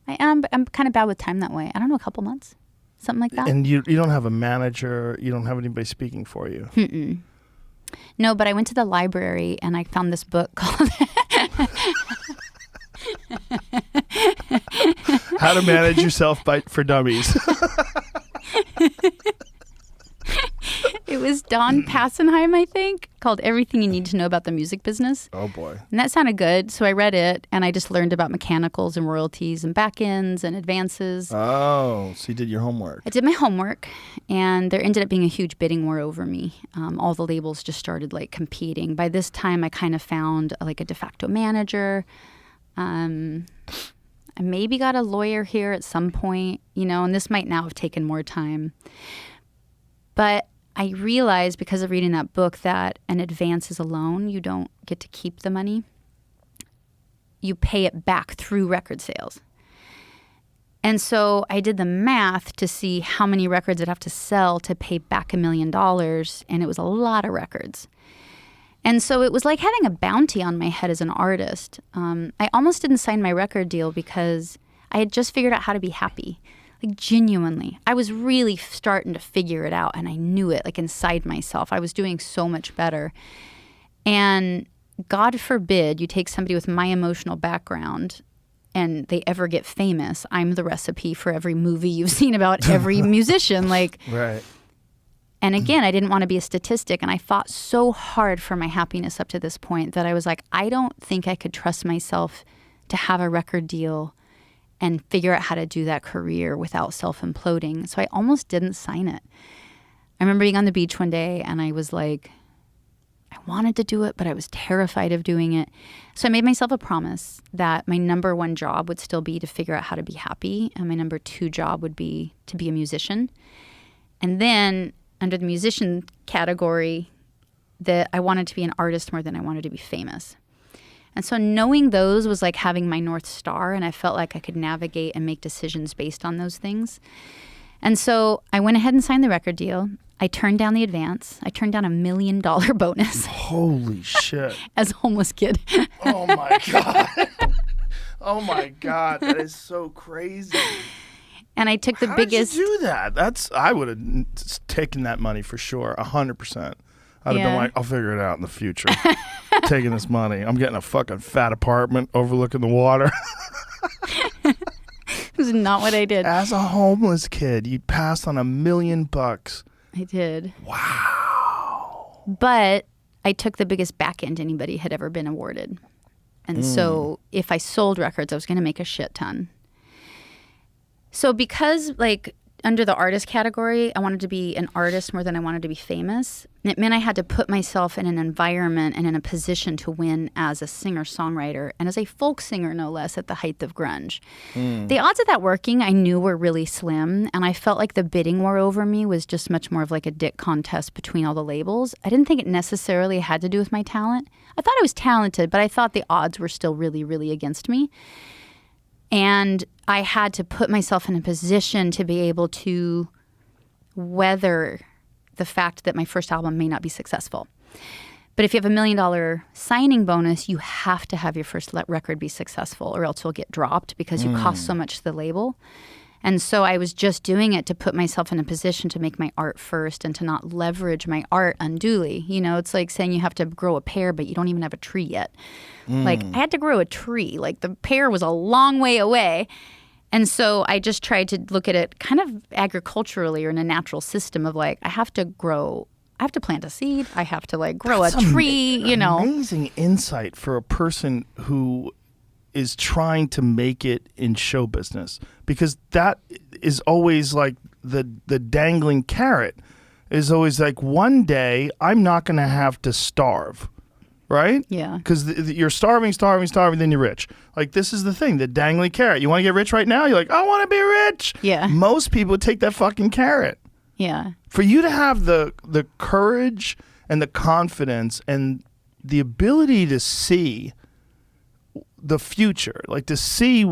I'm kind of bad with time that way. I don't know, a couple months, something like that. And you don't have a manager, you don't have anybody speaking for you. Mm-mm. No, but I went to the library and I found this book called How to Manage Yourself for Dummies. It was Don Passenheim, I think, called Everything You Need to Know About the Music Business. Oh, boy. And that sounded good. So I read it, and I just learned about mechanicals and royalties and back ends and advances. Oh, so you did your homework. I did my homework, and there ended up being a huge bidding war over me. All the labels just started, like, competing. By this time, I kind of found, like, a de facto manager. And I maybe got a lawyer here at some point, and this might now have taken more time. But I realized because of reading that book that an advance is a loan. You don't get to keep the money. You pay it back through record sales. And so I did the math to see how many records I'd have to sell to pay back $1 million, and it was a lot of records. And so it was like having a bounty on my head as an artist. I almost didn't sign my record deal because I had just figured out how to be happy. Like, genuinely. I was really starting to figure it out, and I knew it, like, inside myself. I was doing so much better. And God forbid you take somebody with my emotional background and they ever get famous. I'm the recipe for every movie you've seen about every musician. Right. And again, I didn't want to be a statistic, and I fought so hard for my happiness up to this point that I was like, I don't think I could trust myself to have a record deal and figure out how to do that career without self-imploding. So I almost didn't sign it. I remember being on the beach one day, and I was like, I wanted to do it, but I was terrified of doing it. So I made myself a promise that my number one job would still be to figure out how to be happy, and my number two job would be to be a musician. And then under the musician category, that I wanted to be an artist more than I wanted to be famous. And so knowing those was like having my North Star, and I felt like I could navigate and make decisions based on those things. And so I went ahead and signed the record deal. I turned down the advance. I turned down $1 million bonus. Holy shit. As a homeless kid. Oh my God. Oh my God. That is so crazy. And I took the How biggest. Did you do that? I would have taken that money for sure, 100%. I'd have been like, I'll figure it out in the future. Taking this money. I'm getting a fucking fat apartment overlooking the water. This is not what I did. As a homeless kid, you passed on $1 million. I did. Wow. But I took the biggest back end anybody had ever been awarded. And so if I sold records, I was going to make a shit ton. So because, like, under the artist category, I wanted to be an artist more than I wanted to be famous. It meant I had to put myself in an environment and in a position to win as a singer-songwriter and as a folk singer, no less, at the height of grunge. The odds of that working, I knew, were really slim, and I felt like the bidding war over me was just much more of like a dick contest between all the labels. I didn't think it necessarily had to do with my talent. I thought I was talented, but I thought the odds were still really, really against me. And I had to put myself in a position to be able to weather the fact that my first album may not be successful. But if you have $1 million signing bonus, you have to have your first record be successful, or else you'll get dropped because you cost so much to the label. And so I was just doing it to put myself in a position to make my art first and to not leverage my art unduly. You know, it's like saying you have to grow a pear, but you don't even have a tree yet. Like, I had to grow a tree. Like, the pear was a long way away. And so I just tried to look at it kind of agriculturally or in a natural system of like, I have to plant a seed. I have to like grow a tree, you know. Amazing insight for a person who is trying to make it in show business, because that is always like the dangling carrot is always like, one day I'm not going to have to starve. Right? Yeah. Because you're starving, then you're rich. Like, this is the thing, the dangling carrot. You want to get rich right now? You're like, I want to be rich. Yeah. Most people would take that fucking carrot. Yeah. For you to have the courage and the confidence and the ability to see the future, like to see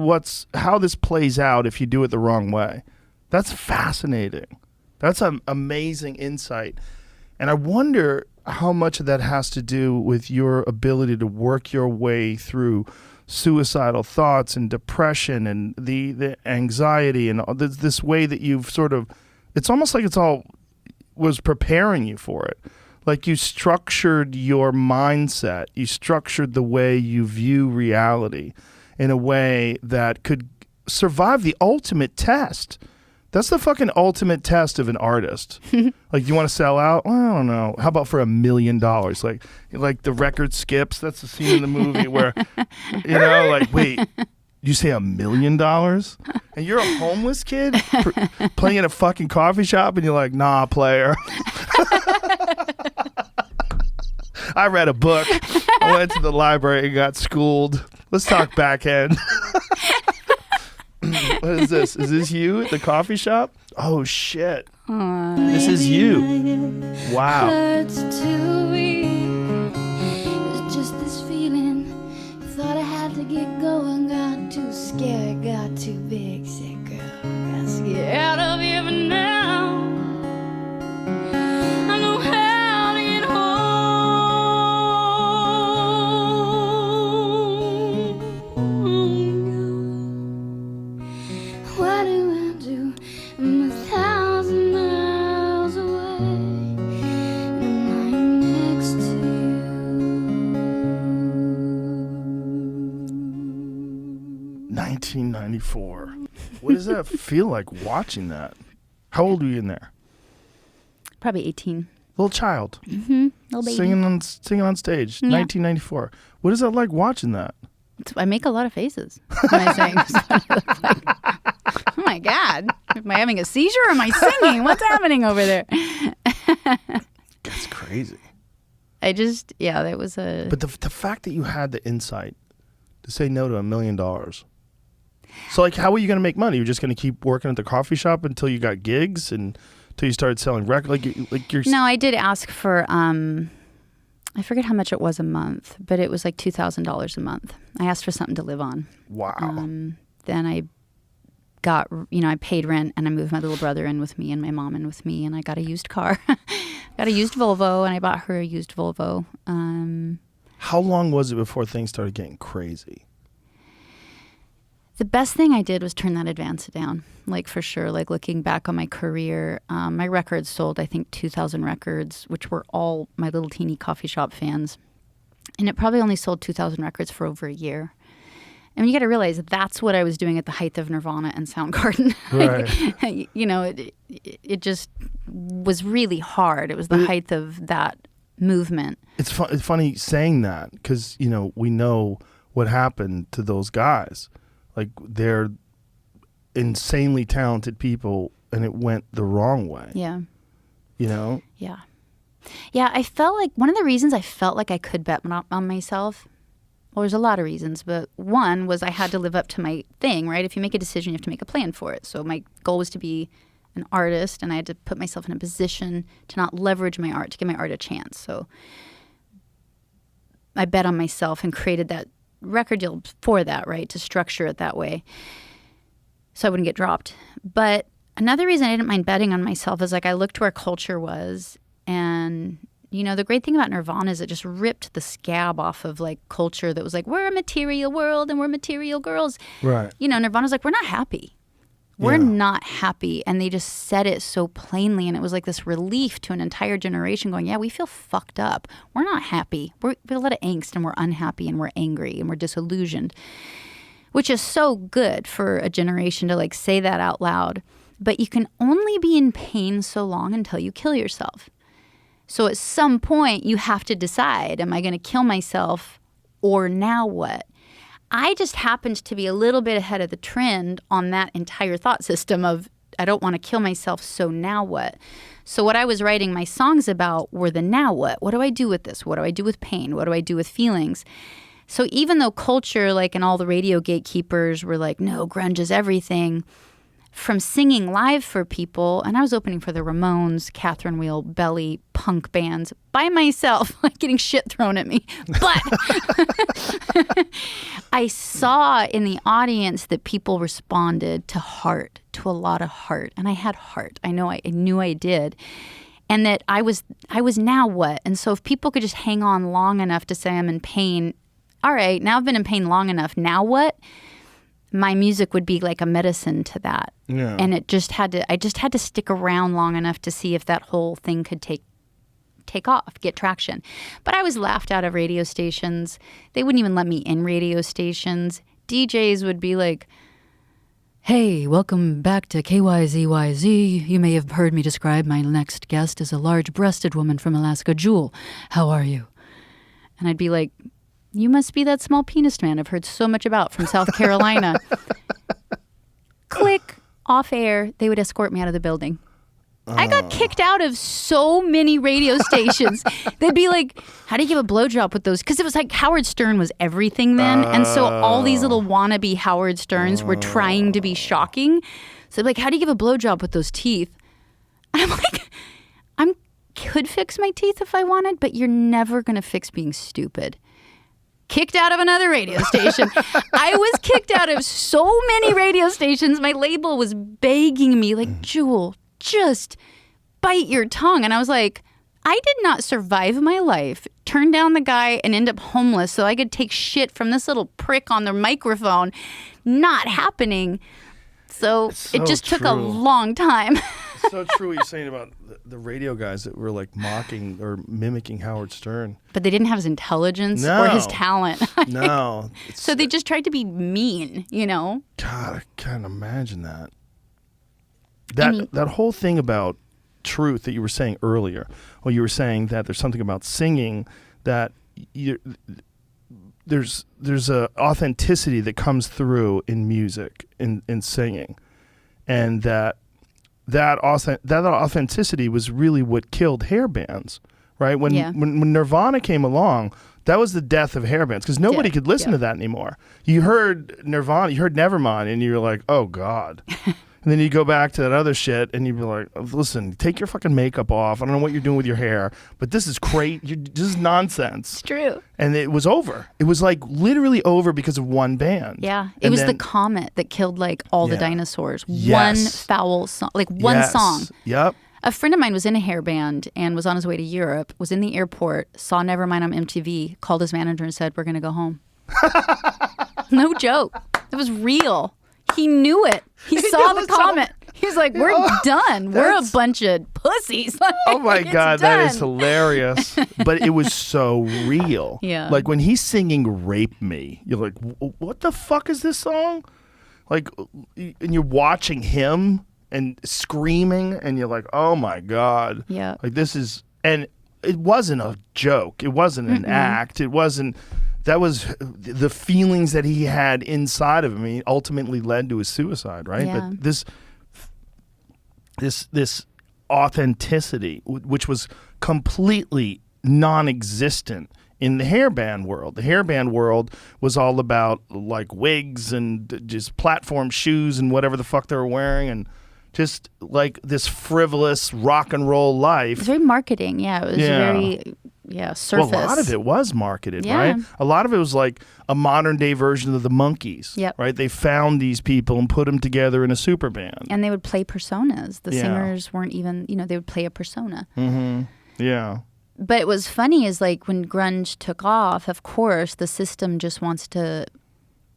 how this plays out if you do it the wrong way, that's fascinating. That's an amazing insight. And I wonder how much of that has to do with your ability to work your way through suicidal thoughts and depression and the anxiety and this way that you've sort of, it's almost like it's all was preparing you for it. Like, you structured your mindset, you structured the way you view reality in a way that could survive the ultimate test. That's the fucking ultimate test of an artist. Like, you want to sell out? Well, I don't know. How about for $1 million? Like the record skips. That's the scene in the movie where, you know, like, wait, you say $1 million? And you're a homeless kid playing in a fucking coffee shop, and you're like, nah, player. I read a book. I went to the library and got schooled. Let's talk backhand. What is this? Is this you at the coffee shop? Oh, shit. This is you. Wow. Hurts to be. It's just this feeling. Thought I had to get going. Got too scared. Got too big. Said, girl, got scared out of here for now. I know how to get home. What do I do? I'm 1,000 miles away, and I'm lying next to you. 1994. What does that feel like watching that? How old were you in there? Probably 18. Little child. Mm-hmm. Little baby. Singing on stage. Yeah. 1994. What is that like watching that? I make a lot of faces when I sing. It's what I look like. Oh my God. Am I having a seizure or am I singing? What's happening over there? That's crazy. That was a... But the fact that you had the insight to say no to $1 million. So, like, how were you going to make money? You're just going to keep working at the coffee shop until you got gigs and until you started selling records? Like you're... No, I did ask for... I forget how much it was a month, but it was like $2,000 a month. I asked for something to live on. Wow. Then I got, I paid rent and I moved my little brother in with me and my mom in with me and I got a used car. Got a used Volvo and I bought her a used Volvo. How long was it before things started getting crazy? The best thing I did was turn that advance down, like for sure. Like looking back on my career, my records sold, I think, 2,000 records, which were all my little teeny coffee shop fans. And it probably only sold 2,000 records for over a year. I mean, you got to realize that's what I was doing at the height of Nirvana and Soundgarden. Right. It just was really hard. It was the height of that movement. It's funny saying that because, we know what happened to those guys. Like, they're insanely talented people, and it went the wrong way. Yeah. Yeah. Yeah, I felt like one of the reasons I felt like I could bet on myself, well, there's a lot of reasons, but one was I had to live up to my thing, right? If you make a decision, you have to make a plan for it. So my goal was to be an artist, and I had to put myself in a position to not leverage my art, to give my art a chance. So I bet on myself and created that record deal for that, right? To structure it that way so I wouldn't get dropped. But another reason I didn't mind betting on myself is like I looked where culture was, and the great thing about Nirvana is it just ripped the scab off of like culture that was like, we're a material world and we're material girls. Right. Nirvana's like, we're not happy. We're not happy. And they just said it so plainly. And it was like this relief to an entire generation going, yeah, we feel fucked up. We're not happy. We have a lot of angst and we're unhappy and we're angry and we're disillusioned, which is so good for a generation to like say that out loud. But you can only be in pain so long until you kill yourself. So at some point you have to decide, am I going to kill myself or now what? I just happened to be a little bit ahead of the trend on that entire thought system of I don't want to kill myself, so now what? So what I was writing my songs about were the now what? What do I do with this? What do I do with pain? What do I do with feelings? So even though culture, like, and all the radio gatekeepers were like, no, grunge is everything, from singing live for people, and I was opening for the Ramones, Catherine Wheel, Belly, punk bands by myself, like getting shit thrown at me. But I saw in the audience that people responded to heart, to a lot of heart, and I had heart. I knew I did, and that I was now what? And so if people could just hang on long enough to say I'm in pain, all right, now I've been in pain long enough. Now what? My music would be like a medicine to that. Yeah. And I just had to stick around long enough to see if that whole thing could take off, get traction. But I was laughed out of radio stations. They wouldn't even let me in radio stations. DJs would be like, hey, welcome back to KYZYZ. You may have heard me describe my next guest as a large-breasted woman from Alaska. Jewel, how are you? And I'd be like, you must be that small penis man I've heard so much about from South Carolina. Click, off air, they would escort me out of the building. I got kicked out of so many radio stations. They'd be like, how do you give a blowjob with those? Because it was like Howard Stern was everything then. And so all these little wannabe Howard Sterns were trying to be shocking. So like, how do you give a blowjob with those teeth? And I'm like, I could fix my teeth if I wanted, but you're never going to fix being stupid. Kicked out of another radio station. I was kicked out of so many radio stations. My label was begging me like, Jewel, just bite your tongue. And I was like, I did not survive my life, turn down the guy and end up homeless so I could take shit from this little prick on the microphone. Not happening. So it just took a long time. So true what you're saying about the radio guys that were like mocking or mimicking Howard Stern. But they didn't have his intelligence or his talent. No. So they just tried to be mean, you know? God, I can't imagine that. That whole thing about truth that you were saying earlier, or you were saying that there's something about singing that there's a authenticity that comes through in music, in singing, and that authenticity was really what killed hair bands, right? When Nirvana came along, that was the death of hair bands because nobody could listen to that anymore. You heard Nirvana, you heard Nevermind, and you were like, oh God. And then you go back to that other shit and you'd be like, listen, take your fucking makeup off. I don't know what you're doing with your hair, but this is crazy. This is nonsense. It's true. And it was over. It was like literally over because of one band. Yeah. It was the comet that killed like all the dinosaurs. One foul song, like one song. Yep. A friend of mine was in a hair band and was on his way to Europe, was in the airport, saw Nevermind on MTV, called his manager and said, we're going to go home. No joke. It was real. He knew it. He saw the comment. He's like, we're done. We're a bunch of pussies. Like, oh my God, that is hilarious. But it was so real. Yeah. Like when he's singing Rape Me, you're like, what the fuck is this song? Like, and you're watching him and screaming and you're like, oh my God. Yeah. Like this is, and it wasn't a joke. It wasn't an act. It wasn't. That was the feelings that he had inside of him. He ultimately led to his suicide, right? Yeah. But this authenticity, which was completely non-existent in the hairband world. The hairband world was all about like wigs and just platform shoes and whatever the fuck they were wearing and just like this frivolous rock and roll life. It was very marketing. Yeah, it was very... Yeah, surface. Well, a lot of it was marketed, right? A lot of it was like a modern day version of the Monkees, right? They found these people and put them together in a super band. And they would play personas. The singers weren't even, they would play a persona. Mm-hmm. Yeah. But it was funny is like when grunge took off, of course, the system just wants to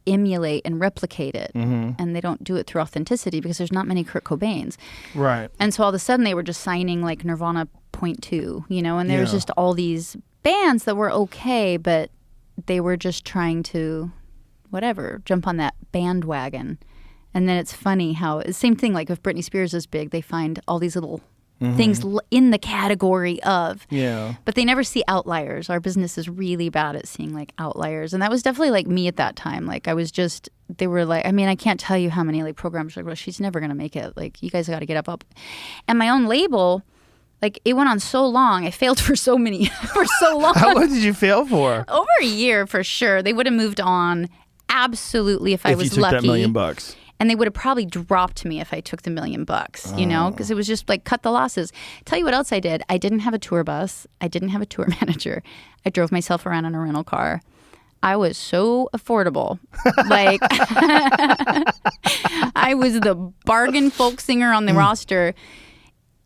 emulate and replicate it. Mm-hmm. And they don't do it through authenticity because there's not many Kurt Cobains. Right. And so all of a sudden they were just signing like Nirvana .2, and there was just all these bands that were okay, but they were just trying to jump on that bandwagon. And then it's funny how same thing, like if Britney Spears is big, they find all these little things in the category of, but they never see outliers. Our business is really bad at seeing like outliers, and that was definitely like me at that time. Like I was just, they were like, I mean, I can't tell you how many like programs like, well, she's never gonna make it, like you guys got to get up. And my own label, like it went on so long. I failed for so long. How long did you fail for? Over a year for sure. They would have moved on absolutely if I was lucky. If you took that $1 million. And they would have probably dropped me if I took the $1 million, because it was just like cut the losses. Tell you what else I did. I didn't have a tour bus. I didn't have a tour manager. I drove myself around in a rental car. I was so affordable. Like I was the bargain folk singer on the roster.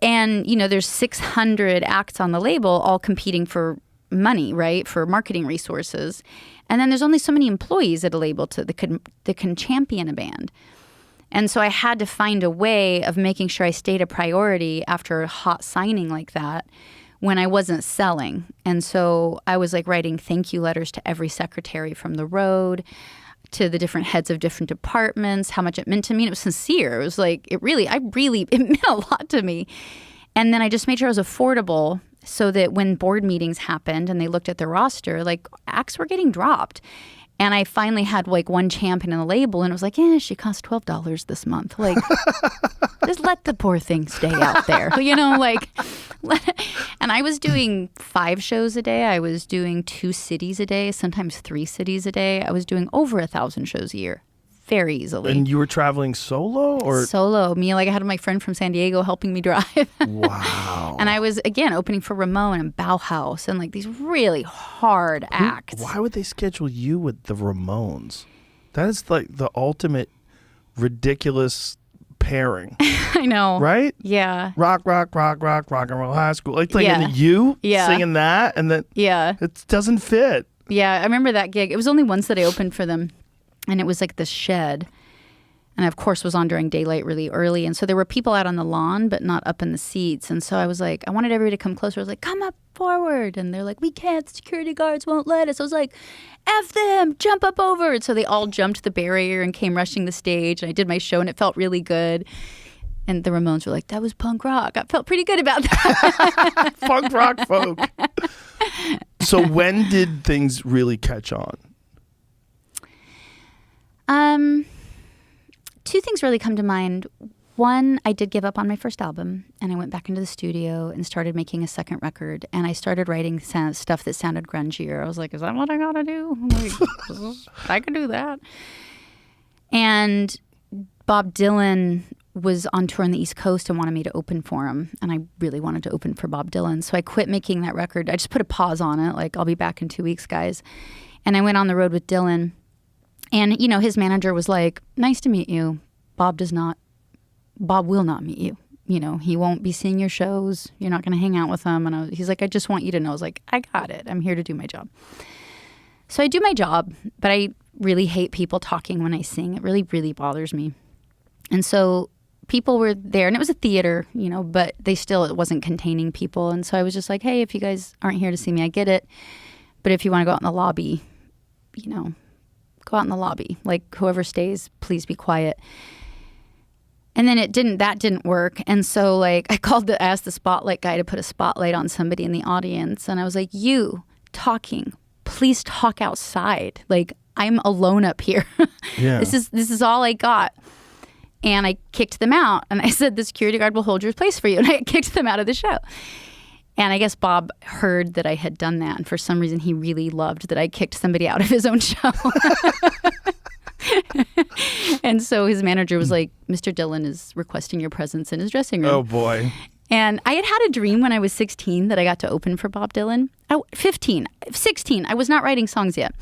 And, there's 600 acts on the label all competing for money, right, for marketing resources. And then there's only so many employees at a label that can champion a band. And so I had to find a way of making sure I stayed a priority after a hot signing like that when I wasn't selling. And so I was like writing thank you letters to every secretary from the road, to the different heads of different departments, how much it meant to me. And it was sincere. It was like, it meant a lot to me. And then I just made sure I was affordable so that when board meetings happened and they looked at the roster, like acts were getting dropped. And I finally had like one champion in the label, and it was like, she costs $12 this month. Like, just let the poor thing stay out there, like. And I was doing 5 shows a day. I was doing 2 cities a day, sometimes 3 cities a day. I was doing over 1,000 shows a year, very easily. And you were traveling solo, or solo? Me, like I had my friend from San Diego helping me drive. Wow. And I was again opening for Ramon and Bauhaus and like these really hard acts. Why would they schedule you with the Ramones? That is like the ultimate ridiculous pairing. I know. Right? Yeah. Rock and roll high school. Like and you singing that, and then it doesn't fit. Yeah, I remember that gig. It was only once that I opened for them, and it was like the shed. And I, of course, was on during daylight really early. And so there were people out on the lawn, but not up in the seats. And so I was like, I wanted everybody to come closer. I was like, come up forward. And they're like, we can't. Security guards won't let us. I was like, F them, jump up over. And so they all jumped the barrier and came rushing the stage. And I did my show, and it felt really good. And the Ramones were like, that was punk rock. I felt pretty good about that. Punk rock folk. So when did things really catch on? 2 things really come to mind. One, I did give up on my first album, and I went back into the studio and started making a second record. And I started writing stuff that sounded grungier. I was like, is that what I gotta do? Like, I could do that. And Bob Dylan was on tour on the East Coast and wanted me to open for him. And I really wanted to open for Bob Dylan. So I quit making that record. I just put a pause on it. Like, I'll be back in 2 weeks, guys. And I went on the road with Dylan. And, his manager was like, nice to meet you. Bob will not meet you. He won't be seeing your shows. You're not going to hang out with him. And he's like, I just want you to know. I was like, I got it. I'm here to do my job. So I do my job, but I really hate people talking when I sing. It really, really bothers me. And so people were there, and it was a theater, but it wasn't containing people. And so I was just like, hey, if you guys aren't here to see me, I get it. But if you want to go out in the lobby, go out in the lobby. Like, whoever stays, please be quiet. And then that didn't work. And so like I asked the spotlight guy to put a spotlight on somebody in the audience. And I was like, you talking, please talk outside. Like, I'm alone up here. Yeah. This is all I got. And I kicked them out. And I said, the security guard will hold your place for you. And I kicked them out of the show. And I guess Bob heard that I had done that. And for some reason, he really loved that I kicked somebody out of his own show. And so his manager was like, Mr. Dylan is requesting your presence in his dressing room. Oh, boy. And I had a dream when I was 16 that I got to open for Bob Dylan. 16. I was not writing songs yet.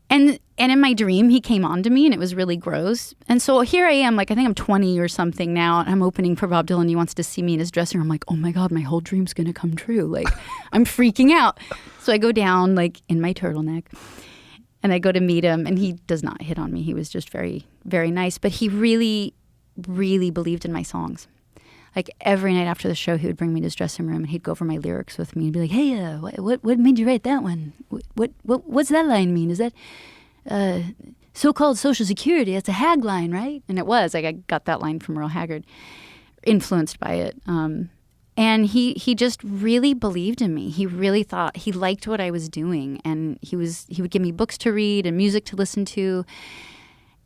And in my dream, he came on to me, and it was really gross. And so here I am, like, I think I'm 20 or something now, and I'm opening for Bob Dylan. He wants to see me in his dressing room. I'm like, oh my God, my whole dream's going to come true. Like, I'm freaking out. So I go down, like, in my turtleneck, and I go to meet him, and he does not hit on me. He was just very, very nice. But he really, really believed in my songs. Like, every night after the show, he would bring me to his dressing room, and he'd go over my lyrics with me and be like, hey, what made you write that one? What's that line mean? Is that so-called Social Security? That's a hag line, right? And it was. Like, I got that line from Merle Haggard, influenced by it. And he just really believed in me. He really thought, he liked what I was doing. And he would give me books to read and music to listen to.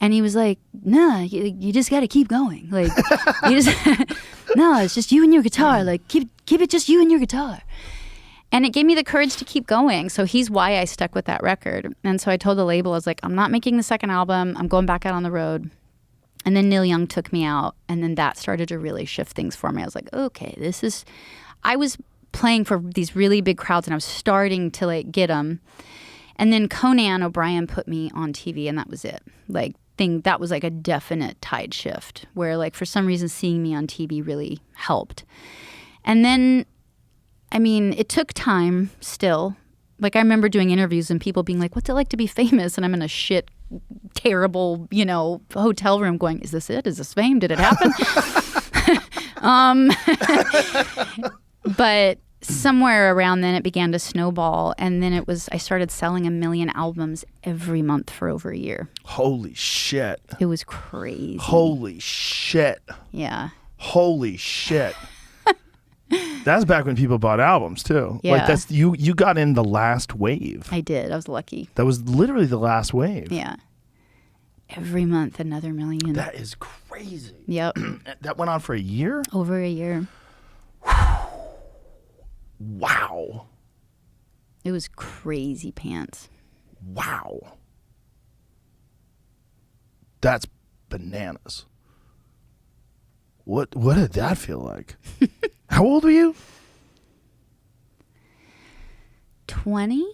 And he was like, nah, you just got to keep going. Like, no, it's just you and your guitar. Like, keep it just you and your guitar. And it gave me the courage to keep going. So he's why I stuck with that record. And so I told the label, I was like, I'm not making the second album. I'm going back out on the road. And then Neil Young took me out. And then that started to really shift things for me. I was like, okay, I was playing for these really big crowds, and I was starting to like get them. And then Conan O'Brien put me on TV, and that was it. That was like a definite tide shift where, like, for some reason seeing me on TV really helped. And then, I mean, it took time still. Like, I remember doing interviews and people being like, what's it like to be famous? And I'm in a shit, terrible, hotel room going, is this it? Is this fame? Did it happen? But somewhere around then it began to snowball, and then I started selling 1 million albums every month for over a year. Holy shit. It was crazy. Holy shit. Yeah. Holy shit. That's back when people bought albums too. Yeah. Like that's you got in the last wave. I did. I was lucky. That was literally the last wave. Yeah. Every month, another million. That is crazy. Yep. That went on for a year? Over a year. Wow. It was crazy pants. Wow. That's bananas. What did that feel like? How old were you? 20?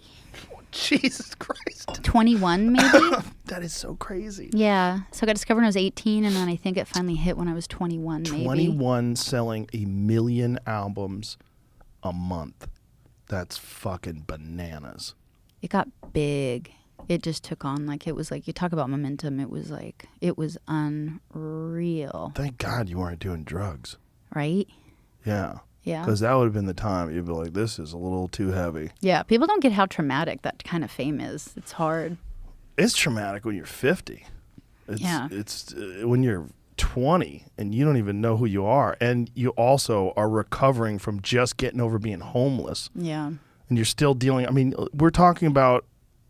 Jesus Christ. 21 maybe? That is so crazy. Yeah. So I got discovered when I was 18, and then I think it finally hit when I was 21 maybe. 21 selling 1 million albums a month. That's fucking bananas. It got big. It just took on, like, it was like, you talk about momentum. It was unreal. Thank God you weren't doing drugs. Right? Yeah. Yeah. Because that would have been the time you'd be like, this is a little too heavy. Yeah. People don't get how traumatic that kind of fame is. It's hard. It's traumatic when you're 50. Yeah. It's when you're 20 and you don't even know who you are. And you also are recovering from just getting over being homeless. Yeah. And you're still dealing. I mean, we're talking about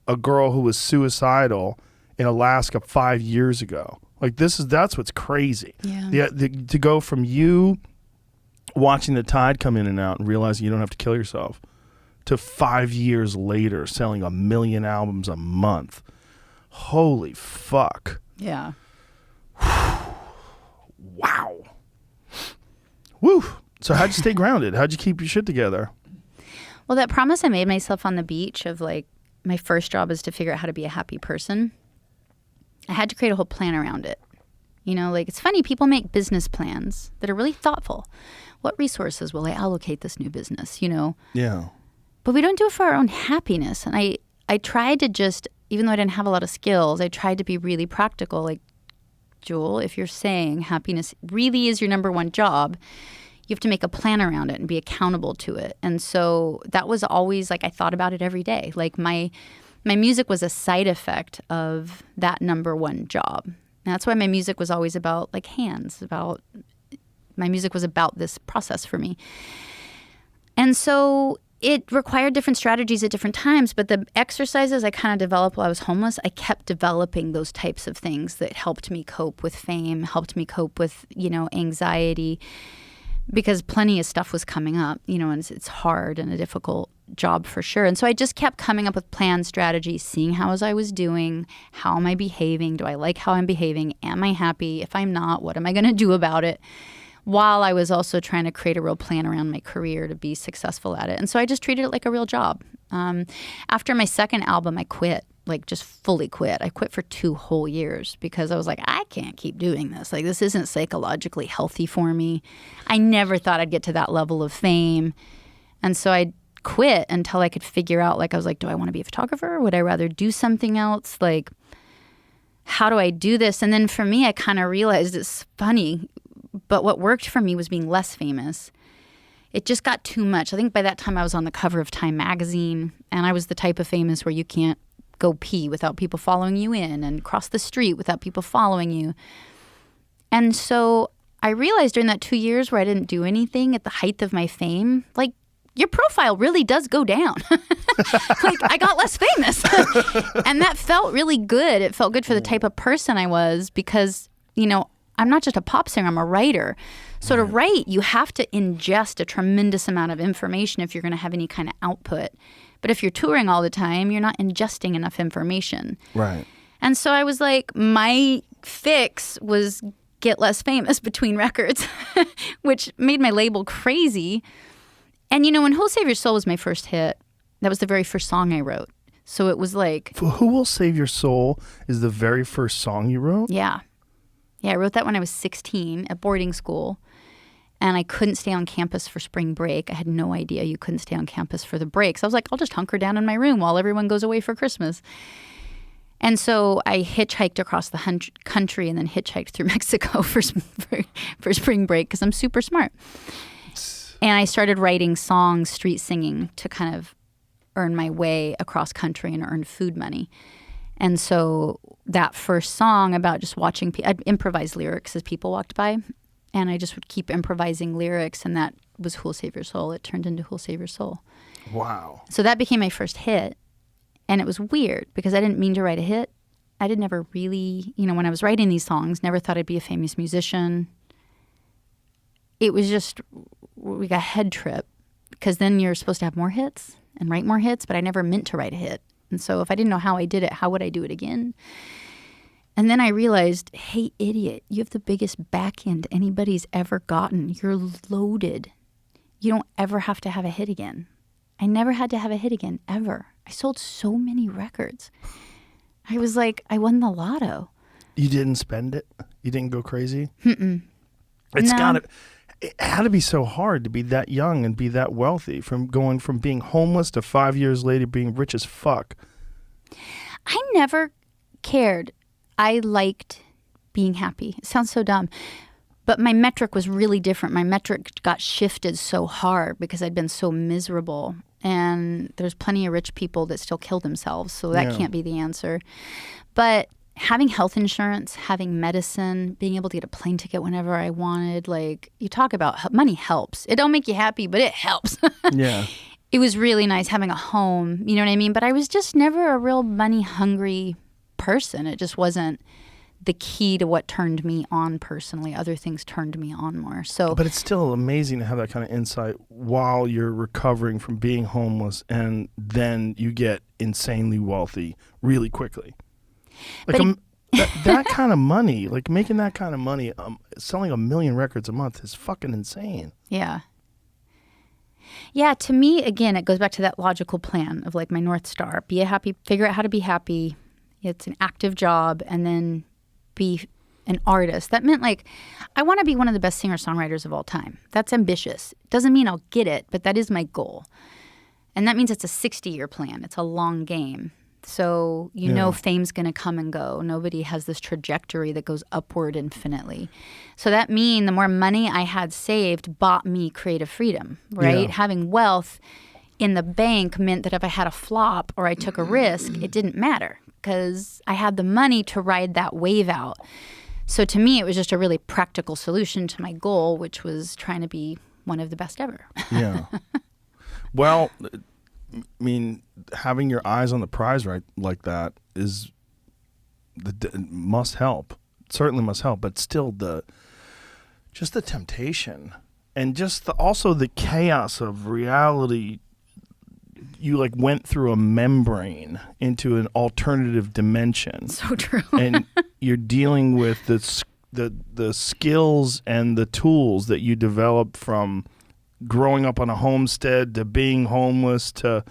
a girl who was suicidal in Alaska 5 years ago. Like that's what's crazy. Yeah. To go from you watching the tide come in and out and realizing you don't have to kill yourself to 5 years later selling 1 million albums a month. Holy fuck. Yeah. Wow. Woo. So how'd you stay grounded? How'd you keep your shit together? Well, that promise I made myself on the beach of, like, my first job is to figure out how to be a happy person. I had to create a whole plan around it. You know, like, it's funny, people make business plans that are really thoughtful. What resources will I allocate this new business, you know? Yeah. But we don't do it for our own happiness. And I tried to just, even though I didn't have a lot of skills, I tried to be really practical. Like, Jewel, if you're saying happiness really is your number one job, you have to make a plan around it and be accountable to it. And so that was always, like, I thought about it every day. Like, my music was a side effect of that number one job. And that's why my music was always about, like, my music was about this process for me. And so it required different strategies at different times, but the exercises I kind of developed while I was homeless, I kept developing those types of things that helped me cope with fame, helped me cope with, you know, anxiety, because plenty of stuff was coming up, you know, and it's hard and a difficult job for sure. And so I just kept coming up with plans, strategies, seeing how I was doing, how am I behaving, do I like how I'm behaving, am I happy, if I'm not, what am I going to do about it, while I was also trying to create a real plan around my career to be successful at it. And so I just treated it like a real job. After my second album, I quit, like, just fully quit. I quit for 2 whole years because I was like, I can't keep doing this. Like, this isn't psychologically healthy for me. I never thought I'd get to that level of fame. And so I quit until I could figure out, like, I was like, do I want to be a photographer? Would I rather do something else? Like, how do I do this? And then for me, I kind of realized it's funny, but what worked for me was being less famous. It just got too much. I think by that time I was on the cover of Time magazine, and I was the type of famous where you can't go pee without people following you in and cross the street without people following you. And so I realized during that 2 years where I didn't do anything at the height of my fame, like, your profile really does go down. Like, I got less famous. And that felt really good. It felt good for the type of person I was because, you know, I'm not just a pop singer, I'm a writer. So to write, you have to ingest a tremendous amount of information if you're going to have any kind of output. But if you're touring all the time, you're not ingesting enough information. Right. And so I was like, my fix was get less famous between records, which made my label crazy. And, you know, when Who'll Save Your Soul was my first hit, that was the very first song I wrote. So it was like... Who Will Save Your Soul is the very first song you wrote? Yeah. Yeah, I wrote that when I was 16 at boarding school. And I couldn't stay on campus for spring break. I had no idea you couldn't stay on campus for the break. So I was like, I'll just hunker down in my room while everyone goes away for Christmas. And so I hitchhiked across the country and then hitchhiked through Mexico for spring break because I'm super smart. And I started writing songs, street singing, to kind of earn my way across country and earn food money. And so that first song about just watching, I'd improvise lyrics as people walked by. And I just would keep improvising lyrics, and that was Who'll Save Your Soul. It turned into Who'll Save Your Soul. Wow. So that became my first hit. And it was weird because I didn't mean to write a hit. I did never really, when I was writing these songs, never thought I'd be a famous musician. It was just, we got a head trip because then you're supposed to have more hits and write more hits, but I never meant to write a hit. And so if I didn't know how I did it, how would I do it again? And then I realized, hey, idiot, you have the biggest back end anybody's ever gotten. You're loaded. You don't ever have to have a hit again. I never had to have a hit again, ever. I sold so many records. I was like, I won the lotto. You didn't spend it? You didn't go crazy? Mm-mm. It had to be so hard to be that young and be that wealthy, from going from being homeless to 5 years later being rich as fuck. I never cared. I liked being happy. It sounds so dumb. But my metric was really different. My metric got shifted so hard because I'd been so miserable. And there's plenty of rich people that still kill themselves, so that can't be the answer. But having health insurance, having medicine, being able to get a plane ticket whenever I wanted, like, you talk about money helps. It don't make you happy, but it helps. Yeah. It was really nice having a home, you know what I mean? But I was just never a real money-hungry person. It just wasn't the key to what turned me on personally. Other things turned me on more. So, but it's still amazing to have that kind of insight while you're recovering from being homeless, and then you get insanely wealthy really quickly. Like that kind of money, like making that kind of money, selling 1 million records a month is fucking insane. Yeah. Yeah, to me, again, it goes back to that logical plan of like my North Star. Figure out how to be happy. It's an active job, and then be an artist. That meant like, I want to be one of the best singer-songwriters of all time. That's ambitious. Doesn't mean I'll get it, but that is my goal. And that means it's a 60-year plan. It's a long game. So you know fame's going to come and go. Nobody has this trajectory that goes upward infinitely. So that means the more money I had saved bought me creative freedom, right? Yeah. Having wealth in the bank meant that if I had a flop or I took a risk, it didn't matter because I had the money to ride that wave out. So to me, it was just a really practical solution to my goal, which was trying to be one of the best ever. Yeah. Well, I mean, having your eyes on the prize right like that must help. It certainly must help, but still just the temptation and just also the chaos of reality. You like went through a membrane into an alternative dimension. So true. And you're dealing with the skills and the tools that you developed from growing up on a homestead to being homeless to,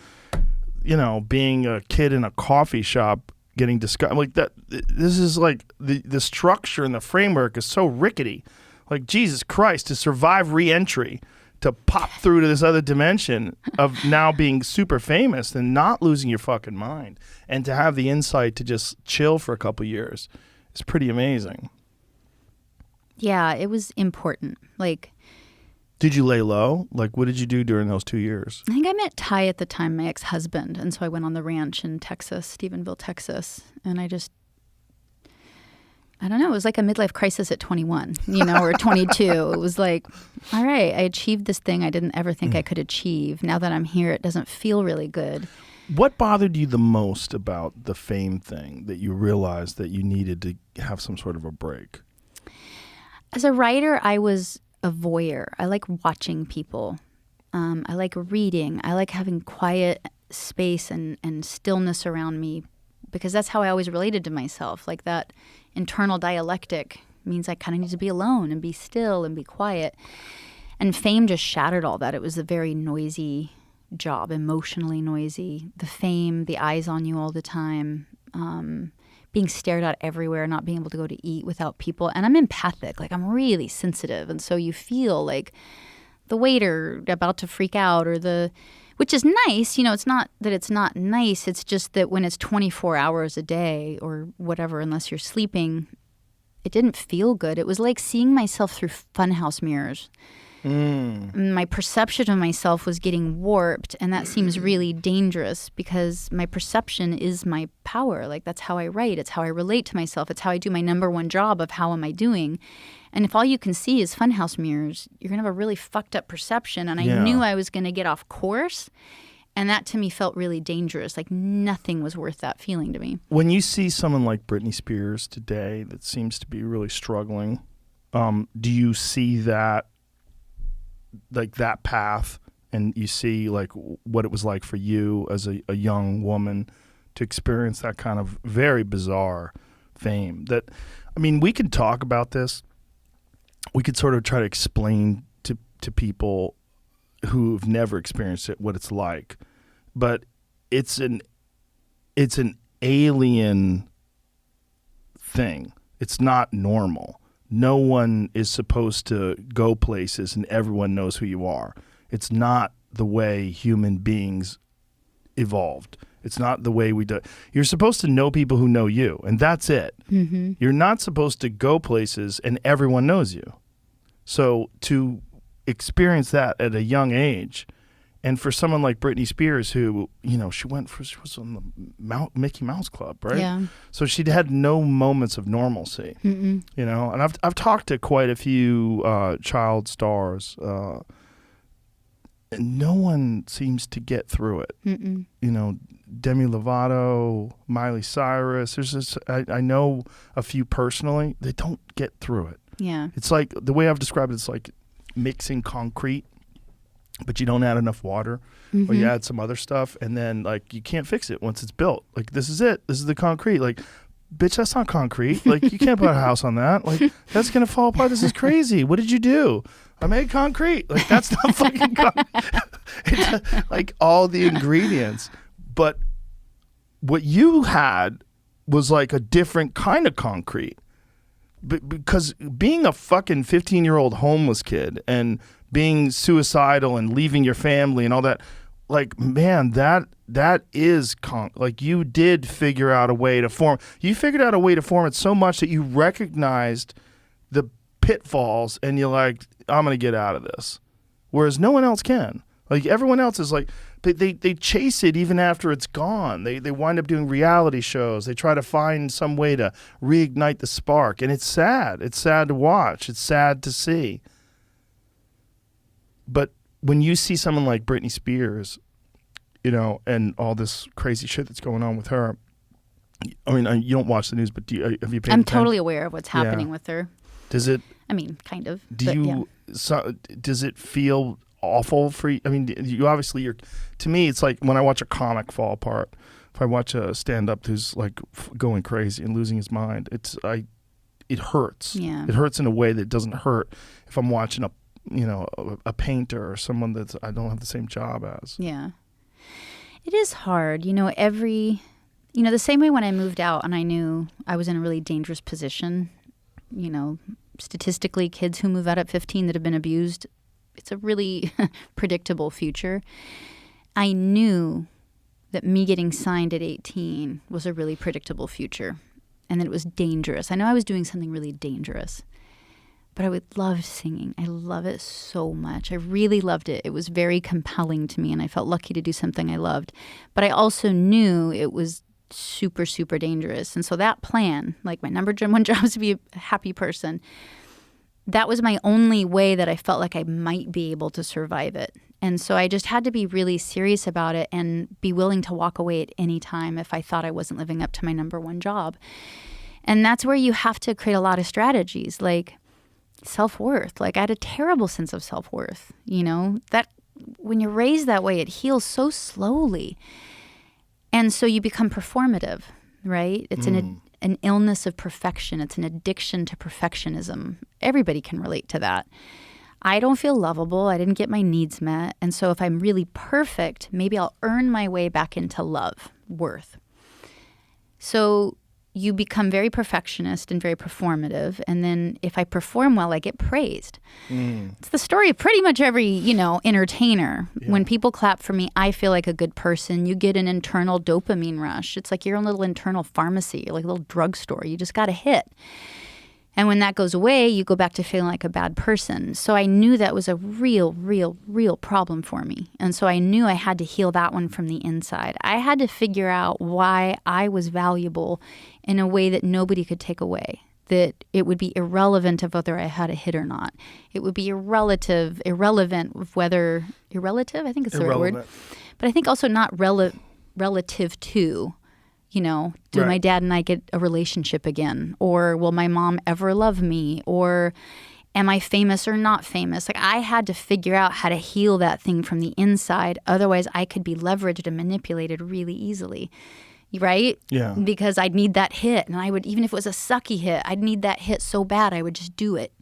being a kid in a coffee shop getting discovered. Like that, this is like the structure and the framework is so rickety. Like, Jesus Christ, to survive re-entry, to pop through to this other dimension of now being super famous and not losing your fucking mind, and to have the insight to just chill for a couple years is pretty amazing. Yeah, it was important. Like, did you lay low? Like, what did you do during those 2 years? I think I met Ty at the time, my ex-husband, and so I went on the ranch in Texas, Stephenville, Texas, and I don't know, it was like a midlife crisis at 21, or 22. It was like, all right, I achieved this thing I didn't ever think I could achieve. Now that I'm here, it doesn't feel really good. What bothered you the most about the fame thing that you realized that you needed to have some sort of a break? As a writer, I was a voyeur. I like watching people. I like reading. I like having quiet space and stillness around me because that's how I always related to myself. Like that internal dialectic means I kind of need to be alone and be still and be quiet. And fame just shattered all that. It was a very noisy job, emotionally noisy. The fame, the eyes on you all the time, being stared at everywhere, not being able to go to eat without people. And I'm empathic, like I'm really sensitive. And so you feel like the waiter about to freak out which is nice. It's not that it's not nice. It's just that when it's 24 hours a day or whatever, unless you're sleeping, it didn't feel good. It was like seeing myself through funhouse mirrors. My perception of myself was getting warped, and that seems really dangerous because my perception is my power. Like that's how I write. It's how I relate to myself. It's how I do my number one job of how am I doing. And if all you can see is funhouse mirrors, you're going to have a really fucked up perception. And I knew I was going to get off course. And that to me felt really dangerous. Like nothing was worth that feeling to me. When you see someone like Britney Spears today that seems to be really struggling, do you see that, like that path, and you see like what it was like for you as a young woman to experience that kind of very bizarre fame? That, I mean, we can talk about this. We could sort of try to explain to people who've never experienced it what it's like, but it's an alien thing. It's not normal. No one is supposed to go places and everyone knows who you are. It's not the way human beings evolved. It's not the way we do. You're supposed to know people who know you, and that's it. Mm-hmm. You're not supposed to go places and everyone knows you. So to experience that at a young age, and for someone like Britney Spears, who, you know, she was on the Mickey Mouse Club, right? Yeah. So she'd had no moments of normalcy, you know. And I've talked to quite a few child stars, and no one seems to get through it. You know, Demi Lovato, Miley Cyrus. There's this. I know a few personally. They don't get through it. Yeah. It's like the way I've described it. It's like mixing concrete, but you don't add enough water, or you add some other stuff, and then like you can't fix it once it's built. Like, this is it. This is the concrete. Like, bitch, that's not concrete. Like, you can't put a house on that. Like, that's gonna fall apart. This is crazy. What did you do? I made concrete. Like, that's not fucking concrete. It's like all the ingredients, but what you had was like a different kind of concrete. Because being a fucking 15-year-old homeless kid and being suicidal and leaving your family and all that, like, man, that is like, you did figure out a way to form. You figured out a way to form it so much that you recognized the pitfalls and you're like, I'm gonna get out of this. Whereas no one else can. Like, everyone else is like, they chase it even after it's gone. They wind up doing reality shows. They try to find some way to reignite the spark. And it's sad. It's sad to watch. It's sad to see. But when you see someone like Britney Spears, you know, and all this crazy shit that's going on with her, I mean, you don't watch the news, but have you paid attention? I'm totally aware of what's happening with her. Does it? I mean, kind of. Does it feel awful for you? I mean, you obviously, to me, it's like when I watch a comic fall apart. If I watch a stand-up who's like going crazy and losing his mind, it hurts. Yeah. It hurts in a way that doesn't hurt if I'm watching a painter or someone that I don't have the same job as. Yeah. It is hard. You know, the same way when I moved out and I knew I was in a really dangerous position, you know, statistically, kids who move out at 15 that have been abused, it's a really predictable future. I knew that me getting signed at 18 was a really predictable future and that it was dangerous. I know I was doing something really dangerous, but I would love singing. I love it so much. I really loved it. It was very compelling to me and I felt lucky to do something I loved. But I also knew it was super, super dangerous. And so that plan, like my number one job is to be a happy person, that was my only way that I felt like I might be able to survive it. And so I just had to be really serious about it and be willing to walk away at any time if I thought I wasn't living up to my number one job. And that's where you have to create a lot of strategies, like self-worth. Like, I had a terrible sense of self-worth, you know, that when you're raised that way, it heals so slowly. And so you become performative, right? It's an illness of perfection. It's an addiction to perfectionism. Everybody can relate to that. I don't feel lovable. I didn't get my needs met. And so if I'm really perfect, maybe I'll earn my way back into love, worth. So you become very perfectionist and very performative. And then if I perform well, I get praised. It's the story of pretty much every, entertainer. Yeah. When people clap for me, I feel like a good person. You get an internal dopamine rush. It's like your own little internal pharmacy, like a little drugstore. You just got a hit. And when that goes away, you go back to feeling like a bad person. So I knew that was a real, real, real problem for me. And so I knew I had to heal that one from the inside. I had to figure out why I was valuable in a way that nobody could take away. that it would be irrelevant of whether I had a hit or not. It would be irrelevant of whether, I think it's the right word. But I think also not relative to, do Right. my dad and I get a relationship again? Or will my mom ever love me? Or am I famous or not famous? Like, I had to figure out how to heal that thing from the inside. Otherwise, I could be leveraged and manipulated really easily. Right? Yeah. Because I'd need that hit. And I would, even if it was a sucky hit, I'd need that hit so bad I would just do it.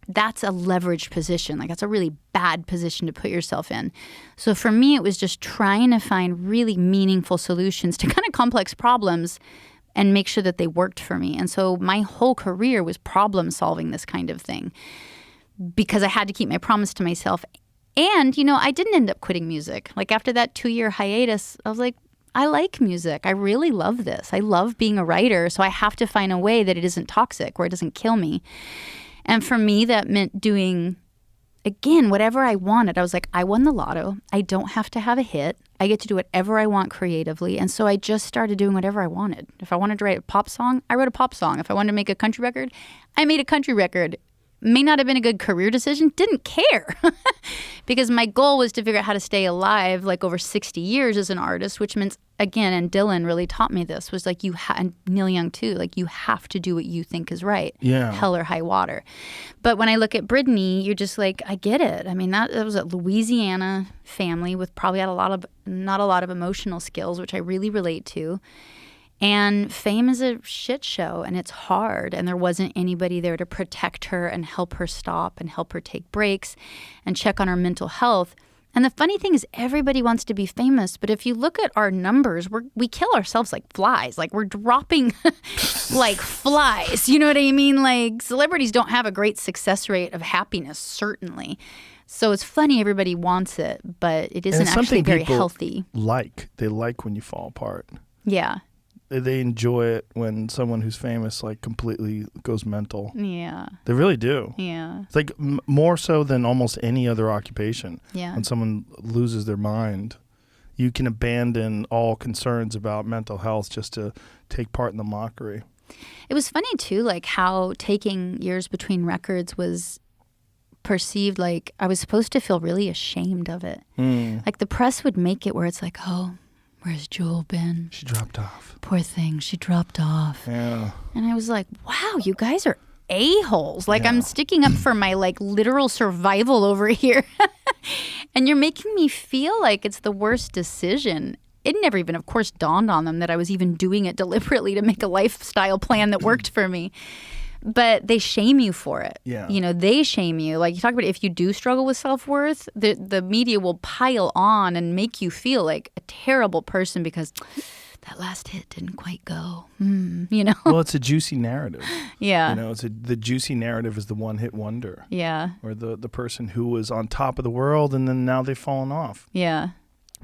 That's a leveraged position. Like, that's a really bad position to put yourself in. So for me, it was just trying to find really meaningful solutions to kind of complex problems and make sure that they worked for me. And so my whole career was problem solving this kind of thing because I had to keep my promise to myself. And, I didn't end up quitting music. Like, after that 2-year hiatus, I was like, I like music. I really love this. I love being a writer. So I have to find a way that it isn't toxic, where it doesn't kill me. And for me, that meant doing, again, whatever I wanted. I was like, I won the lotto. I don't have to have a hit. I get to do whatever I want creatively. And so I just started doing whatever I wanted. If I wanted to write a pop song, I wrote a pop song. If I wanted to make a country record, I made a country record. May not have been a good career decision, didn't care. Because my goal was to figure out how to stay alive like over 60 years as an artist, which means, again, and Dylan really taught me this, was like and Neil Young too, like you have to do what you think is right. Yeah. Hell or high water. But when I look at Brittany, you're just like, I get it. I mean, that was a Louisiana family with probably not a lot of emotional skills, which I really relate to. And fame is a shit show, and it's hard, and there wasn't anybody there to protect her and help her stop and help her take breaks and check on her mental health. And the funny thing is, everybody wants to be famous, but if you look at our numbers, we kill ourselves like flies. Like, we're dropping like flies. You know what I mean? Like, celebrities don't have a great success rate of happiness, certainly. So it's funny, everybody wants it, but it isn't actually very healthy. They like when you fall apart. Yeah. They enjoy it when someone who's famous like completely goes mental. Yeah. They really do. Yeah. It's like more so than almost any other occupation. Yeah. When someone loses their mind, you can abandon all concerns about mental health just to take part in the mockery. It was funny too, like how taking years between records was perceived like I was supposed to feel really ashamed of it. Like the press would make it where it's like, oh, where's Jewel been? She dropped off. Poor thing, she dropped off. Yeah. And I was like, wow, you guys are a-holes. Like, I'm sticking up for my like literal survival over here. And you're making me feel like it's the worst decision. It never even, of course, dawned on them that I was even doing it deliberately to make a lifestyle plan that worked for me. But they shame you for it. Yeah. They shame you. Like, you talk about if you do struggle with self-worth, the media will pile on and make you feel like a terrible person because that last hit didn't quite go. Well, it's a juicy narrative. Yeah. The juicy narrative is the one-hit wonder. Yeah. Or the person who was on top of the world and then now they've fallen off. Yeah.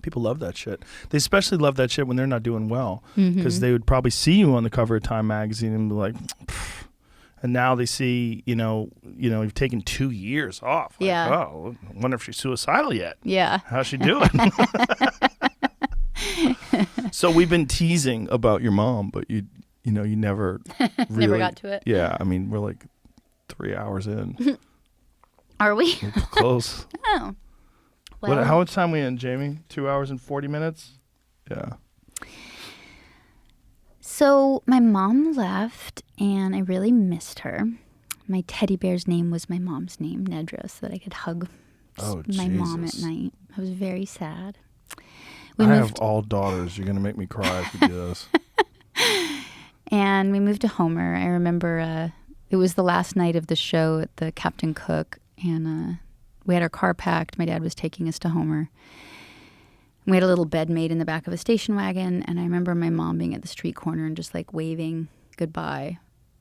People love that shit. They especially love that shit when they're not doing well because they would probably see you on the cover of Time magazine and be like, pfft. And now they see, you've taken 2 years off. Like, yeah. Oh, I wonder if she's suicidal yet. Yeah. How's she doing? So we've been teasing about your mom, but you never really never got to it. Yeah, I mean, we're like 3 hours in. Are we? We're close. Oh. Well, How much time we in, Jamie? 2 hours and 40 minutes? Yeah. So my mom left, and I really missed her. My teddy bear's name was my mom's name, Nedra, so that I could hug my mom at night. I was very sad. I have all daughters. You're going to make me cry if you do this. And we moved to Homer. I remember it was the last night of the show at the Captain Cook, and we had our car packed. My dad was taking us to Homer. We had a little bed made in the back of a station wagon, and I remember my mom being at the street corner and just like waving goodbye.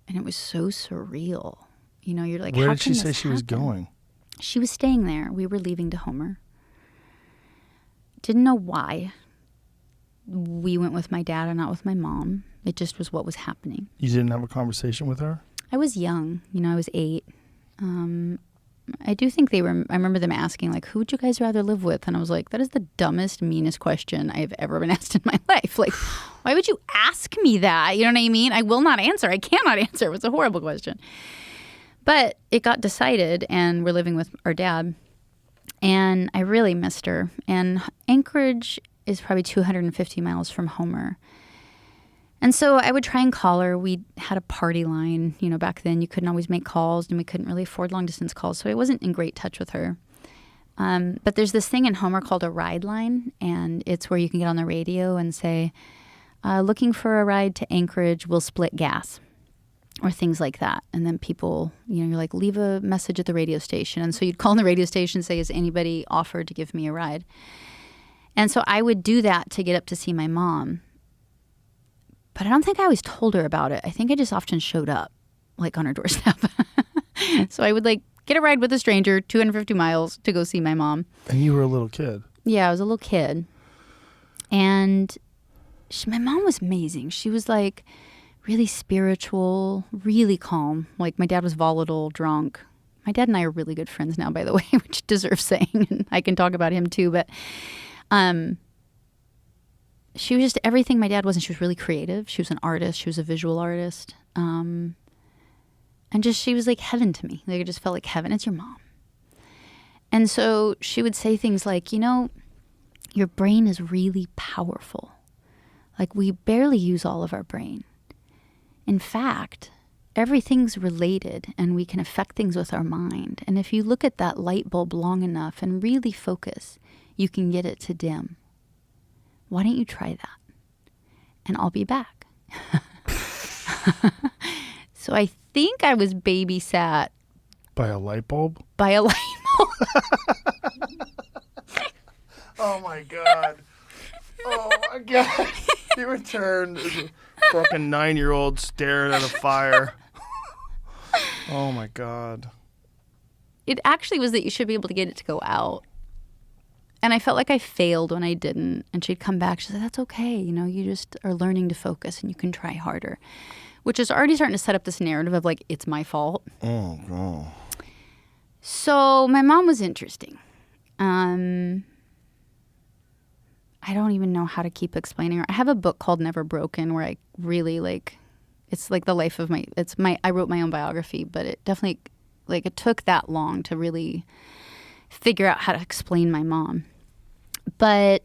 And it was so surreal. You're like, where how did she say she was happen? going? She was staying there. We were leaving to Homer. Didn't know why we went with my dad and not with my mom. It just was what was happening. You didn't have a conversation with her? I was young. I was 8. I do think I remember them asking, like, who would you guys rather live with? And I was like, that is the dumbest, meanest question I've ever been asked in my life. Like, why would you ask me that? You know what I mean? I will not answer. I cannot answer. It was a horrible question. But it got decided, and we're living with our dad. And I really missed her. And Anchorage is probably 250 miles from Homer. And so I would try and call her. We had a party line. You know, back then you couldn't always make calls, and we couldn't really afford long-distance calls. So I wasn't in great touch with her. But there's this thing in Homer called a ride line, and it's where you can get on the radio and say, looking for a ride to Anchorage, we'll split gas, or things like that. And then people, you know, you're like, leave a message at the radio station. And so you'd call the radio station and say, has anybody offered to give me a ride? And so I would do that to get up to see my mom. But I don't think I always told her about it. I think I just often showed up, like, on her doorstep. So I would, like, get a ride with a stranger, 250 miles, to go see my mom. And you were a little kid. Yeah, I was a little kid. And my mom was amazing. She was, like, really spiritual, really calm. Like, my dad was volatile, drunk. My dad and I are really good friends now, by the way, which deserves saying. And I can talk about him, too. But she was just everything my dad wasn't. She was really creative. She was an artist. She was a visual artist. And just, she was like heaven to me. Like, it just felt like heaven. It's your mom. And so she would say things like, you know, your brain is really powerful. Like, we barely use all of our brain. In fact, everything's related, and we can affect things with our mind. And if you look at that light bulb long enough and really focus, you can get it to dim. Why don't you try that? And I'll be back. So I think I was babysat. By a light bulb? By a light bulb. Oh, my God. Oh, my God. You returned as a fucking 9-year-old staring at a fire. Oh, my God. It actually was that you should be able to get it to go out. And I felt like I failed when I didn't. And she'd come back. She said, that's okay. You know, you just are learning to focus, and you can try harder. Which is already starting to set up this narrative of, like, it's my fault. Oh, God. So my mom was interesting. I don't even know how to keep explaining her. I have a book called Never Broken where I really, like, it's like the life of I wrote my own biography, but it definitely, like, it took that long to really figure out how to explain my mom. But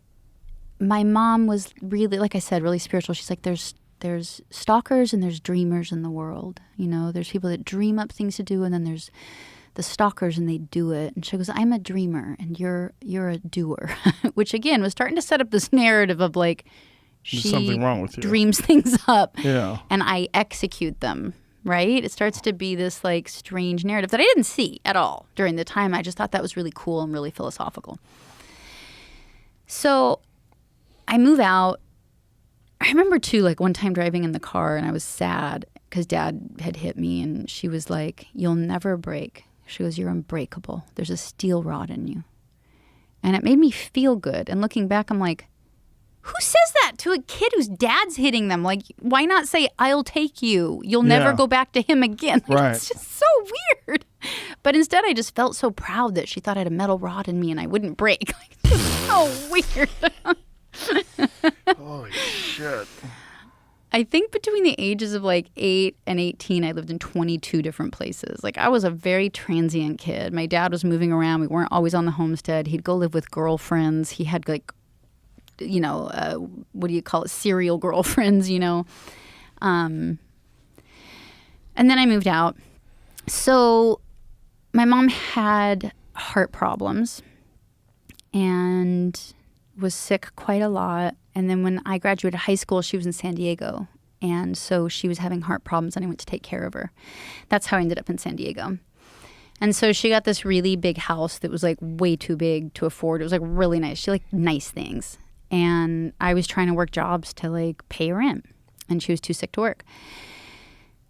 my mom was really, like I said, really spiritual. She's like, there's stalkers and there's dreamers in the world. You know, there's people that dream up things to do, and then there's the stalkers, and they do it. And she goes, I'm a dreamer and you're a doer, which again was starting to set up this narrative of, like, There's something wrong with you. Dreams things up, yeah, and I execute them. Right? It starts to be this, like, strange narrative that I didn't see at all during the time. I just thought that was really cool and really philosophical. So I move out. I remember, too, like, one time driving in the car, and I was sad because Dad had hit me, and she was like, you'll never break. She goes, you're unbreakable. There's a steel rod in you. And it made me feel good. And looking back, I'm like, who says that to a kid whose dad's hitting them? Like, why not say, I'll take you. You'll never go back to him again. Like, right. It's just so weird. But instead, I just felt so proud that she thought I had a metal rod in me and I wouldn't break. Like, it's just so weird. Holy shit. I think between the ages of, like, 8 and 18, I lived in 22 different places. Like, I was a very transient kid. My dad was moving around. We weren't always on the homestead. He'd go live with girlfriends. He had, like, you know, what do you call it? Serial girlfriends, you know. And then I moved out. So my mom had heart problems and was sick quite a lot. And then when I graduated high school, she was in San Diego. And so she was having heart problems, and I went to take care of her. That's how I ended up in San Diego. And so she got this really big house that was, like, way too big to afford. It was, like, really nice. She liked nice things. And I was trying to work jobs to, like, pay her rent. And she was too sick to work.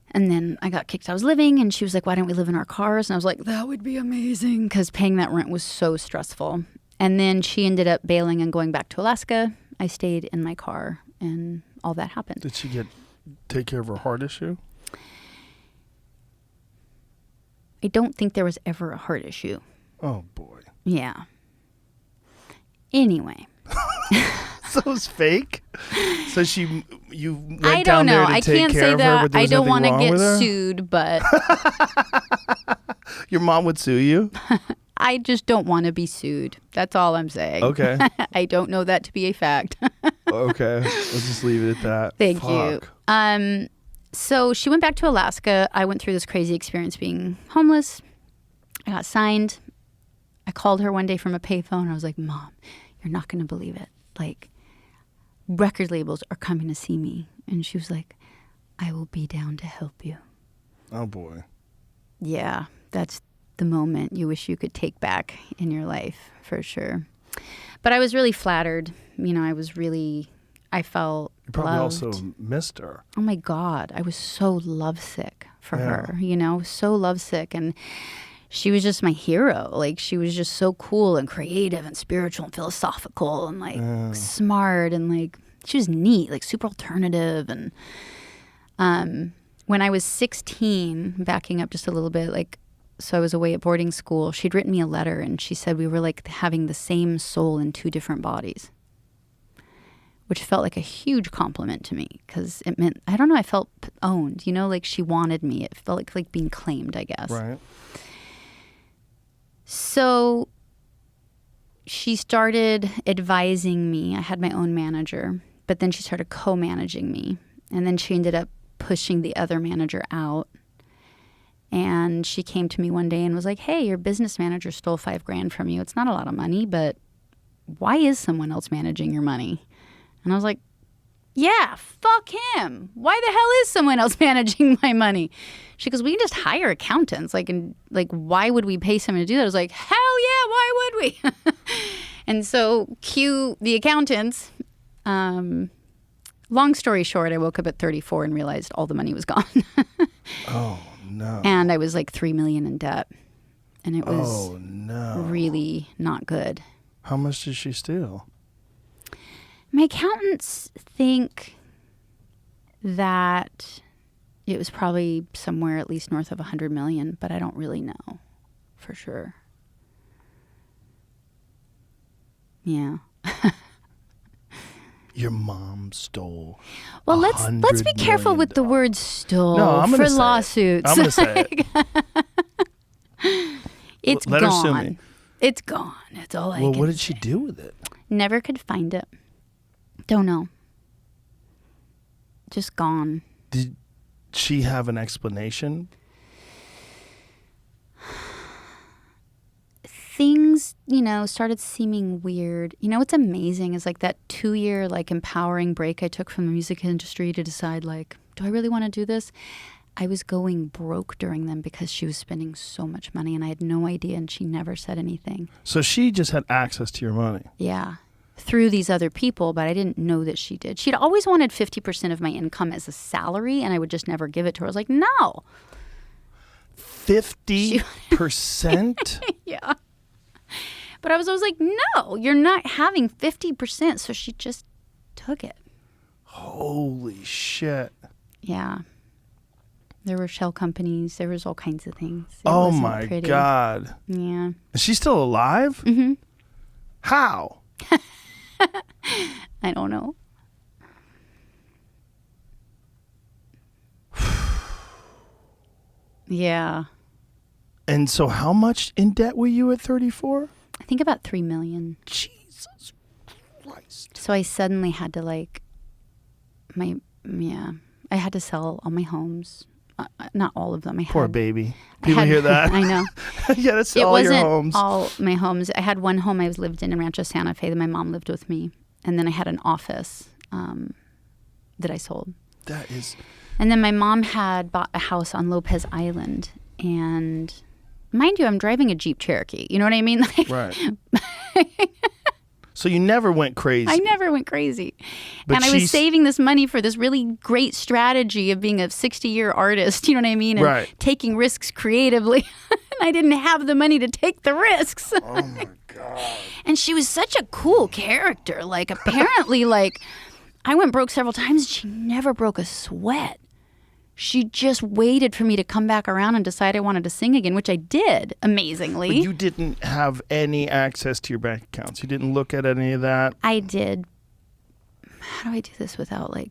And then I got kicked out. I was living, and she was like, why don't we live in our cars? And I was like, that would be amazing, because paying that rent was so stressful. And then she ended up bailing and going back to Alaska. I stayed in my car, and all that happened. Did she take care of her heart issue? I don't think there was ever a heart issue. Oh, boy. Yeah. Anyway. So it was fake? So you went I down don't know. there to I take can't care say of her, that. but there I was don't want to get sued, but your mom would sue you? I just don't want to be sued. That's all I'm saying. Okay. I don't know that to be a fact. Okay. Let's just leave it at that. Thank Fuck. you. So she went back to Alaska. I went through this crazy experience being homeless. I got signed. I called her one day from a payphone. I was like, Mom, you're not going to believe it. Like, record labels are coming to see me. And she was like, I will be down to help you. Oh, boy. Yeah, that's the moment you wish you could take back in your life, for sure. But I was really flattered. You know, I felt You probably loved. also missed her. Oh my God, I was so lovesick for Yeah. her, you know, so lovesick. And she was just my hero. Like, she was just so cool and creative and spiritual and philosophical and like smart and like, she was neat, like super alternative. And when I was 16, backing up just a little bit, like, so I was away at boarding school, she'd written me a letter and she said we were like having the same soul in two different bodies, which felt like a huge compliment to me because it meant, I don't know, I felt owned, you know, like she wanted me. It felt like being claimed, I guess. Right. So she started advising me. I had my own manager, but then she started co-managing me. And then she ended up pushing the other manager out. And she came to me one day and was like, hey, your business manager stole $5,000 from you. It's not a lot of money, but why is someone else managing your money? And I was like, yeah, fuck him. Why the hell is someone else managing my money? She goes, we can just hire accountants. Like, why would we pay someone to do that? I was like, hell yeah, why would we? And so cue the accountants. Long story short, I woke up at 34 and realized all the money was gone. Oh, no. And I was like $3 million in debt. And it was Oh, no. really not good. How much did she steal? My accountants think that it was probably somewhere at least north of 100 million, but I don't really know for sure. Yeah. Your mom stole. Well, let's be careful with the word stole for lawsuits. I'm going to say it. It's Let her sue gone. me. It's gone. That's all I can Well, what did say. she do with it? Never could find it. Don't know. Just gone. Did she have an explanation? Things, you know, started seeming weird. You know what's amazing is like that 2-year like empowering break I took from the music industry to decide like, do I really want to do this? I was going broke during them because she was spending so much money and I had no idea and she never said anything. So she just had access to your money. Yeah. Through these other people, but I didn't know that she did. She'd always wanted 50% of my income as a salary and I would just never give it to her. I was like, no. 50%? Yeah. But I was like, no, you're not having 50%. So she just took it. Holy shit. Yeah. There were shell companies. There was all kinds of things. It Oh wasn't my pretty. God. Yeah. Is she still alive? Mm-hmm. How? I don't know. Yeah. And so how much in debt were you at 34? I think about 3 million. Jesus Christ. So I suddenly had to like, I had to sell all my homes. Not all of them. Poor baby. People hear that. I know. Yeah, that's It all wasn't your homes. all my homes. I had one home I lived in Rancho Santa Fe that my mom lived with me. And then I had an office that I sold. That is... And then my mom had bought a house on Lopez Island. And mind you, I'm driving a Jeep Cherokee. You know what I mean? Like, Right. So you never went crazy. I never went crazy. But and I was saving this money for this really great strategy of being a 60-year artist, you know what I mean? And Right. taking risks creatively. And I didn't have the money to take the risks. Oh, my God. And she was such a cool character. Like, apparently, like, I went broke several times and she never broke a sweat. She just waited for me to come back around and decide I wanted to sing again, which I did, amazingly. But you didn't have any access to your bank accounts. You didn't look at any of that. I did. How do I do this without I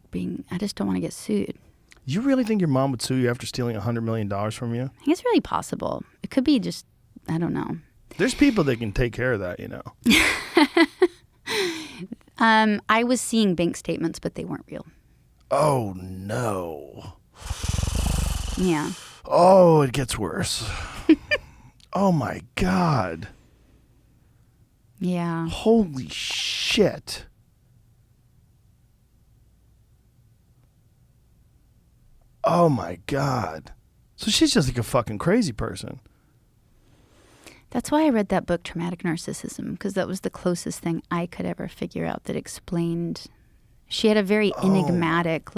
just don't want to get sued. You really think your mom would sue you after stealing $100 million from you? I think it's really possible. It could be just, I don't know. There's people that can take care of that, you know. I was seeing bank statements, but they weren't real. Oh, no. Yeah. Oh, it gets worse. Oh, my God. Yeah. Holy shit. Oh, my God. So she's just like a fucking crazy person. That's why I read that book, Traumatic Narcissism, because that was the closest thing I could ever figure out that explained. She had a very enigmatic,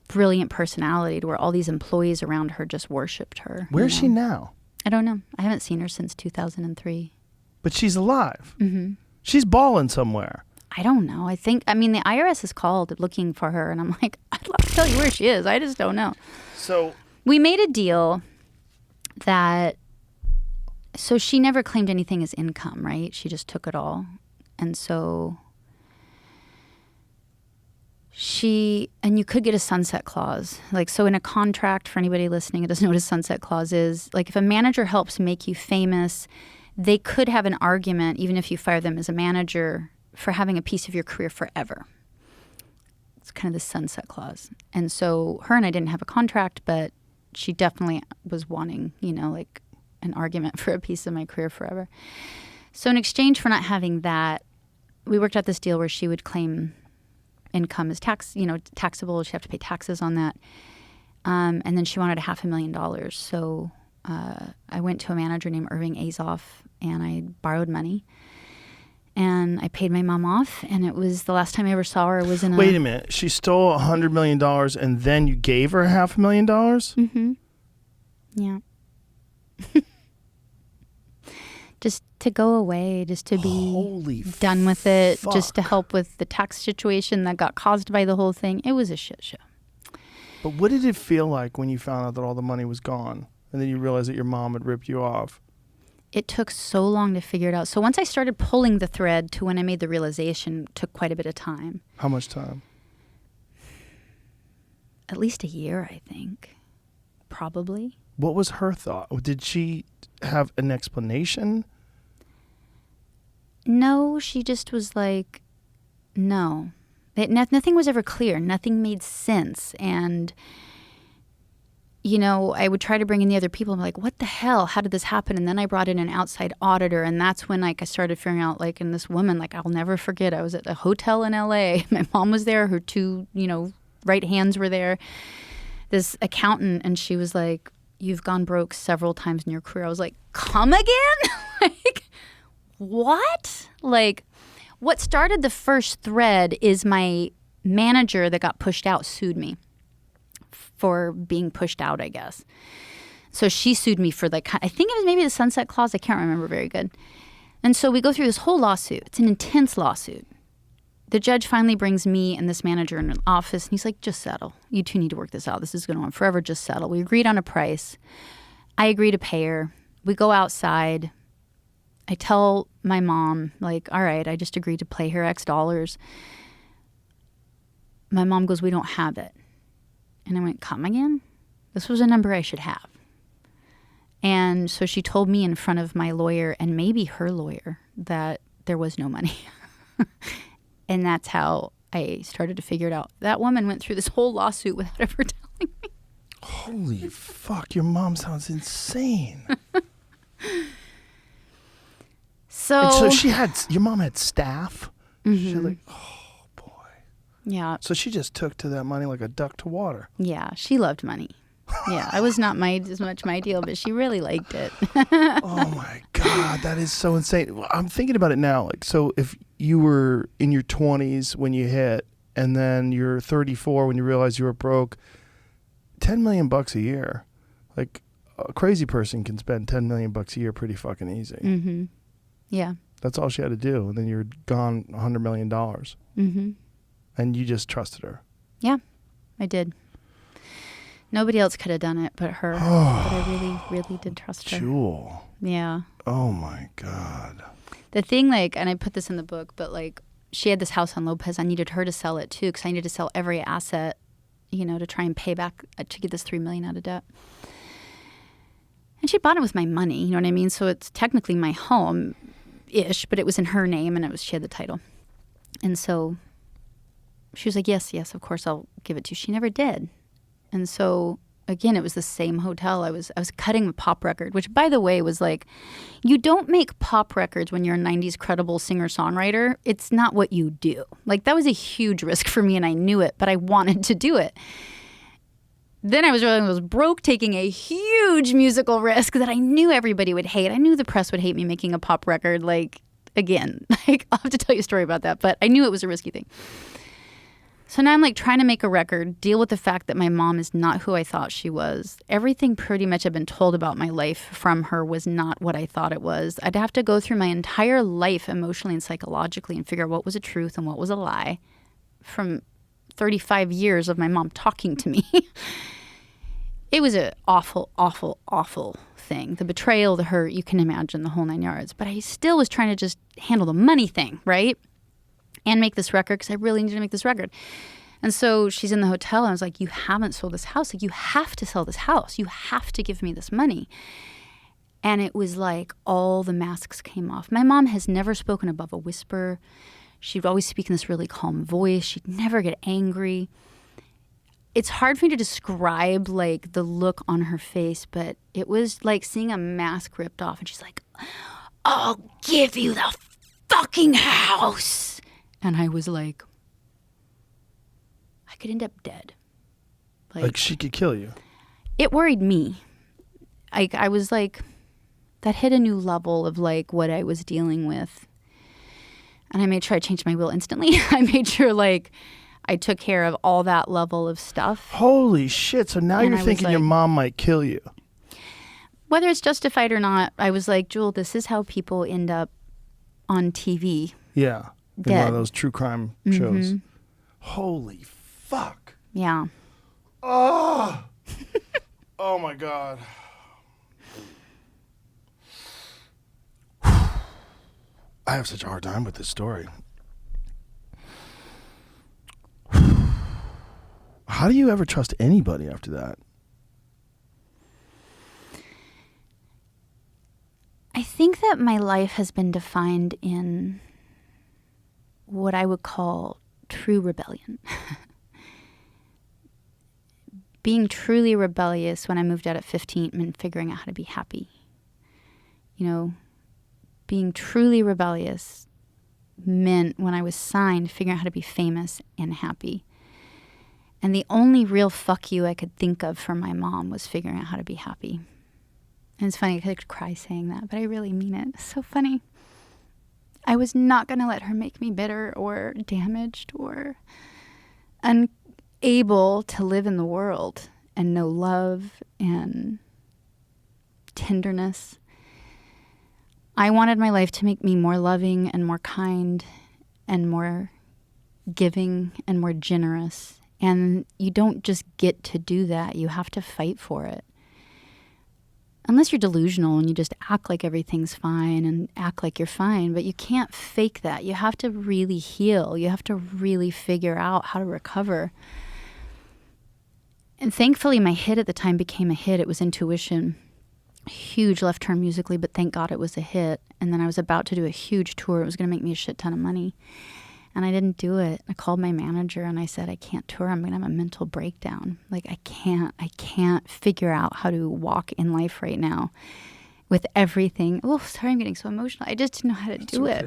brilliant personality to where all these employees around her just worshipped her. Where's she now? I don't know. I haven't seen her since 2003. But she's alive. Mm-hmm. She's balling somewhere. I don't know. The IRS has called looking for her, and I'm like, I'd love to tell you where she is. I just don't know. So we made a deal so she never claimed anything as income, right? She just took it all. And so and you could get a sunset clause. So in a contract, for anybody listening who doesn't know what a sunset clause is, if a manager helps make you famous, they could have an argument, even if you fire them as a manager, for having a piece of your career forever. It's kind of the sunset clause. And so her and I didn't have a contract, but she definitely was wanting, an argument for a piece of my career forever. So in exchange for not having that, we worked out this deal where she would claim income as taxable. She'd have to pay taxes on that. And then she wanted $500,000. So I went to a manager named Irving Azoff, and I borrowed money. And I paid my mom off, and it was the last time I ever saw her was in Wait a minute. She stole $100 million, and then you gave her $500,000? Mm-hmm. Yeah. Just to go away, just to be done with it, just to help with the tax situation that got caused by the whole thing. It was a shit show. But what did it feel like when you found out that all the money was gone, and then you realized that your mom had ripped you off? It took so long to figure it out. So once I started pulling the thread to when I made the realization, it took quite a bit of time. How much time? At least a year, I think. Probably. What was her thought? Did she have an explanation? No, she just was like, no. Nothing was ever clear. Nothing made sense. And, I would try to bring in the other people. I'm like, what the hell? How did this happen? And then I brought in an outside auditor. And that's when, I started figuring out, and this woman, I'll never forget. I was at a hotel in L.A. My mom was there. Her two, right hands were there. This accountant. And she was like, you've gone broke several times in your career. I was like, come again? What? What started the first thread is my manager that got pushed out sued me for being pushed out, I guess. So she sued me for I think it was maybe the sunset clause. I can't remember very good. And so we go through this whole lawsuit. It's an intense lawsuit. The judge finally brings me and this manager in an office, and he's like, just settle. You two need to work this out. This is going on forever. Just settle. We agreed on a price. I agree to pay her. We go outside. I tell my mom, all right, I just agreed to pay her X dollars. My mom goes, we don't have it. And I went, come again? This was a number I should have. And so she told me in front of my lawyer and maybe her lawyer that there was no money. And that's how I started to figure it out. That woman went through this whole lawsuit without ever telling me. Holy fuck, your mom sounds insane. So your mom had staff? Mm-hmm. She had oh boy. Yeah. So she just took to that money like a duck to water. Yeah, she loved money. Yeah, I was not as much my deal, but she really liked it. Oh my God, that is so insane. I'm thinking about it now. So if you were in your 20s when you hit, and then you're 34 when you realize you were broke, $10 million a year, a crazy person can spend $10 million a year pretty fucking easy. Mm-hmm. Yeah. That's all she had to do, and then you're gone $100 million. Mm-hmm. And you just trusted her. Yeah, I did. Nobody else could have done it but her. But I really, really did trust her. Jewel. Yeah. Oh my God. The thing, like, and I put this in the book, but like, she had this house on Lopez. I needed her to sell it too, because I needed to sell every asset, you know, to try and pay back, to get this $3 million out of debt. And she bought it with my money, you know what I mean? So it's technically my home-ish, but it was in her name, and she had the title. And so she was like, yes, of course I'll give it to you. She never did. And so again, it was the same hotel. I was cutting a pop record, which, by the way, was like, you don't make pop records when you're a 90s credible singer-songwriter. It's not what you do. Like, that was a huge risk for me, and I knew it, but I wanted to do it. Then I was broke, taking a huge musical risk that I knew everybody would hate. I knew the press would hate me making a pop record. Like, again, like, I'll have to tell you a story about that, but I knew it was a risky thing. So now I'm like trying to make a record, deal with the fact that my mom is not who I thought she was. Everything pretty much I've been told about my life from her was not what I thought it was. I'd have to go through my entire life emotionally and psychologically and figure out what was a truth and what was a lie from 35 years of my mom talking to me. It was an awful, awful, awful thing. The betrayal, the hurt, you can imagine the whole 9 yards. But I still was trying to just handle the money thing, right? And make this record, because I really needed to make this record. And so she's in the hotel, and I was like, you haven't sold this house. Like, you have to sell this house. You have to give me this money. And it was like all the masks came off. My mom has never spoken above a whisper. She'd always speak in this really calm voice. She'd never get angry. It's hard for me to describe, like, the look on her face, but it was like seeing a mask ripped off. And she's like, I'll give you the fucking house. And I was like, I could end up dead. Like she could kill you. It worried me. I was like, that hit a new level of like what I was dealing with. And I made sure I changed my will instantly. I made sure like I took care of all that level of stuff. Holy shit. So now you're thinking your mom might kill you. Whether it's justified or not, I was like, Jewel, this is how people end up on TV. Yeah. Dead. In one of those true crime shows. Holy fuck. Yeah. Oh. Oh my God. I have such a hard time with this story. How do you ever trust anybody after that? I think that my life has been defined in what I would call true rebellion. Being truly rebellious when I moved out at 15 meant figuring out how to be happy. You know, being truly rebellious meant when I was signed, figuring out how to be famous and happy. And the only real fuck you I could think of for my mom was figuring out how to be happy. And it's funny, I could cry saying that, but I really mean it. It's so funny. I was not going to let her make me bitter or damaged or unable to live in the world and know love and tenderness. I wanted my life to make me more loving and more kind and more giving and more generous. And you don't just get to do that. You have to fight for it. Unless you're delusional and you just act like everything's fine and act like you're fine, but you can't fake that. You have to really heal. You have to really figure out how to recover. And thankfully, my hit at the time became a hit. It was Intuition. Huge left turn musically, but thank God it was a hit. And then I was about to do a huge tour. It was going to make me a shit ton of money. And I didn't do it. I called my manager and I said, I can't tour. I'm going to have a mental breakdown. Like, I can't figure out how to walk in life right now with everything. Oh, sorry, I'm getting so emotional. I just didn't know how to do it.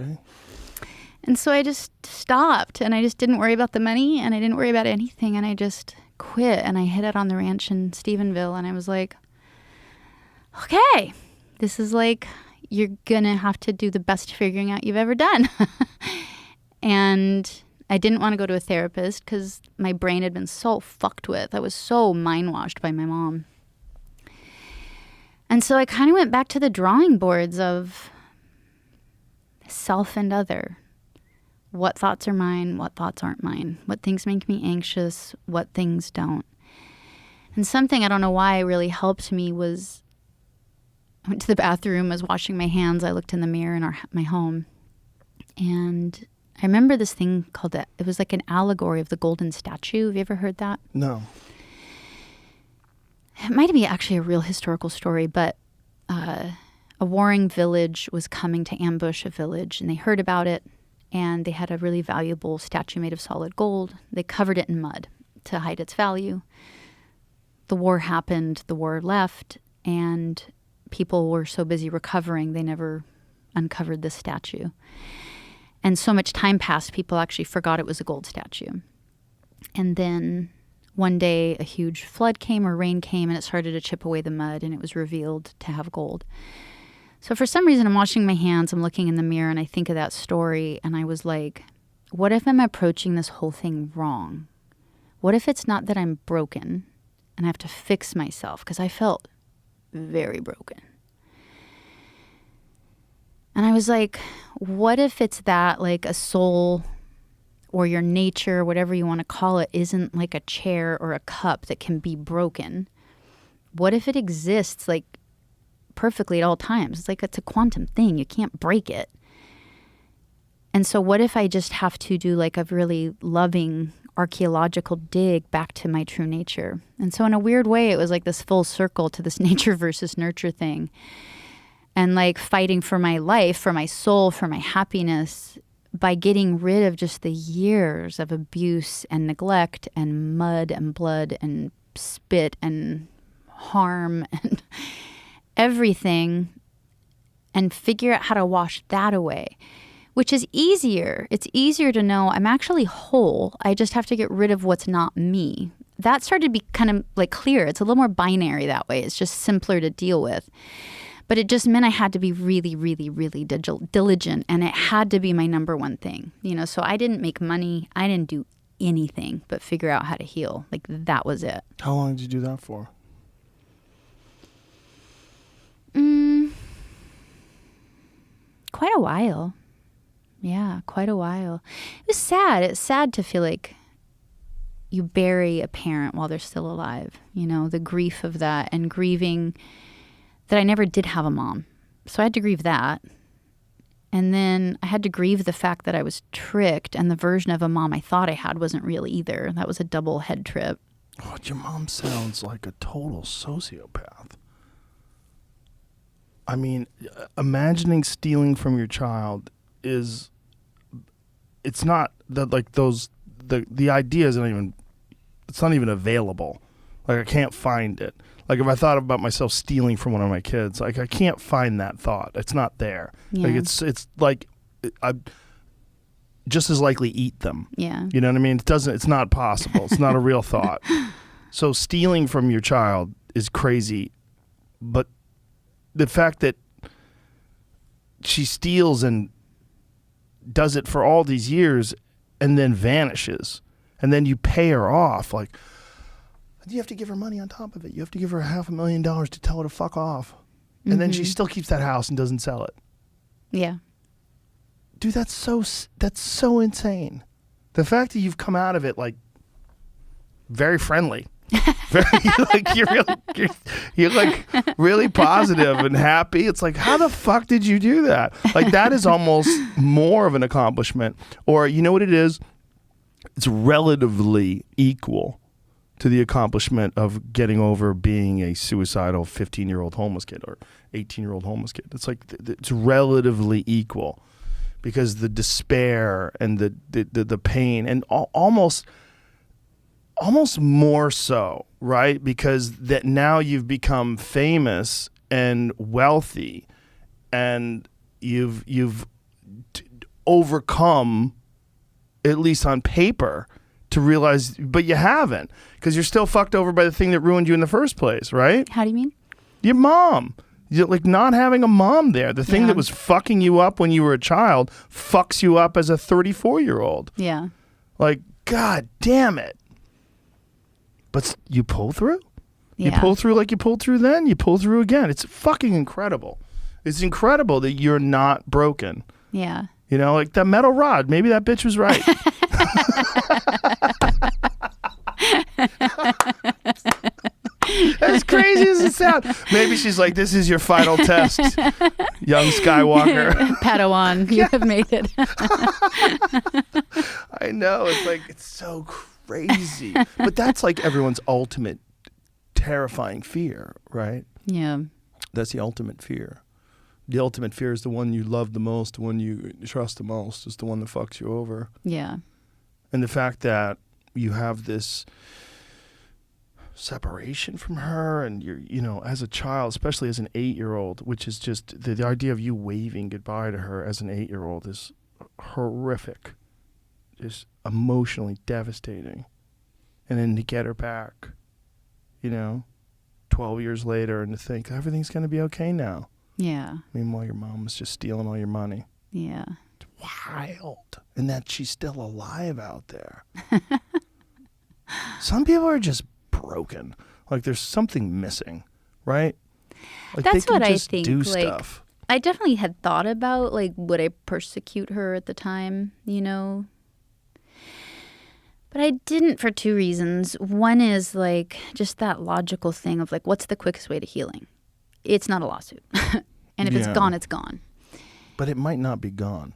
And so I just stopped and I just didn't worry about the money and I didn't worry about anything. And I just quit and I hid out on the ranch in Stephenville. And I was like, okay, this is like, you're going to have to do the best figuring out you've ever done. And I didn't want to go to a therapist because my brain had been so fucked with. I was so mind-washed by my mom. And so I kind of went back to the drawing boards of self and other. What thoughts are mine? What thoughts aren't mine? What things make me anxious? What things don't? And something, I don't know why, really helped me was I went to the bathroom, I was washing my hands, I looked in the mirror in my home, and I remember this thing called it was like an allegory of the golden statue. Have you ever heard that? No. It might be actually a real historical story, but a warring village was coming to ambush a village, and they heard about it, and they had a really valuable statue made of solid gold. They covered it in mud to hide its value. The war happened, the war left, and people were so busy recovering, they never uncovered this statue. And so much time passed, people actually forgot it was a gold statue. And then one day a huge flood came or rain came, and it started to chip away the mud, and it was revealed to have gold. So for some reason, I'm washing my hands, I'm looking in the mirror, and I think of that story, and I was like, what if I'm approaching this whole thing wrong? What if it's not that I'm broken and I have to fix myself? Because I felt very broken. And I was like, what if it's that like a soul or your nature, whatever you want to call it, isn't like a chair or a cup that can be broken? What if it exists like perfectly at all times? It's like it's a quantum thing. You can't break it. And so what if I just have to do like a really loving archaeological dig back to my true nature? And so in a weird way, it was like this full circle to this nature versus nurture thing. And like fighting for my life, for my soul, for my happiness, by getting rid of just the years of abuse and neglect and mud and blood and spit and harm and everything, and figure out how to wash that away, which is easier. It's easier to know I'm actually whole. I just have to get rid of what's not me. That started to be kind of like clear. It's a little more binary that way. It's just simpler to deal with. But it just meant I had to be really, really, really diligent, and it had to be my number one thing. You know, so I didn't make money. I didn't do anything but figure out how to heal. Like, that was it. How long did you do that for? Quite a while. Yeah, quite a while. It was sad. It's sad to feel like you bury a parent while they're still alive. You know, the grief of that, and grieving that I never did have a mom. So I had to grieve that. And then I had to grieve the fact that I was tricked, and the version of a mom I thought I had wasn't real either. That was a double head trip. Oh, your mom sounds like a total sociopath. I mean, imagining stealing from your child is, it's not that like those, the idea isn't even, it's not even available. Like I can't find it. Like if I thought about myself stealing from one of my kids, like I can't find that thought. It's not there. Yeah. Like it's like I just as likely eat them. Yeah. You know what I mean? It's not possible. It's not a real thought. So stealing from your child is crazy, but the fact that she steals and does it for all these years and then vanishes, and then you pay her off, like, you have to give her money on top of it. You have to give her $500,000 to tell her to fuck off. And then she still keeps that house and doesn't sell it. Yeah. Dude, that's so insane. The fact that you've come out of it like very friendly. Very, like you're like really positive and happy. It's like, how the fuck did you do that? Like that is almost more of an accomplishment. Or you know what it is? It's relatively equal to the accomplishment of getting over being a suicidal 15-year-old homeless kid or 18-year-old homeless kid. It's like it's relatively equal, because the despair and the pain, and almost more so, right? Because that now you've become famous and wealthy, and you've overcome, at least on paper, to realize, but you haven't, because you're still fucked over by the thing that ruined you in the first place, right? How do you mean? Your mom. You're like not having a mom there. The thing that was fucking you up when you were a child fucks you up as a 34-year-old. Yeah. Like, God damn it. But you pull through. You Yeah. pull through like you pulled through then. You pull through again. It's fucking incredible. It's incredible that you're not broken. Yeah. You know, like that metal rod. Maybe that bitch was right. Maybe she's like, this is your final test, young Skywalker. Padawan, you have made it. I know. It's like, it's so crazy. But that's like everyone's ultimate terrifying fear, right? Yeah. That's the ultimate fear. The ultimate fear is the one you love the most, the one you trust the most, is the one that fucks you over. Yeah. And the fact that you have this separation from her, and you're, as a child, especially as an 8-year-old, which is just the idea of you waving goodbye to her as an 8-year-old is horrific, just emotionally devastating. And then to get her back, 12 years later, and to think everything's going to be okay now. Yeah. Meanwhile, your mom was just stealing all your money. Yeah. It's wild. And that she's still alive out there. Some people are just broken. Like there's something missing, right? Like that's they can what just I think. do like, stuff. I definitely had thought about, like, would I persecute her at the time, But I didn't for 2 reasons. One is, like, just that logical thing of, like, what's the quickest way to healing? It's not a lawsuit. And if it's gone, it's gone. But it might not be gone.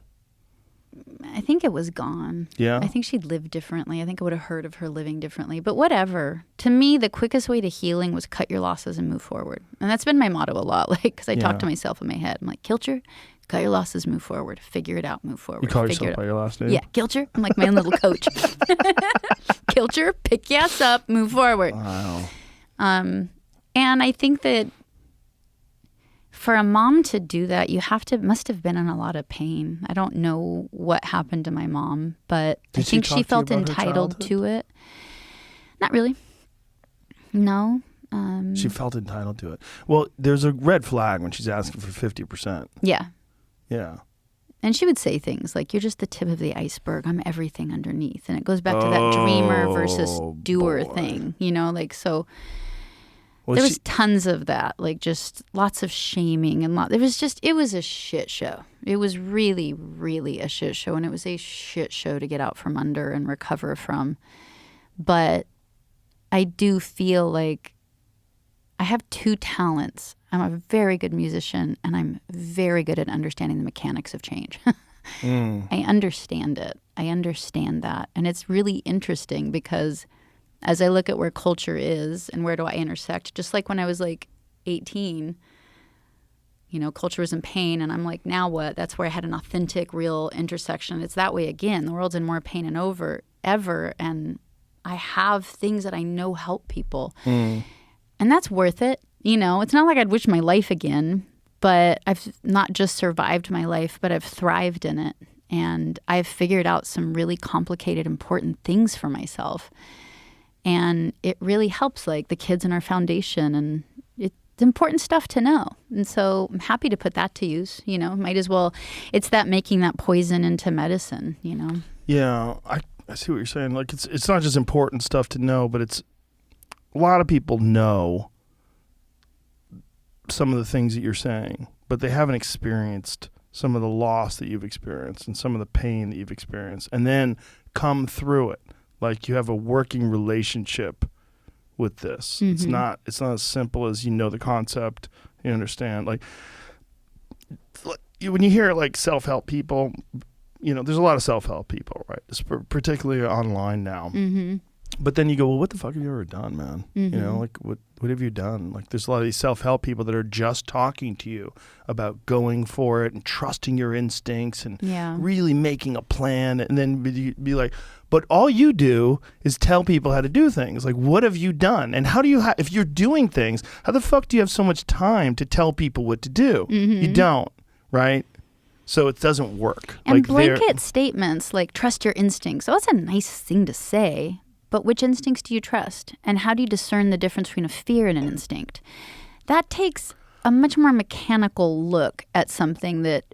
I think it was gone. Yeah? I think she'd lived differently. I think I would have heard of her living differently. But whatever. To me, the quickest way to healing was cut your losses and move forward. And that's been my motto a lot, like, because I talk to myself in my head. I'm like, Kilcher, cut your losses, move forward. Figure it out, move forward. You call yourself by your last name? Yeah, Kilcher. I'm like my own little coach. Kilcher, pick your ass up, move forward. Wow. And I think that for a mom to do that, must have been in a lot of pain. I don't know what happened to my mom, but I think she felt entitled to it. Not really. No. She felt entitled to it. Well, there's a red flag when she's asking for 50%. Yeah. Yeah. And she would say things like, you're just the tip of the iceberg. I'm everything underneath. And it goes back to that dreamer versus doer thing, so... Well, there was tons of that, like just lots of shaming and it was a shit show. It was really, really a shit show, and it was a shit show to get out from under and recover from. But I do feel like I have 2 talents. I'm a very good musician, and I'm very good at understanding the mechanics of change. I understand it. I understand that. And it's really interesting because as I look at where culture is and where do I intersect, just like when I was like 18, culture was in pain, and I'm like, now what? That's where I had an authentic, real intersection. It's that way again. The world's in more pain and ever, and I have things that I know help people. And that's worth it. It's not like I'd wish my life again, but I've not just survived my life, but I've thrived in it. And I've figured out some really complicated, important things for myself. And it really helps, like, the kids in our foundation, and it's important stuff to know. And so I'm happy to put that to use, might as well. It's that making that poison into medicine, Yeah, I see what you're saying. Like, it's not just important stuff to know, but it's a lot of people know some of the things that you're saying, but they haven't experienced some of the loss that you've experienced and some of the pain that you've experienced, and then come through it. Like, you have a working relationship with this. Mm-hmm. It's not as simple as the concept, you understand. Like when you hear like self-help people, there's a lot of self-help people, right? Particularly online now. Mm-hmm. But then you go, well, what the fuck have you ever done, man? Mm-hmm. Like what have you done? Like, there's a lot of these self-help people that are just talking to you about going for it and trusting your instincts and really making a plan, and then be like, but all you do is tell people how to do things. Like, what have you done? And how do you if you're doing things, how the fuck do you have so much time to tell people what to do? Mm-hmm. You don't, right? So it doesn't work. And like blanket statements like trust your instincts. So that's a nice thing to say. But which instincts do you trust? And how do you discern the difference between a fear and an instinct? That takes a much more mechanical look at something that,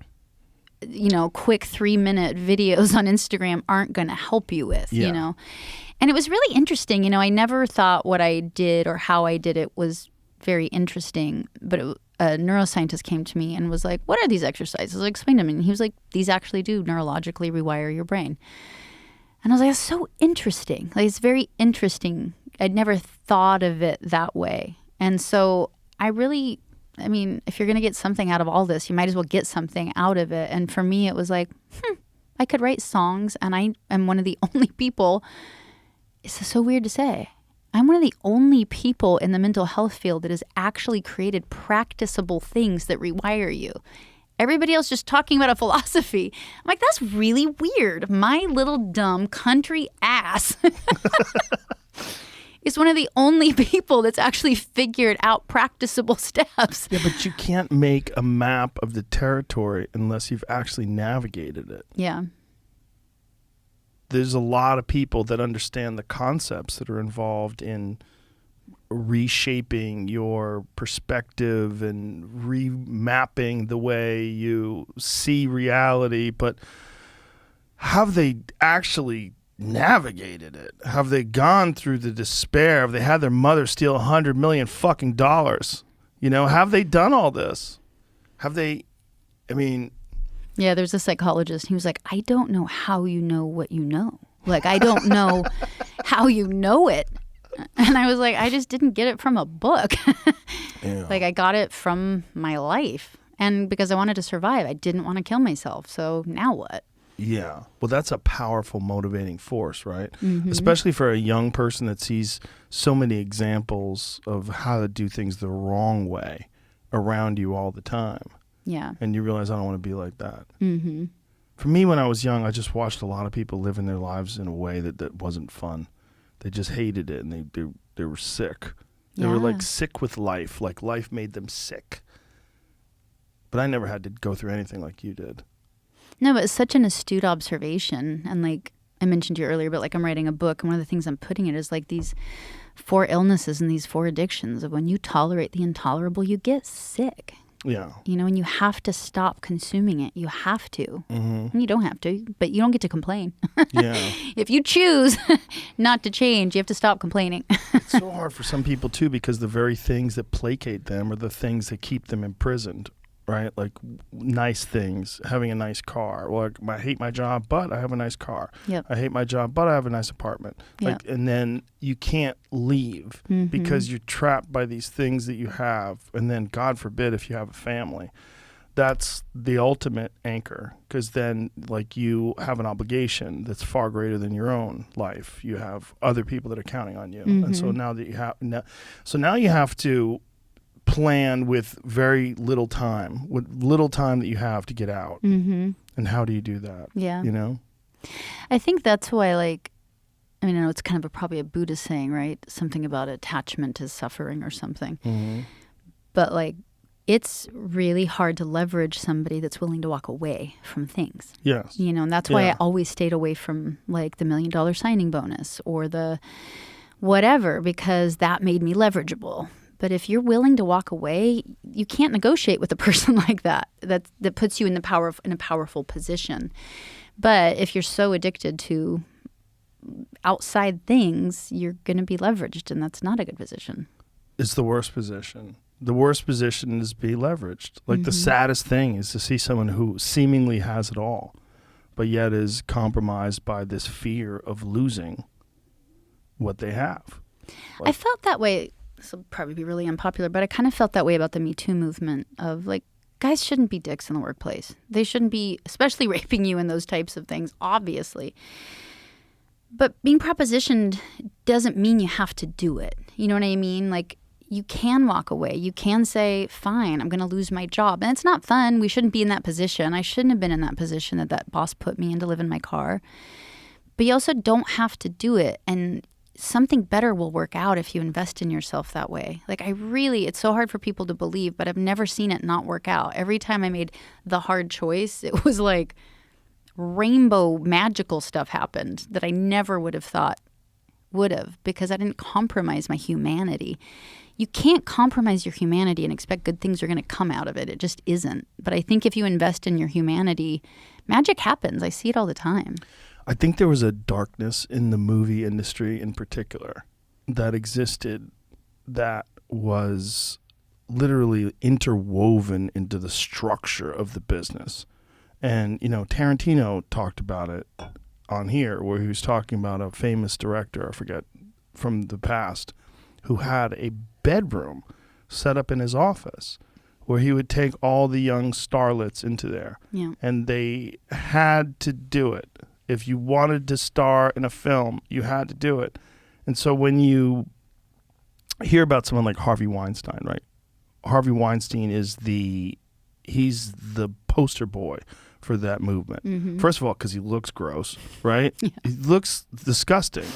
quick 3-minute videos on Instagram aren't going to help you with, And it was really interesting. I never thought what I did or how I did it was very interesting. But a neuroscientist came to me and was like, what are these exercises? I explained to him, and he was like, these actually do neurologically rewire your brain. And I was like, that's so interesting. Like, it's very interesting. I'd never thought of it that way. And so if you're going to get something out of all this, you might as well get something out of it. And for me, it was like, I could write songs, and I am one of the only people, it's so weird to say, I'm one of the only people in the mental health field that has actually created practicable things that rewire you. Everybody else just talking about a philosophy. I'm like, that's really weird. My little dumb country ass is one of the only people that's actually figured out practicable steps. Yeah, but you can't make a map of the territory unless you've actually navigated it. Yeah. There's a lot of people that understand the concepts that are involved in reshaping your perspective and remapping the way you see reality, but have they actually navigated it? Have they gone through the despair? Have they had their mother steal $100 million fucking dollars? You know, have they done all this? Have they, Yeah, there's a psychologist. He was like, I don't know how you know what you know. Like, I don't know how you know it. And I was like, I just didn't get it from a book. Yeah. Like, I got it from my life. And because I wanted to survive, I didn't want to kill myself. So now what? Yeah. Well, that's a powerful motivating force, right? Mm-hmm. Especially for a young person that sees so many examples of how to do things the wrong way around you all the time. Yeah. And you realize, I don't want to be like that. Mm-hmm. For me, when I was young, I just watched a lot of people living their lives in a way that wasn't fun. They just hated it, and they were sick. They were like sick with life, like life made them sick. But I never had to go through anything like you did. No, but it's such an astute observation. And like I mentioned to you earlier, but like I'm writing a book, and one of the things I'm putting it is like these 4 illnesses and these 4 addictions of when you tolerate the intolerable, you get sick. Yeah. You know, and you have to stop consuming it. You have to. Mm-hmm. And you don't have to, but you don't get to complain. Yeah. If you choose not to change, you have to stop complaining. It's so hard for some people, too, because the very things that placate them are the things that keep them imprisoned, right? Like nice things, having a nice car. Well, I hate my job, but I have a nice car. Yep. I hate my job, but I have a nice apartment. Like, and then you can't leave because you're trapped by these things that you have. And then, God forbid, if you have a family, that's the ultimate anchor, because then, like, you have an obligation that's far greater than your own life. You have other people that are counting on you, and so now that you have, now you have to plan with very little time, that you have to get out. And how do you do that? Yeah. You know? I think that's why, like, I mean, I know it's kind of probably a Buddhist saying, right? Something about attachment is suffering or something. Mm-hmm. But, like, it's really hard to leverage somebody that's willing to walk away from things. Yes. You know, and that's why I always stayed away from, like, the $1 million signing bonus or the whatever, because that made me leverageable. But if you're willing to walk away, you can't negotiate with a person like that. That puts you in a powerful position. But if you're so addicted to outside things, you're going to be leveraged, and that's not a good position. It's the worst position. The worst position is be leveraged. Like the saddest thing is to see someone who seemingly has it all, but yet is compromised by this fear of losing what they have. I felt that way. This will probably be really unpopular, but I kind of felt that way about the Me Too movement of, like, guys shouldn't be dicks in the workplace. They shouldn't be, especially raping you and those types of things, obviously. But being propositioned doesn't mean you have to do it. You know what I mean? Like, you can walk away. You can say, fine, I'm going to lose my job. And it's not fun. We shouldn't be in that position. I shouldn't have been in that position that boss put me in to live in my car. But you also don't have to do it. And something better will work out if you invest in yourself that way. Like, it's so hard for people to believe, but I've never seen it not work out. Every time I made the hard choice, it was like rainbow magical stuff happened that I never would have thought would have, because I didn't compromise my humanity. You can't compromise your humanity and expect good things are going to come out of it. It just isn't. But I think if you invest in your humanity, magic happens. I see it all the time. I think there was a darkness in the movie industry in particular that existed that was literally interwoven into the structure of the business. And, you know, Tarantino talked about it on here, where he was talking about a famous director, I forget, from the past, who had a bedroom set up in his office where he would take all the young starlets into there. Yeah. And they had to do it. If you wanted to star in a film, you had to do it. And so when you hear about someone like Harvey Weinstein, right? Harvey Weinstein he's the poster boy for that movement. Mm-hmm. First of all, because he looks gross, right? Yeah. He looks disgusting.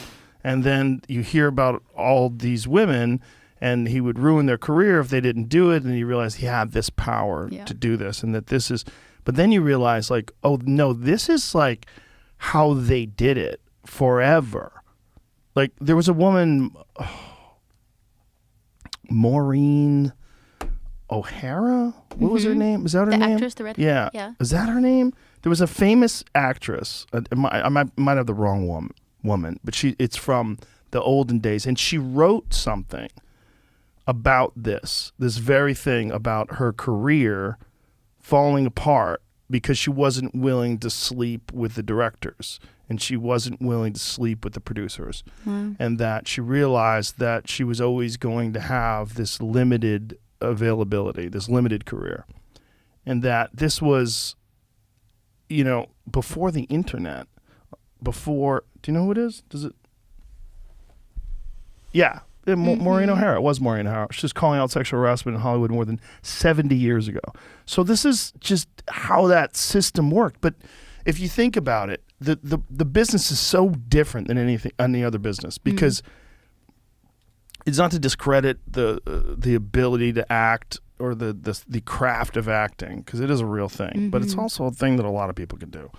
And then you hear about all these women, and he would ruin their career if they didn't do it, and you realize he had this power to do this, and that this is... But then you realize, like, oh, no, this is, like, how they did it forever. Like, there was a woman, Maureen O'Hara? What was her name? Is that her name? The actress, the red hair? Yeah. Is that her name? There was a famous actress. I might have the wrong woman, but it's from the olden days, and she wrote something about this very thing about her career falling apart because she wasn't willing to sleep with the directors and she wasn't willing to sleep with the producers. And that she realized that she was always going to have this limited availability, this limited career. And that this was, before the internet, do you know who it is? Does it? Yeah. Maureen O'Hara. It was Maureen O'Hara. She was calling out sexual harassment in Hollywood more than 70 years ago. So this is just how that system worked. But if you think about it, the business is so different than any other business because it's not to discredit the ability to act or the craft of acting, because it is a real thing, but it's also a thing that a lot of people can do.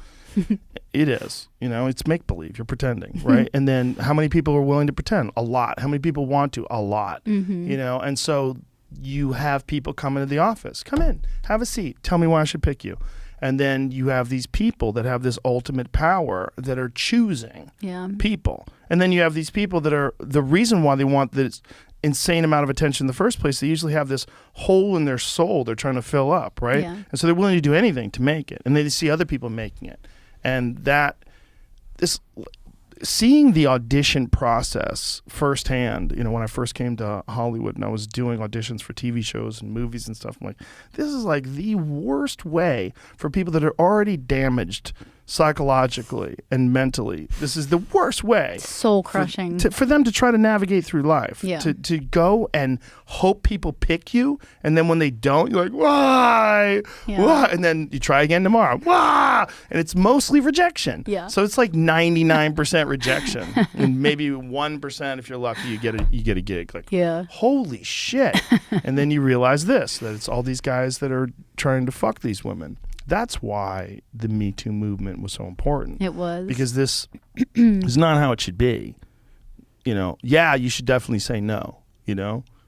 It is, it's make believe. You're pretending, right? And then how many people are willing to pretend? A lot. How many people want to? A lot. And so you have people come into the office. Come in, have a seat. Tell me why I should pick you. And then you have these people that have this ultimate power that are choosing people. And then you have these people that are the reason why they want this insane amount of attention in the first place. They usually have this hole in their soul they're trying to fill up, right? Yeah. And so they're willing to do anything to make it. And they see other people making it. And seeing the audition process firsthand, when I first came to Hollywood and I was doing auditions for TV shows and movies and stuff, I'm like, this is like the worst way for people that are already damaged psychologically and mentally. This is the worst way. Soul crushing. For them to try to navigate through life. Yeah. To go and hope people pick you, and then when they don't, you're like, why? Yeah. Why? And then you try again tomorrow. Why? And it's mostly rejection. Yeah. So it's like 99% rejection. And maybe 1%, if you're lucky, you get a gig. Like, holy shit. And then you realize that it's all these guys that are trying to fuck these women. That's why the Me Too movement was so important. It was. Because this is not how it should be. Yeah, you should definitely say no,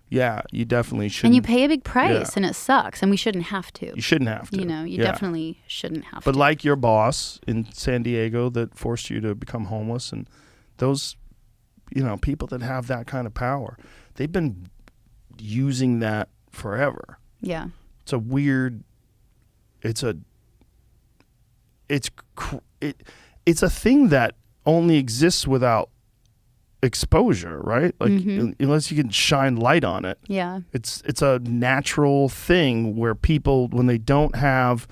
Yeah, you definitely should. And you pay a big price, and it sucks, and we shouldn't have to. You shouldn't have to. You definitely shouldn't have to. But like your boss in San Diego that forced you to become homeless, and those, people that have that kind of power, they've been using that forever. Yeah. It's a weird... It's a thing that only exists without exposure, right? Like unless you can shine light on it. Yeah. It's a natural thing where people, when they don't have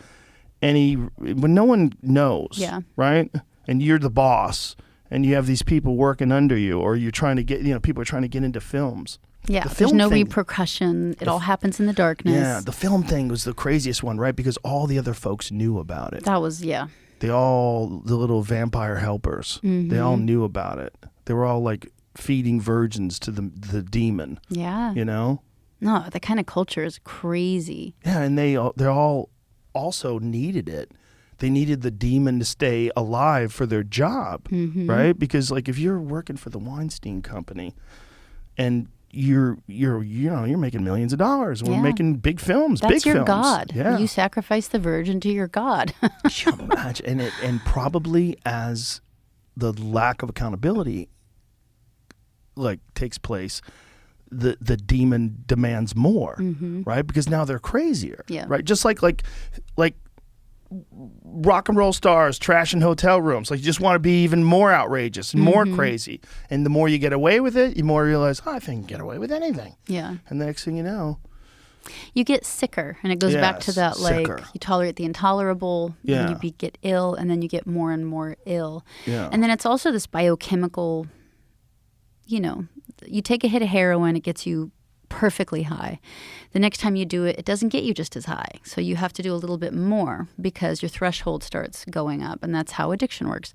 when no one knows, right? And you're the boss and you have these people working under you, or you're trying to get, people are trying to get into films. Yeah, there's no repercussion. It all happens in the darkness. Yeah, the film thing was the craziest one, right? Because all the other folks knew about it. That was, the little vampire helpers, they all knew about it. They were all like feeding virgins to the demon. Yeah. No, that kind of culture is crazy. Yeah, and they all also needed it. They needed the demon to stay alive for their job, right? Because like if you're working for the Weinstein Company and you're making millions of dollars. We're making big films. That's big your films. God. Yeah. You sacrifice the virgin to your God. Imagine, and probably as the lack of accountability takes place, the demon demands more, right? Because now they're crazier, right? Just like rock and roll stars trashing hotel rooms. Like, you just want to be even more outrageous and more crazy. And the more you get away with it, you more realize, I think I can get away with anything. Yeah. And the next thing you know, you get sicker, and it goes back to that, like, sicker. you tolerate the intolerable, Yeah. and you get ill, and then you get more and more ill. Yeah. And then it's also this biochemical, you take a hit of heroin, it gets you perfectly high. The next time you do it, it doesn't get you just as high. So you have to do a little bit more because your threshold starts going up, and that's how addiction works.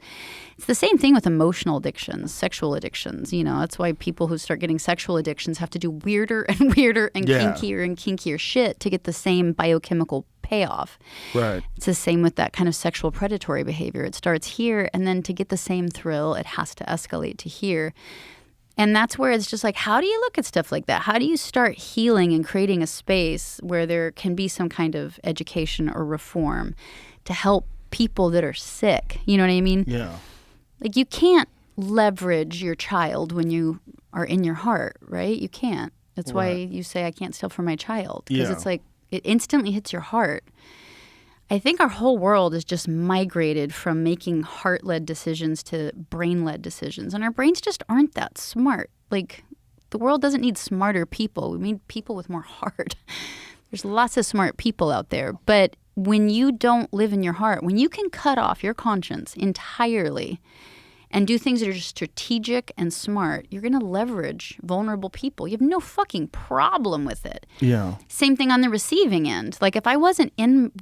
It's the same thing with emotional addictions, sexual addictions. That's why people who start getting sexual addictions have to do weirder and weirder and kinkier and kinkier shit to get the same biochemical payoff. right. It's the same with that kind of sexual predatory behavior. It starts here, and then to get the same thrill, it has to escalate to here. And that's where it's just like, how do you look at stuff like that? How do you start healing and creating a space where there can be some kind of education or reform to help people that are sick? You know what I mean? Yeah. Like, you can't leverage your child when you are in your heart, right? You can't. That's why you say, I can't steal from my child. Because it's like, it instantly hits your heart. I think our whole world is just migrated from making heart-led decisions to brain-led decisions. And our brains just aren't that smart. Like, the world doesn't need smarter people. We need people with more heart. There's lots of smart people out there. But when you don't live in your heart, when you can cut off your conscience entirely and do things that are just strategic and smart, you're going to leverage vulnerable people. You have no fucking problem with it. Yeah. Same thing on the receiving end. Like, if I wasn't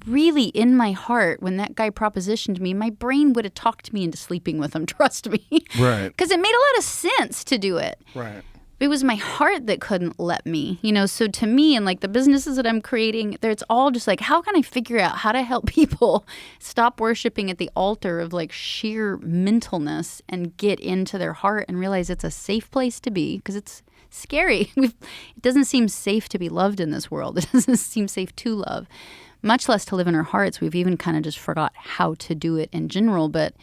really in my heart when that guy propositioned me, my brain would have talked me into sleeping with him, trust me. Right. Because it made a lot of sense to do it. Right. It was my heart that couldn't let me, so to me, and like the businesses that I'm creating, it's all just like, how can I figure out how to help people stop worshiping at the altar of like sheer mentalness and get into their heart and realize it's a safe place to be, because it's scary. It doesn't seem safe to be loved in this world. It doesn't seem safe to love, much less to live in our hearts. We've even kind of just forgot how to do it in general. But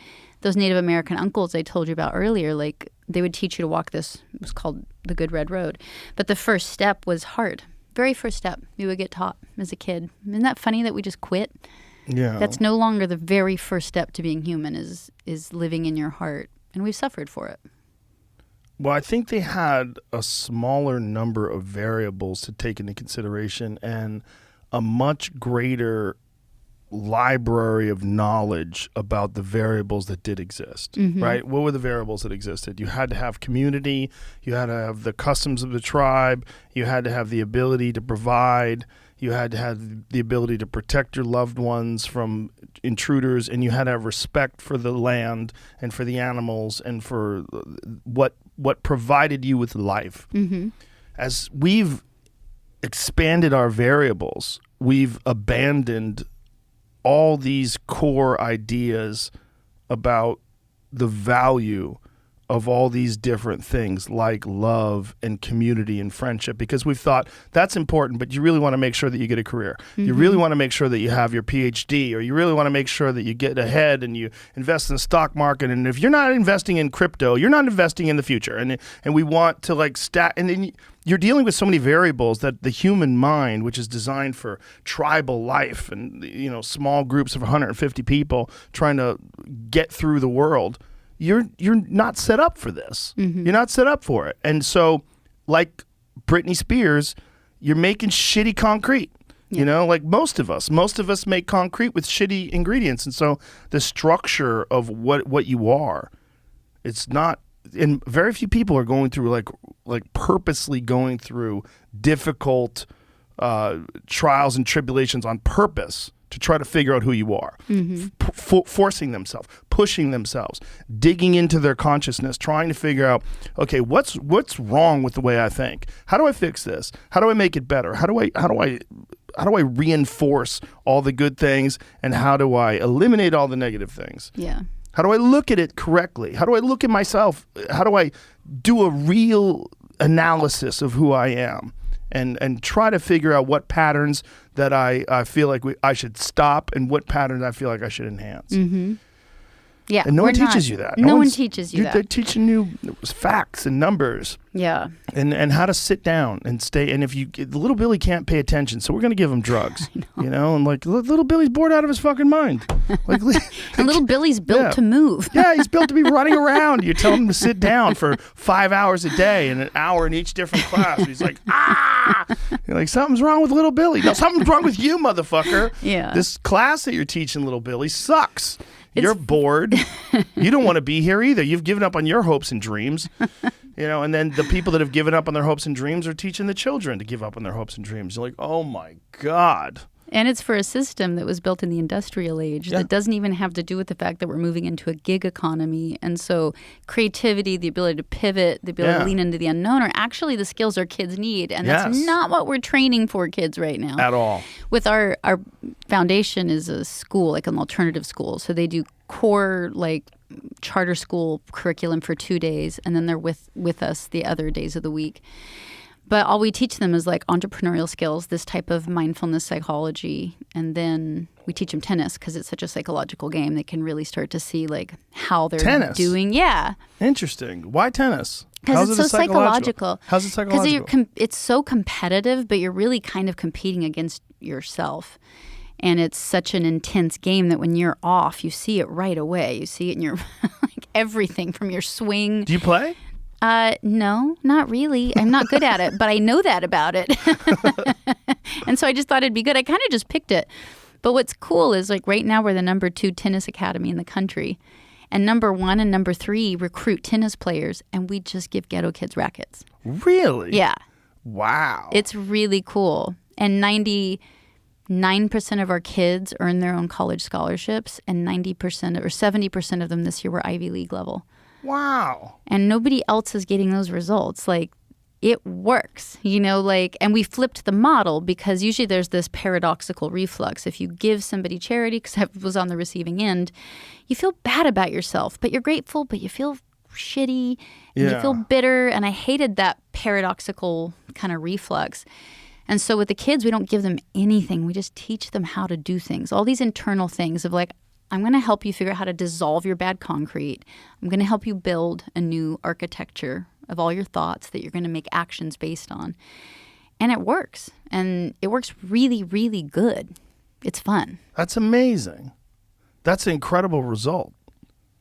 those Native American uncles I told you about earlier, like, they would teach you to walk this, it was called the Good Red Road. But the first step was hard. Very first step you would get taught as a kid. Isn't that funny that we just quit? Yeah. That's no longer the very first step to being human, is living in your heart. And we've suffered for it. Well, I think they had a smaller number of variables to take into consideration and a much greater library of knowledge about the variables that did exist, right? What were the variables that existed? You had to have community, you had to have the customs of the tribe, you had to have the ability to provide, you had to have the ability to protect your loved ones from intruders, and you had to have respect for the land and for the animals and for what provided you with life. As we've expanded our variables, we've abandoned all these core ideas about the value of all these different things like love and community and friendship, because we've thought that's important, but you really want to make sure that you get a career. You really want to make sure that you have your PhD, or you really want to make sure that you get ahead and you invest in the stock market. And if you're not investing in crypto, you're not investing in the future. And we want to like stack, and then you're dealing with so many variables that the human mind, which is designed for tribal life and small groups of 150 people trying to get through the world, you're not set up for this. You're not set up for it. And so, like Britney Spears, you're making shitty concrete. Like most of us make concrete with shitty ingredients. And so the structure of what you are, it's not, and very few people are going through like purposely going through difficult trials and tribulations on purpose to try to figure out who you are, forcing themselves, pushing themselves, digging into their consciousness, trying to figure out, okay, what's wrong with the way I think? How do I fix this? How do I make it better? How do I reinforce all the good things, and how do I eliminate all the negative things? Yeah. How do I look at it correctly? How do I look at myself? How do I do a real analysis of who I am? And try to figure out what patterns that I feel like I should stop and what patterns I feel like I should enhance. Yeah, and no one we're teaches not- you that. no one one's- teaches you that. They're teaching you facts and numbers. Yeah. And how to sit down and stay. And if little Billy can't pay attention, so we're going to give him drugs. You know, and like little Billy's bored out of his fucking mind. Like, And little Billy's built Yeah. to move. yeah, he's built to be running around. You're telling him to sit down for 5 hours a day and an hour in each different class. And he's like, ah! You're like, something's wrong with little Billy. No, something's wrong with you, motherfucker. Yeah. This class that you're teaching little Billy sucks. You're bored. You don't want to be here either. You've given up on your hopes and dreams. You know, and then the people that have given up on their hopes and dreams are teaching the children to give up on their hopes and dreams. You're like, oh my God. And it's for a system that was built in the industrial age that doesn't even have to do with the fact that we're moving into a gig economy. And so creativity, the ability to pivot, the ability to lean into the unknown are actually the skills our kids need. And that's not what we're training for kids right now. At all. With our foundation is a school, like an alternative school. So they do core, like, charter school curriculum for 2 days, and then they're with us the other days of the week. But all we teach them is like entrepreneurial skills, this type of mindfulness psychology, and then we teach them tennis because it's such a psychological game. They can really start to see like how they're doing. Yeah. Interesting. Why tennis? Because it's so psychological. How's it psychological? Because it's so competitive, but you're really kind of competing against yourself. And it's such an intense game that when you're off, you see it right away. You see it in your like everything from your swing. Do you play? No, not really. I'm not good at it, but I know that about it. And so I just thought it'd be good. I kind of just picked it. But what's cool is like right now we're the number 2 tennis academy in the country. And number 1 and number 3 recruit tennis players, and we just give ghetto kids rackets. Really? Yeah. Wow. It's really cool. And 99% of our kids earn their own college scholarships, and 90% or 70% of them this year were Ivy League level. Wow. And nobody else is getting those results. Like, it works, you know, like, and we flipped the model because usually there's this paradoxical reflux. If you give somebody charity, because I was on the receiving end, you feel bad about yourself, but you're grateful, but you feel shitty and you feel bitter. And I hated that paradoxical kind of reflux. And so with the kids, we don't give them anything. We just teach them how to do things, all these internal things of like, I'm going to help you figure out how to dissolve your bad concrete. I'm going to help you build a new architecture of all your thoughts that you're going to make actions based on. And it works. And it works really, really good. It's fun. That's amazing. That's an incredible result.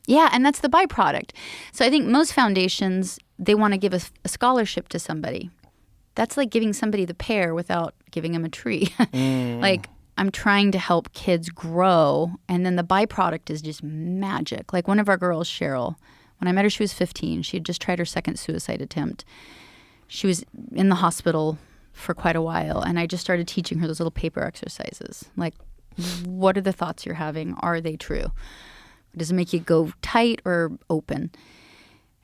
Yeah, and that's the byproduct. So I think most foundations, they want to give a scholarship to somebody. That's like giving somebody the pear without giving them a tree. Like, I'm trying to help kids grow, and then the byproduct is just magic. Like one of our girls, Cheryl, when I met her, she was 15. She had just tried her second suicide attempt. She was in the hospital for quite a while, and I just started teaching her those little paper exercises. Like, what are the thoughts you're having? Are they true? Does it make you go tight or open?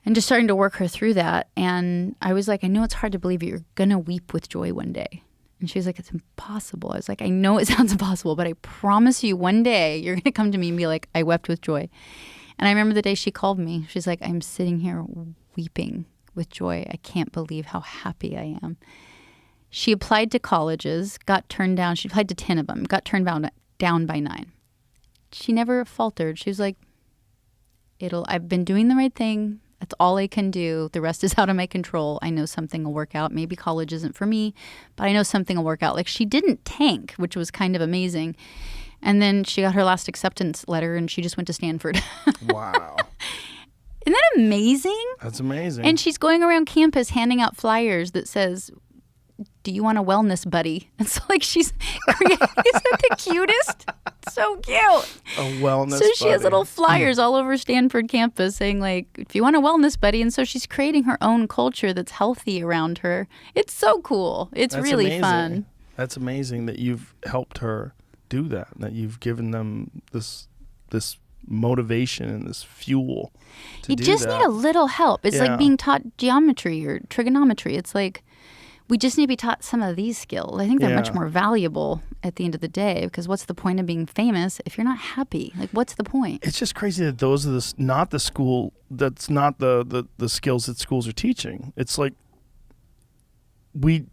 And just starting to work her through that. And I was like, I know it's hard to believe you're going to weep with joy one day. And she was like, it's impossible. I was like, I know it sounds impossible, but I promise you one day you're going to come to me and be like, I wept with joy. And I remember the day she called me. She's like, I'm sitting here weeping with joy. I can't believe how happy I am. She applied to colleges, got turned down. She applied to 10 of them, got turned down by 9. She never faltered. She was like, I've been doing the right thing. That's all I can do. The rest is out of my control. I know something will work out. Maybe college isn't for me, but I know something will work out. Like, she didn't tank, which was kind of amazing. And then she got her last acceptance letter and she just went to Stanford. Wow. Isn't that amazing? That's amazing. And she's going around campus handing out flyers that says, do you want a wellness buddy? And so like she's isn't that the cutest? So cute. A wellness buddy. So she has little flyers all over Stanford campus saying like, if you want a wellness buddy. And so she's creating her own culture that's healthy around her. It's so cool. It's really amazing. Fun. That's amazing that you've helped her do that you've given them this motivation and this fuel to you do just that. need a little help. It's like being taught geometry or trigonometry. It's like we just need to be taught some of these skills. I think they're much more valuable at the end of the day because what's the point of being famous if you're not happy? Like, what's the point? It's just crazy that those are not the school. That's not the skills that schools are teaching. It's like we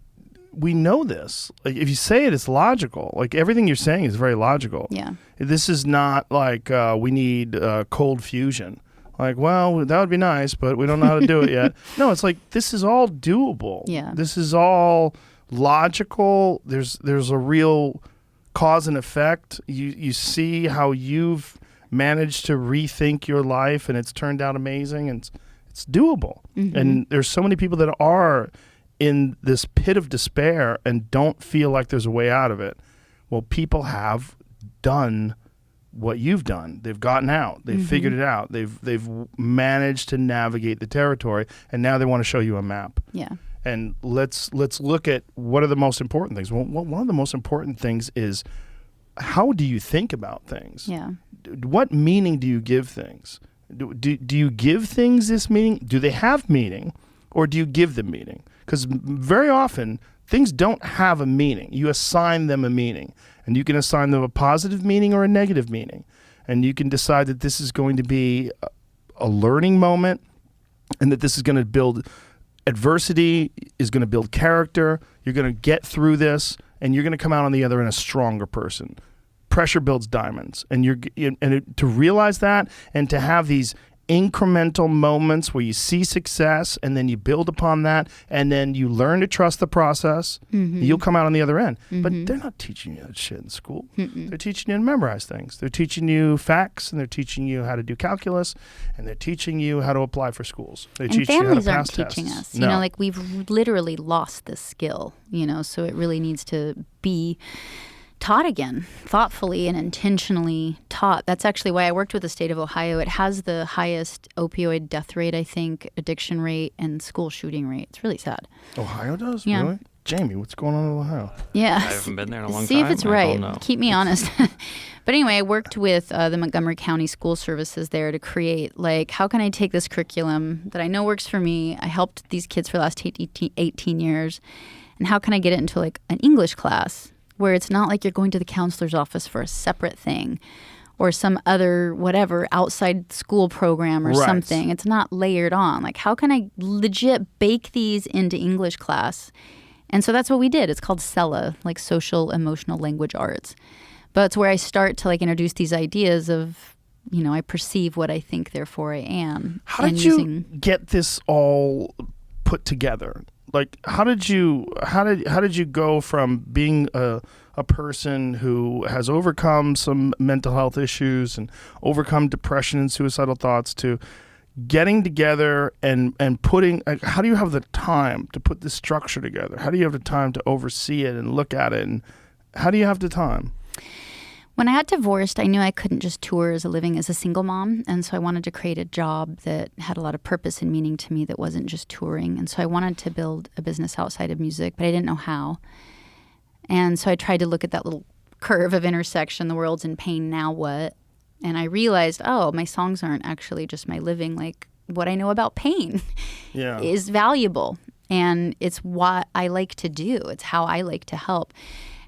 we know this. Like, if you say it, it's logical. Like, everything you're saying is very logical. Yeah. This is not like we need cold fusion. Like, well, that would be nice, but we don't know how to do it yet. No, it's like, this is all doable. Yeah. This is all logical. There's a real cause and effect. You see how you've managed to rethink your life, and it's turned out amazing, and it's doable. Mm-hmm. And there's so many people that are in this pit of despair and don't feel like there's a way out of it. Well, people have done what you've done. They've gotten out. They've figured it out. They've managed to navigate the territory, and now they want to show you a map. Yeah. And let's look at what are the most important things. Well, one of the most important things is, how do you think about things? Yeah. What meaning do you give things? Do you give things this meaning? Do they have meaning, or do you give them meaning? Because very often things don't have a meaning. You assign them a meaning, and you can assign them a positive meaning or a negative meaning. And you can decide that this is going to be a learning moment, and that this is going to build adversity, is going to build character. You're going to get through this, and you're going to come out on the other end a stronger person. Pressure builds diamonds, and to realize that, and to have these incremental moments where you see success, and then you build upon that, and then you learn to trust the process. You'll come out on the other end. But they're not teaching you that shit in school. They're teaching you to memorize things. They're teaching you facts, and they're teaching you how to do calculus, and they're teaching you how to apply for schools. They teach you how to pass tests. And families aren't teaching us. You know, like, we've literally lost this skill, you know, so it really needs to be taught again, thoughtfully and intentionally taught. That's actually why I worked with the state of Ohio. It has the highest opioid death rate, I think, addiction rate, and school shooting rate. It's really sad. Ohio does? Yeah. Really? Jamie, what's going on in Ohio? Yeah. I haven't been there in a long time. See if it's I right. don't know. Keep me honest. But anyway, I worked with the Montgomery County School Services there to create, like, how can I take this curriculum that I know works for me? I helped these kids for the last 18 years. And how can I get it into, like, an English class where it's not like you're going to the counselor's office for a separate thing or some other whatever outside school program or something. It's not layered on. Like, how can I legit bake these into English class? And so that's what we did. It's called SELA, like social emotional language arts. But it's where I start to, like, introduce these ideas of, you know, I perceive what I think, therefore I am. How did you get this all put together? Like, how did you go from being a person who has overcome some mental health issues and overcome depression and suicidal thoughts to getting together and putting, like, how do you have the time to put this structure together? How do you have the time to oversee it and look at it? And how do you have the time? When I got divorced, I knew I couldn't just tour as a living as a single mom. And so I wanted to create a job that had a lot of purpose and meaning to me that wasn't just touring. And so I wanted to build a business outside of music, but I didn't know how. And so I tried to look at that little curve of intersection, the world's in pain, now what? And I realized, oh, my songs aren't actually just my living. Like, what I know about pain is valuable. And it's what I like to do. It's how I like to help.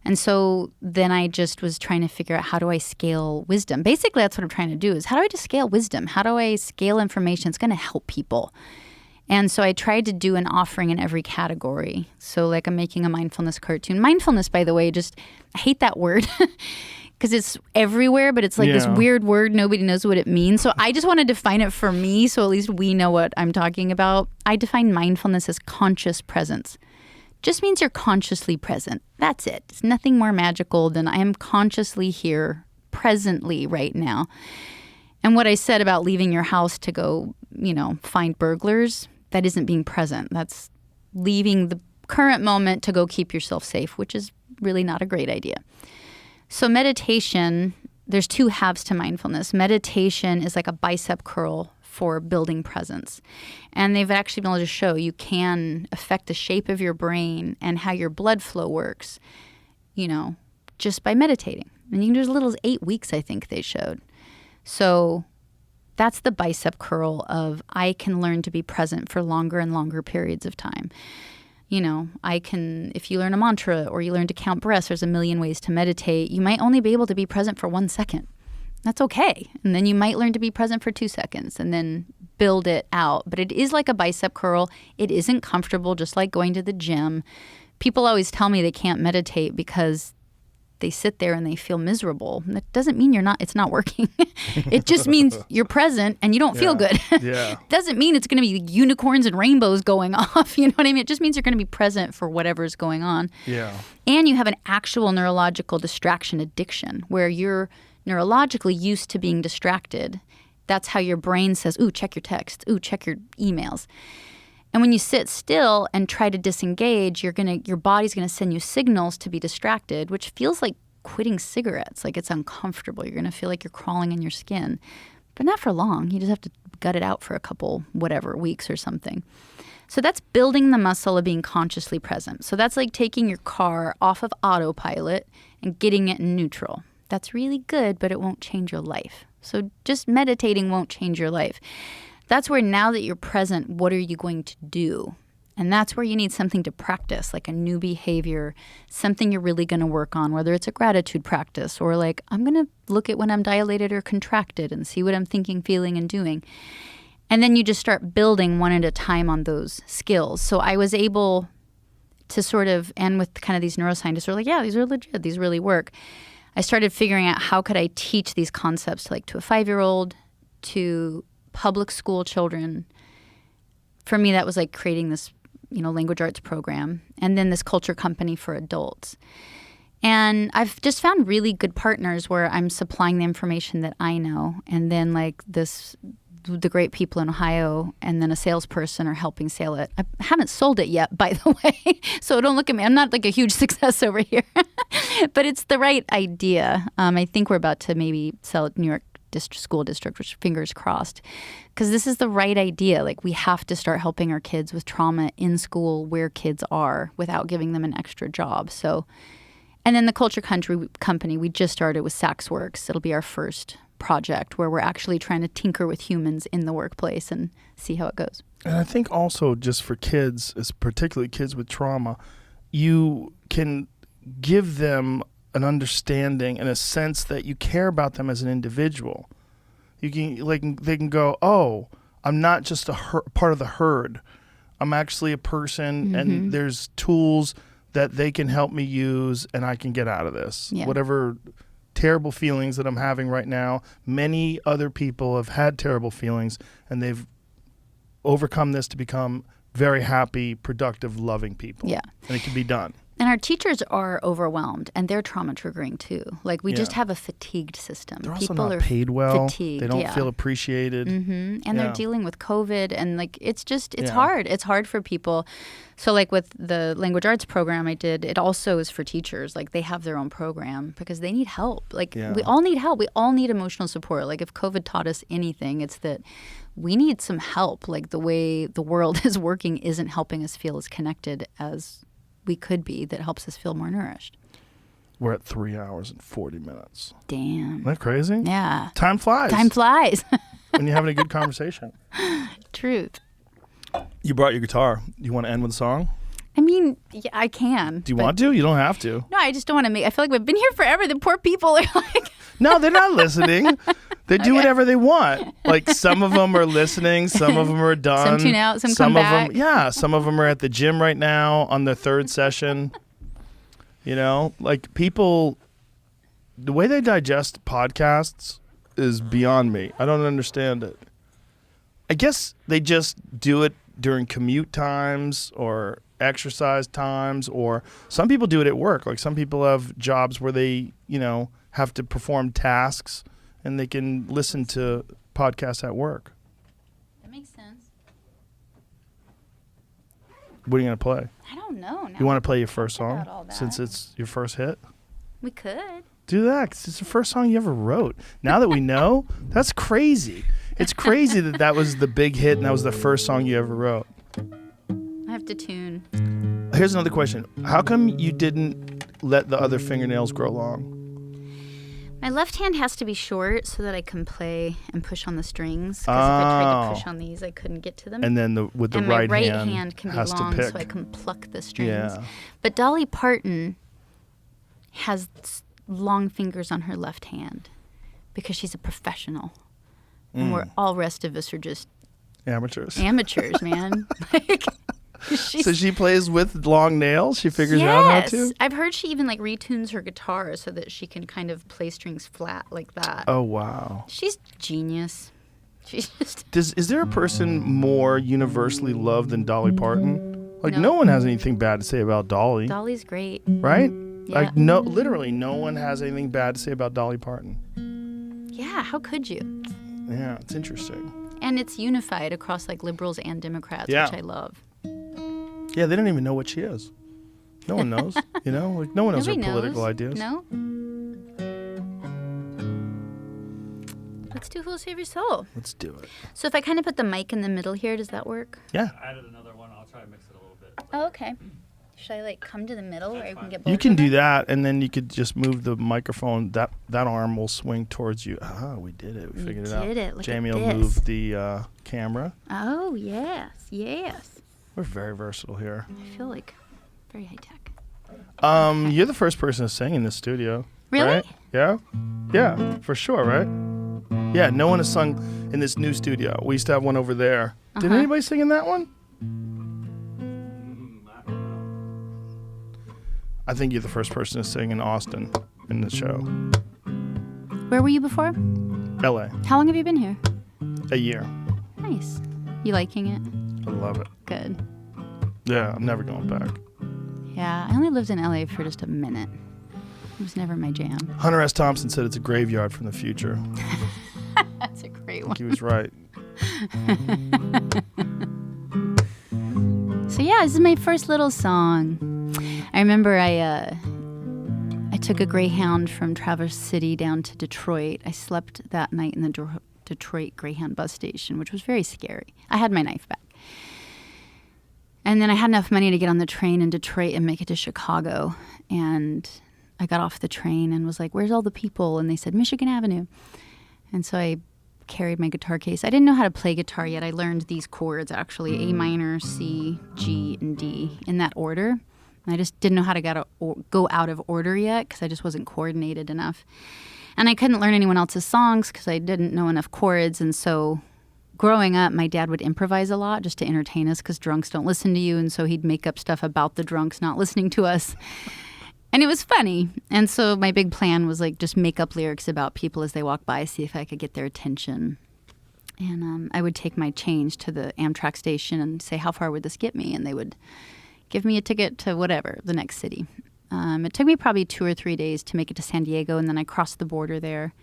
And so then I just was trying to figure out, how do I scale wisdom? Basically, that's what I'm trying to do, is how do I just scale wisdom? How do I scale information that's going to help people? And so I tried to do an offering in every category. So, like, I'm making a mindfulness cartoon. Mindfulness, by the way, just, I hate that word because it's everywhere, but it's like this weird word. Nobody knows what it means. So I just want to define it for me, so at least we know what I'm talking about. I define mindfulness as conscious presence. Just means you're consciously present. That's it. It's nothing more magical than I am consciously here, presently, right now. And what I said about leaving your house to go, you know, find burglars, that isn't being present. That's leaving the current moment to go keep yourself safe, which is really not a great idea. So meditation, there's two halves to mindfulness. Meditation is like a bicep curl for building presence. And they've actually been able to show you can affect the shape of your brain and how your blood flow works, you know, just by meditating. And you can do as little as 8 weeks, I think they showed. So that's the bicep curl of, I can learn to be present for longer and longer periods of time. You know, I can, if you learn a mantra or you learn to count breaths, there's a million ways to meditate. You might only be able to be present for 1 second. That's okay. And then you might learn to be present for 2 seconds and then build it out. But it is like a bicep curl. It isn't comfortable, just like going to the gym, people always tell me they can't meditate because they sit there and they feel miserable. And that doesn't mean it's not working. It just means you're present and you don't feel good. Yeah. Doesn't mean it's going to be unicorns and rainbows going off. You know what I mean? It just means you're going to be present for whatever's going on. Yeah. And you have an actual neurological distraction addiction where you're neurologically used to being distracted. That's how your brain says, ooh, check your text. Ooh, check your emails. And when you sit still and try to disengage, your body's going to send you signals to be distracted, which feels like quitting cigarettes. Like it's uncomfortable. You're going to feel like you're crawling in your skin. But not for long. You just have to gut it out for a couple, weeks or something. So that's building the muscle of being consciously present. So that's like taking your car off of autopilot and getting it in neutral. That's really good, but it won't change your life. So just meditating won't change your life. That's where now that you're present, what are you going to do? And that's where you need something to practice, like a new behavior, something you're really going to work on, whether it's a gratitude practice or like I'm going to look at when I'm dilated or contracted and see what I'm thinking, feeling, and doing. And then you just start building one at a time on those skills. So I was able to sort of, and with kind of these neuroscientists who are like, yeah, these are legit, these really work. I started figuring out how could I teach these concepts to a 5-year-old, to public school children. For me, that was like creating this, language arts program, and then this culture company for adults. And I've just found really good partners where I'm supplying the information that I know, and then the great people in Ohio, and then a salesperson are helping sell it. I haven't sold it yet, by the way, so don't look at me. I'm not like a huge success over here, but it's the right idea. I think we're about to maybe sell it New York school district, which fingers crossed, because this is the right idea. Like we have to start helping our kids with trauma in school where kids are without giving them an extra job. So, and then the culture company we just started with Saxworks. It'll be our first project where we're actually trying to tinker with humans in the workplace and see how it goes. And I think also just for kids, particularly kids with trauma, you can give them an understanding and a sense that you care about them as an individual. You can they can go, oh, I'm not just part of the herd. I'm actually a person, and there's tools that they can help me use, and I can get out of this. Yeah. Whatever terrible feelings that I'm having right now, many other people have had terrible feelings, and they've overcome this to become very happy, productive, loving people. Yeah. And it can be done. And our teachers are overwhelmed, and they're trauma triggering too. Like we just have a fatigued system. They're also not paid well. Fatigued, they don't feel appreciated. And they're dealing with COVID, and it's hard. It's hard for people. So like with the language arts program I did, it also is for teachers. Like they have their own program because they need help. Like we all need help. We all need emotional support. Like if COVID taught us anything, it's that we need some help. Like the way the world is working isn't helping us feel as connected as we could be, that helps us feel more nourished. We're at 3 hours and 40 minutes. Damn. Isn't that crazy? Yeah. Time flies. Time flies. When you're having a good conversation. Truth. You brought your guitar. You want to end with a song? I mean, yeah, I can. Do you want to? You don't have to. No, I just don't want to I feel like we've been here forever. The poor people are like... No, they're not listening. They do whatever they want. Like some of them are listening. Some of them are done. Some tune out. Some come back. Some of them are at the gym right now on their third session. Like people, the way they digest podcasts is beyond me. I don't understand it. I guess they just do it during commute times or exercise times, or some people do it at work. Like some people have jobs where they, have to perform tasks, and they can listen to podcasts at work. That makes sense. What are you going to play? I don't know. You want to play your first song since it's your first hit? We could. Do that, 'cause it's the first song you ever wrote. Now that we know, that's crazy. It's crazy that was the big hit and that was the first song you ever wrote. I have to tune. Here's another question. How come you didn't let the other fingernails grow long? My left hand has to be short so that I can play and push on the strings. Because if I tried to push on these, I couldn't get to them. And then with the right hand can be long, so I can pluck the strings. Yeah. But Dolly Parton has long fingers on her left hand because she's a professional. And all rest of us are just amateurs. Amateurs, man. So she plays with long nails? She figures out how to? I've heard she even like retunes her guitar so that she can kind of play strings flat like that. Oh, wow. She's genius. She's just... Is there a person more universally loved than Dolly Parton? Like, No. no one has anything bad to say about Dolly. Dolly's great. Right? Yeah. Like, no, literally no one has anything bad to say about Dolly Parton. Yeah, how could you? Yeah, it's interesting. And it's unified across like liberals and Democrats, Yeah. which I love. Yeah, they don't even know what she is. No one knows. You know, like no one knows her Nobody political knows. ideas. No? Let's do Who'll Save Your Soul. Let's do it. So if I kind of put the mic in the middle here, does that work? Yeah. I added another one. I'll try to mix it a little bit. Oh, okay. Should I like come to the middle where I can get both You can of do them? that, and then you could just move the microphone. That arm will swing towards you. Ah, we did it. We figured it out. did it. Look at Jamie will this. move the camera. Oh, yes. Yes. We're very versatile here. I feel like very high tech. You're the first person to sing in this studio. Really? Right? Yeah? Yeah, for sure, right? Yeah, no one has sung in this new studio. We used to have one over there. Did Uh-huh. anybody sing in that one? I think you're the first person to sing in Austin in the show. Where were you before? LA. How long have you been here? A year. Nice. You liking it? I love it. Good. Yeah, I'm never going back. Yeah, I only lived in LA for just a minute. It was never my jam. Hunter S. Thompson said it's a graveyard from the future. That's a great I one. think he was right. So yeah, this is my first little song. I remember I took a Greyhound from Traverse City down to Detroit. I slept that night in the Detroit Greyhound bus station, which was very scary. I had my knife back. And then I had enough money to get on the train in Detroit and make it to Chicago. And I got off the train and was like, where's all the people? And they said, Michigan Avenue. And so I carried my guitar case. I didn't know how to play guitar yet. I learned these chords, actually, A minor, C, G, and D in that order. And I just didn't know how to go out of order yet because I just wasn't coordinated enough. And I couldn't learn anyone else's songs because I didn't know enough chords. And so growing up, my dad would improvise a lot just to entertain us because drunks don't listen to you. And so he'd make up stuff about the drunks not listening to us. And it was funny. And so my big plan was like just make up lyrics about people as they walk by, see if I could get their attention. And I would take my change to the Amtrak station and say, how far would this get me? And they would give me a ticket to whatever, the next city. It took me probably 2 or 3 days to make it to San Diego, and then I crossed the border there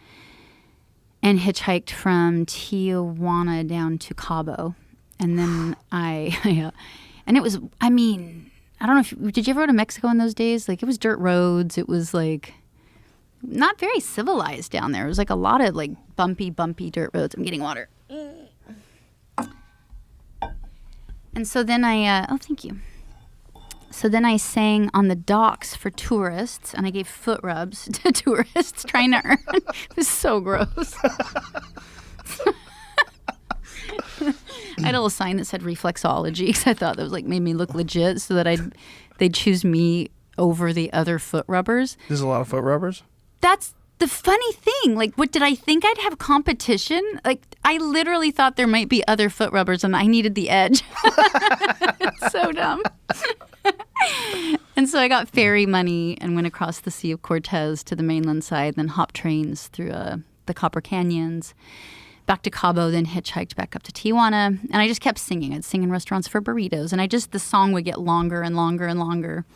and hitchhiked from Tijuana down to Cabo. And then and it was, I mean, I don't know did you ever go to Mexico in those days? Like, it was dirt roads. It was like not very civilized down there. It was like a lot of like bumpy dirt roads. I'm getting water. And so then oh, thank you. So then I sang on the docks for tourists, and I gave foot rubs to tourists trying to earn. It was so gross. I had a little sign that said reflexology because I thought that was like made me look legit, so that they'd choose me over the other foot rubbers. There's a lot of foot rubbers? That's the funny thing. Like, what did I think I'd have competition? Like, I literally thought there might be other foot rubbers, and I needed the edge. It's so dumb. And so I got ferry money and went across the Sea of Cortez to the mainland side, then hopped trains through the Copper Canyons, back to Cabo, then hitchhiked back up to Tijuana. And I just kept singing. I'd sing in restaurants for burritos. And the song would get longer and longer and longer.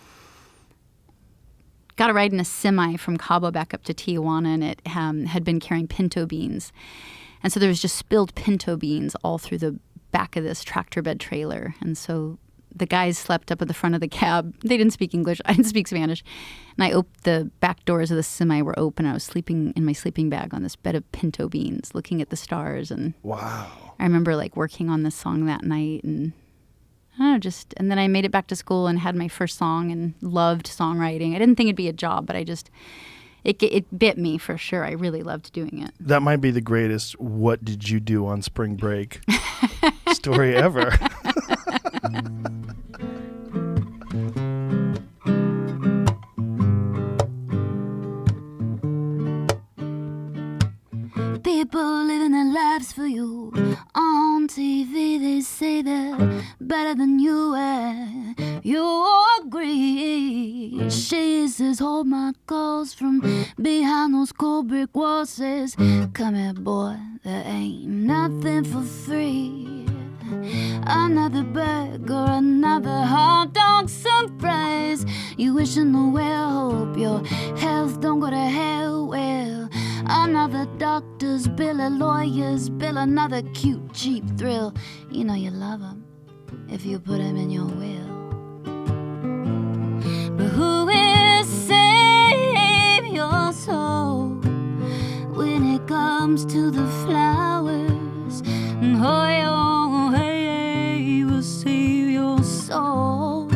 Got a ride in a semi from Cabo back up to Tijuana, and it had been carrying pinto beans. And so there was just spilled pinto beans all through the back of this tractor bed trailer. And so the guys slept up at the front of the cab. They didn't speak English. I didn't speak Spanish. And the back doors of the semi were open. I was sleeping in my sleeping bag on this bed of pinto beans, looking at the stars. And wow. I remember like working on this song that night, and I don't know, and then I made it back to school and had my first song and loved songwriting. I didn't think it'd be a job, but it bit me for sure. I really loved doing it. That might be the greatest "What did you do on spring break" story ever. People living their lives for you. On TV they say say they're better than you, and you agree. She says, hold my calls from behind those cold brick walls. Says, come here, boy, there ain't nothing for free. Another burger, another hot dog, some fries. You wishing the well, hope your health don't go to hell. Well, another doctor's bill, a lawyer's bill, another cute, cheap thrill. You know you love him if you put him in your will. But who will save your soul when it comes to the flowers? Oh, hey, will save your soul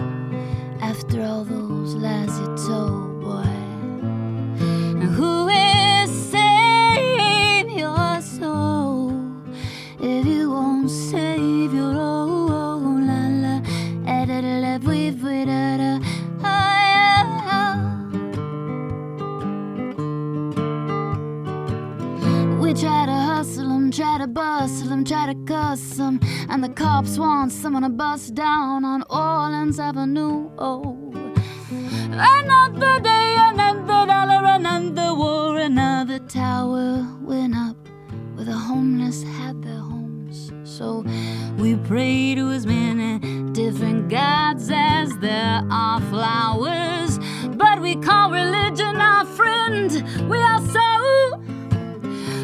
after all those lies you told, boy. Who will save your soul if you won't save your own? La la, da da da, da da. We try to hustle 'em, try to bustle 'em, try to cuss 'em, and the cops want someone to bust down on Orleans Avenue. Oh, another day, another dollar, another war, another tower went up where the homeless had their homes. So we pray to as many different gods as there are flowers, but we call religion our friend. We are so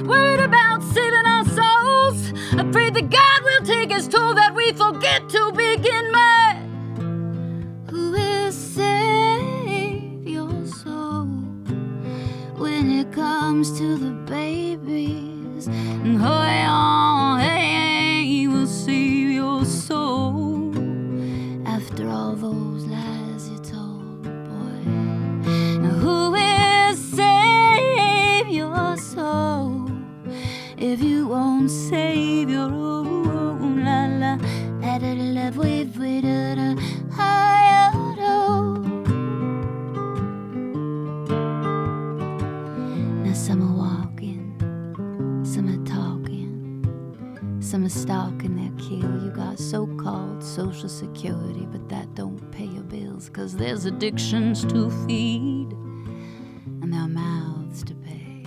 worried about saving our souls, afraid that God will take his toll, that we forget to begin with. Who will save your soul when it comes to the babies? Oh, hey, will save your soul after all those lies you told, boy. Who will save your soul if you won't save your own? La la, da da da, wait, da da, now some are walking, some are talking, some are stalking their kill. You got so-called social security, but that don't pay your bills, 'cause there's addictions to feed and there are mouths to pay.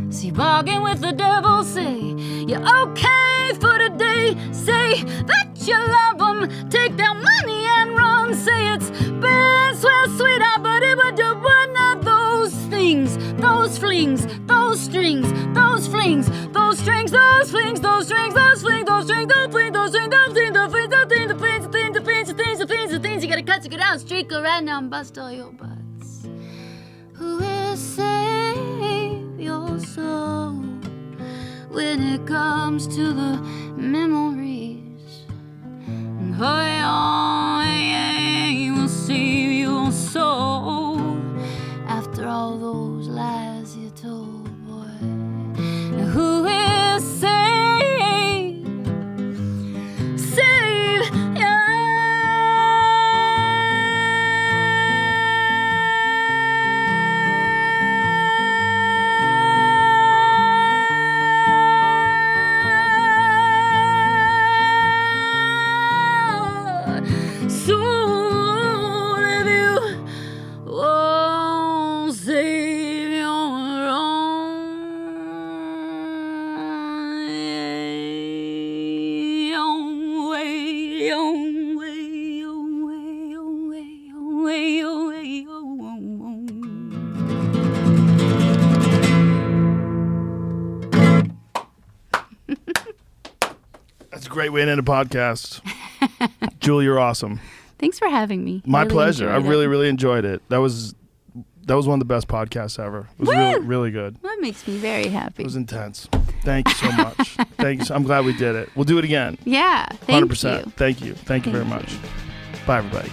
So you bargain with the devil, say you're okay for today, say that you love them, take their money and run, say it's been swell, sweetheart, but it would do one of those things, those flings, those strings, those flings, those strings, those flings, those strings, those flings, those strings, those flings, those strings, those flings, those flings, those things, the things, the things, the things, the things, the things, the things. You gotta cut, it out, streak her right now and bust all your butts. Who will save your soul when it comes to the memories? Oh, yeah, will save your soul after all those lies you told, boy. Who will save your soul if you won't save your That's a great way to end a podcast. Julie, you're awesome. Thanks for having me. My Really pleasure. I enjoyed really, it. really enjoyed it. That was one of the best podcasts ever. It was Woo! really, really good. That makes me very happy. It was intense. Thank you so much. Thank you. I'm glad we did it. We'll do it again. Yeah, thank 100%. you. Thank you. Thank you very Thank much. Bye, everybody.